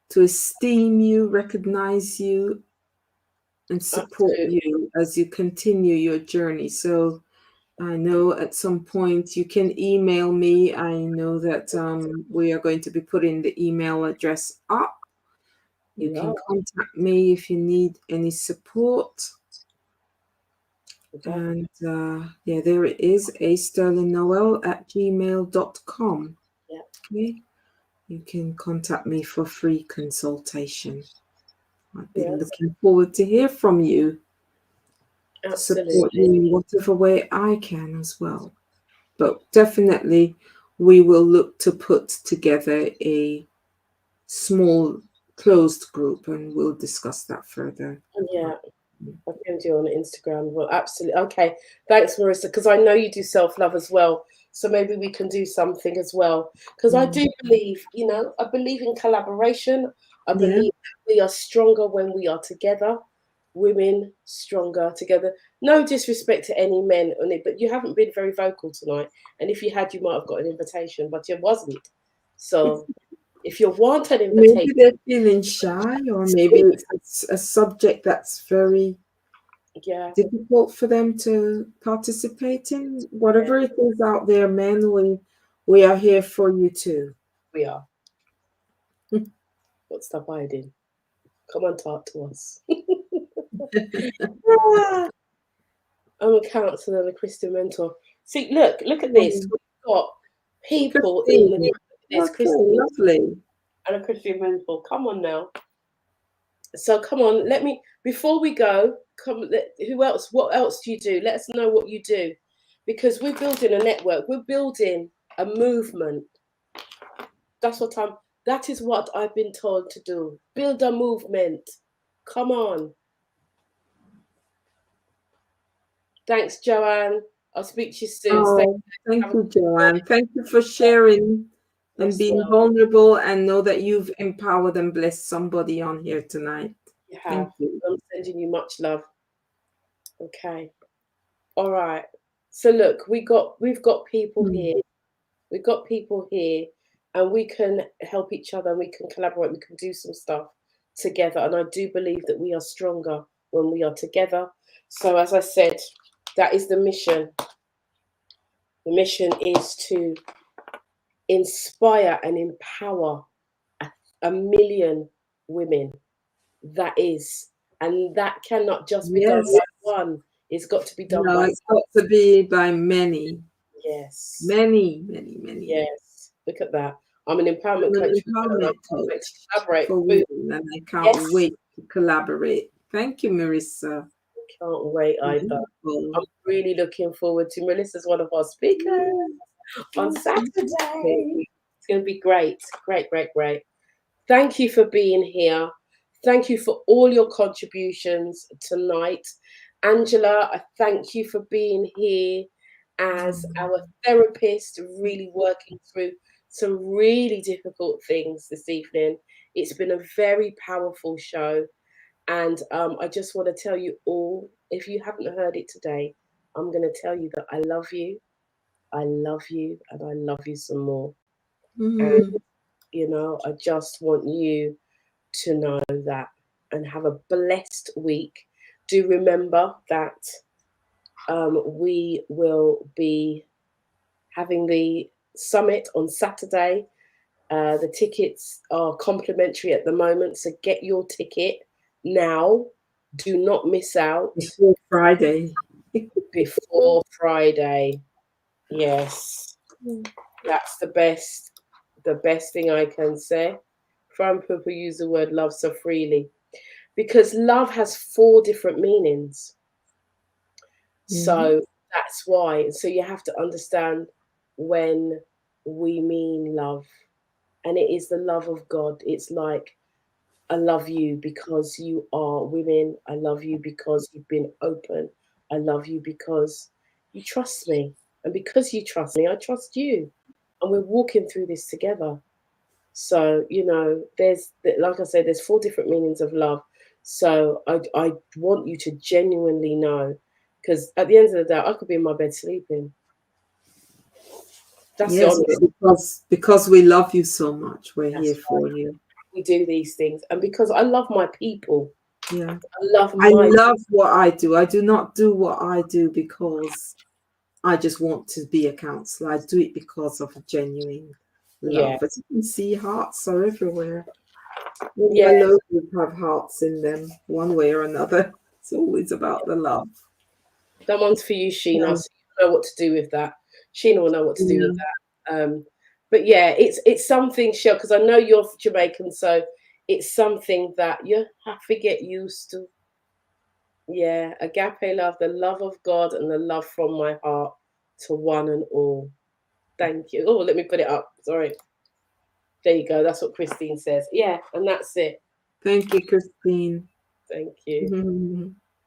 Speaker 2: to esteem you, recognize you, and support
Speaker 1: absolutely.
Speaker 2: you as you continue your journey. So I know at some point you can email me. I know that we are going to be putting the email address up. You can
Speaker 1: Love
Speaker 2: contact me if you need any support.
Speaker 1: that.
Speaker 2: And yeah, there it is, asterlingnoel@gmail.com.
Speaker 1: Yeah,
Speaker 2: Okay. You can contact me for free consultation. I've been
Speaker 1: yes,
Speaker 2: looking forward to hear from you, to support you
Speaker 1: absolutely.
Speaker 2: in whatever way I can as well. But definitely, we will look to put together a small closed group and we'll discuss that further.
Speaker 1: Yeah. I can do on Instagram. Well, absolutely. Okay. Thanks, Marissa, because I know you do self love as well. So maybe we can do something as well. Because I
Speaker 2: Mm.
Speaker 1: do believe, I believe in collaboration. I
Speaker 2: Yeah.
Speaker 1: believe we are stronger when we are together. Women stronger together. No disrespect to any men on it, but you haven't been very vocal tonight. And if you had, you might have got an invitation, but you wasn't. So if you want an invitation,
Speaker 2: Maybe they're feeling shy, or maybe it's a subject that's very
Speaker 1: Yeah,
Speaker 2: difficult for them to participate in.
Speaker 1: yeah,
Speaker 2: Whatever it is out there, men, we are here for you too.
Speaker 1: we are. What's stop hiding? Come and talk to us. Ah, I'm a counselor and a Christian mentor. See, look at this. We've got people in the
Speaker 2: Christine.
Speaker 1: this
Speaker 2: Okay,
Speaker 1: Christian
Speaker 2: lovely.
Speaker 1: and a Christian mentor. Come on now. So come on, let me before we go. Who else? What else do you do? Let us know what you do, because we're building a network. We're building a movement. That's what I'm. That is what I've been told to do. Build a movement. Come on. Thanks, Joanne. I'll speak to you soon. Stay.
Speaker 2: Oh, thank
Speaker 1: Have a
Speaker 2: you,
Speaker 1: good
Speaker 2: Joanne.
Speaker 1: night.
Speaker 2: Thank you for sharing and
Speaker 1: Yes,
Speaker 2: being
Speaker 1: well,
Speaker 2: vulnerable, and know that you've empowered and blessed somebody on here tonight.
Speaker 1: you
Speaker 2: Thank
Speaker 1: have.
Speaker 2: you.
Speaker 1: I'm sending you much love. Okay. All right. So look, we've got people
Speaker 2: Mm.
Speaker 1: here. We've got people here, and we can help each other. We can collaborate. We can do some stuff together. And I do believe that we are stronger when we are together. So as I said, that is the mission. The mission is to inspire and empower a, a million women. That is, and that cannot just be done
Speaker 2: Yes.
Speaker 1: by one. It's got to be done
Speaker 2: No,
Speaker 1: by
Speaker 2: it's got to be by many,
Speaker 1: yes,
Speaker 2: many, many, many.
Speaker 1: yes. Look at that. I'm an
Speaker 2: I'm
Speaker 1: empowerment
Speaker 2: an
Speaker 1: coach for women, and
Speaker 2: empowerment
Speaker 1: I can't wait to
Speaker 2: coach
Speaker 1: collaborate.
Speaker 2: for
Speaker 1: Boom.
Speaker 2: women, and I can't
Speaker 1: Yes,
Speaker 2: wait to collaborate. Thank you, Marissa.
Speaker 1: can't wait either.
Speaker 2: Wonderful.
Speaker 1: I'm really looking forward to Melissa's one of our speakers on Saturday. It's going to be great, great, great, great. Thank you for being here. Thank you for all your contributions tonight. Angela, I thank you for being here as our therapist, really working through some really difficult things this evening. It's been a very powerful show. And I just want to tell you all, if you haven't heard it today, I'm going to tell you that I love you, and I love you some more. And,
Speaker 2: Mm.
Speaker 1: I just want you to know that and have a blessed week. Do remember that we will be having the summit on Saturday. The tickets are complimentary at the moment, so get your ticket now. Do not miss out
Speaker 2: Before Friday.
Speaker 1: before Friday. Yes, that's the best thing I can say. From people use the word love so freely, because love has four different meanings.
Speaker 2: Mhm.
Speaker 1: So that's why. So you have to understand when we mean love, and it is the love of God. It's like, I love you because you are women. I love you because you've been open. I love you because you trust me. And because you trust me, I trust you. And we're walking through this together. So, like I said, there's four different meanings of love. So I want you to genuinely know, because at the end of the day, I could be in my bed sleeping. That's the
Speaker 2: Yes,
Speaker 1: honest.
Speaker 2: but because we love you so much, we're here
Speaker 1: That's
Speaker 2: for you.
Speaker 1: why we do these things. And because I love my people,
Speaker 2: Yeah.
Speaker 1: I love
Speaker 2: I
Speaker 1: my,
Speaker 2: love what I do. I do not do what I do because I just want to be a counselor. I do it because of genuine
Speaker 1: yeah,
Speaker 2: love. As you can see, hearts are everywhere. All
Speaker 1: yeah.
Speaker 2: my logos have hearts in them, one way or another. It's always about the love.
Speaker 1: That one's for you, Sheena.
Speaker 2: Yeah.
Speaker 1: So you know what to do with that. Sheena will know what to do with
Speaker 2: Yeah.
Speaker 1: that. But yeah, it's something, Shell, because I know you're Jamaican, so it's something that you have to get used to. Yeah, agape love, the love of God and the love from my heart to one and all. Thank you. Oh, let me put it up. Sorry. There you go. That's what Christine says. Yeah, and that's it.
Speaker 2: Thank you, Christine.
Speaker 1: Thank you.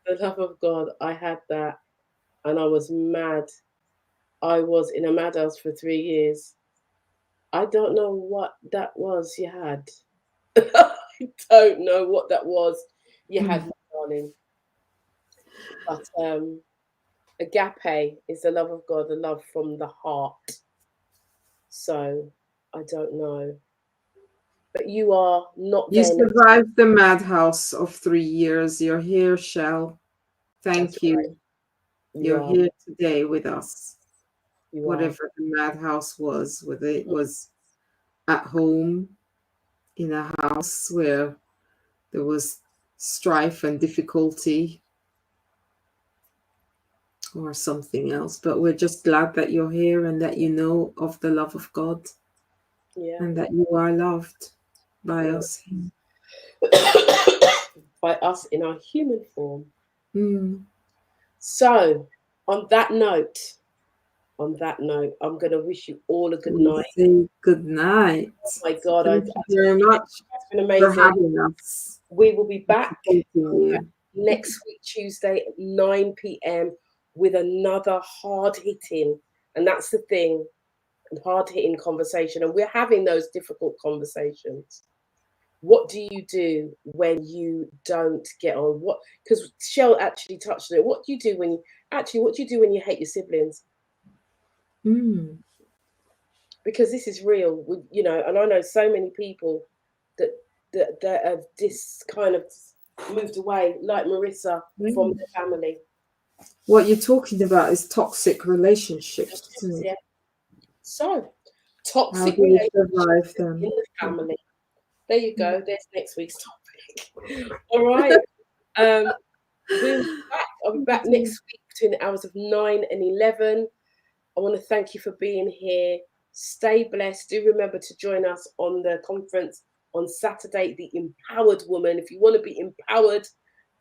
Speaker 1: The love of God, I had that, and I was mad. I was in a madhouse for 3 years. I don't know what that was you had. I don't know what that was you had, my darling. But agape is the love of God, the love from the heart. So I don't know. But you are not
Speaker 2: You
Speaker 1: there next.
Speaker 2: survived the madhouse of 3 years. You're here, Shell. Thank you.
Speaker 1: You
Speaker 2: You're
Speaker 1: are.
Speaker 2: here today with us.
Speaker 1: You are.
Speaker 2: Whatever the madhouse was, whether it was at home, in a house where there was strife and difficulty, or something else. But we're just glad that you're here and that you know of the love of God
Speaker 1: Yeah.
Speaker 2: and that you are loved by
Speaker 1: Yeah.
Speaker 2: us.
Speaker 1: By us in our human form.
Speaker 2: Mm.
Speaker 1: So, on that note, I'm going to wish you all a good
Speaker 2: We
Speaker 1: night.
Speaker 2: say good night.
Speaker 1: Oh my God,
Speaker 2: Thank you very much
Speaker 1: it's been
Speaker 2: for
Speaker 1: amazing.
Speaker 2: having us.
Speaker 1: We will be back
Speaker 2: You.
Speaker 1: next week, Tuesday at 9 p.m. with another hard hitting, and that's the thing, hard hitting conversation. And we're having those difficult conversations. What do you do when you don't get on? What, because Shell actually touched on it. What do you do when you hate your siblings?
Speaker 2: Mm.
Speaker 1: Because this is real, and I know so many people that have this kind of moved away, like Marissa, from their family.
Speaker 2: What you're talking about is toxic relationships, isn't it?
Speaker 1: Yeah. So,
Speaker 2: How
Speaker 1: toxic
Speaker 2: do we
Speaker 1: relationships
Speaker 2: survive
Speaker 1: in
Speaker 2: them?
Speaker 1: the family. There you go. There's next week's topic. All right. We'll be back. I'll be back next week between the hours of 9 and 11. I want to thank you for being here. Stay blessed. Do remember to join us on the conference on Saturday, The Empowered Woman. If you want to be empowered,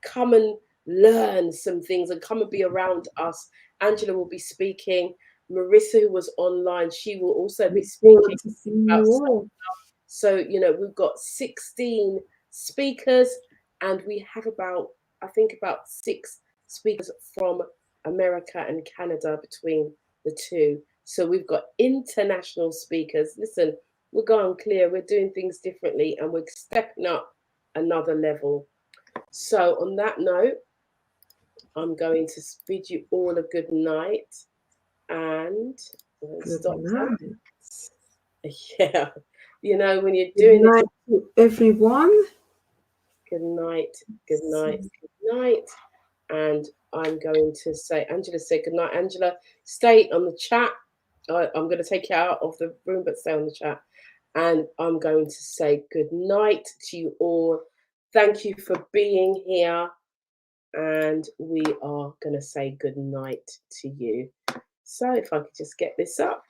Speaker 1: come and learn some things and come and be around us. Angela will be speaking. Marissa, who was online, she will also be speaking
Speaker 2: To see you
Speaker 1: about.
Speaker 2: all.
Speaker 1: So, we've got 16 speakers and we have I think about 6 speakers from America and Canada between the two. So we've got international speakers. Listen, we're going clear. We're doing things differently and we're stepping up another level. So on that note, I'm going to bid you all a good night and
Speaker 2: Good
Speaker 1: stop
Speaker 2: night.
Speaker 1: that. Yeah. When you're
Speaker 2: Good
Speaker 1: doing it,
Speaker 2: night to everyone.
Speaker 1: good night, good night, good night. And I'm going to say, Angela said good night. Angela, stay on the chat. I'm going to take you out of the room, but stay on the chat. And I'm going to say good night to you all. Thank you for being here. And we are going to say good night to you. So if I could just get this up.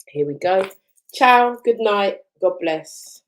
Speaker 1: Here we go. Ciao. Good night. God bless.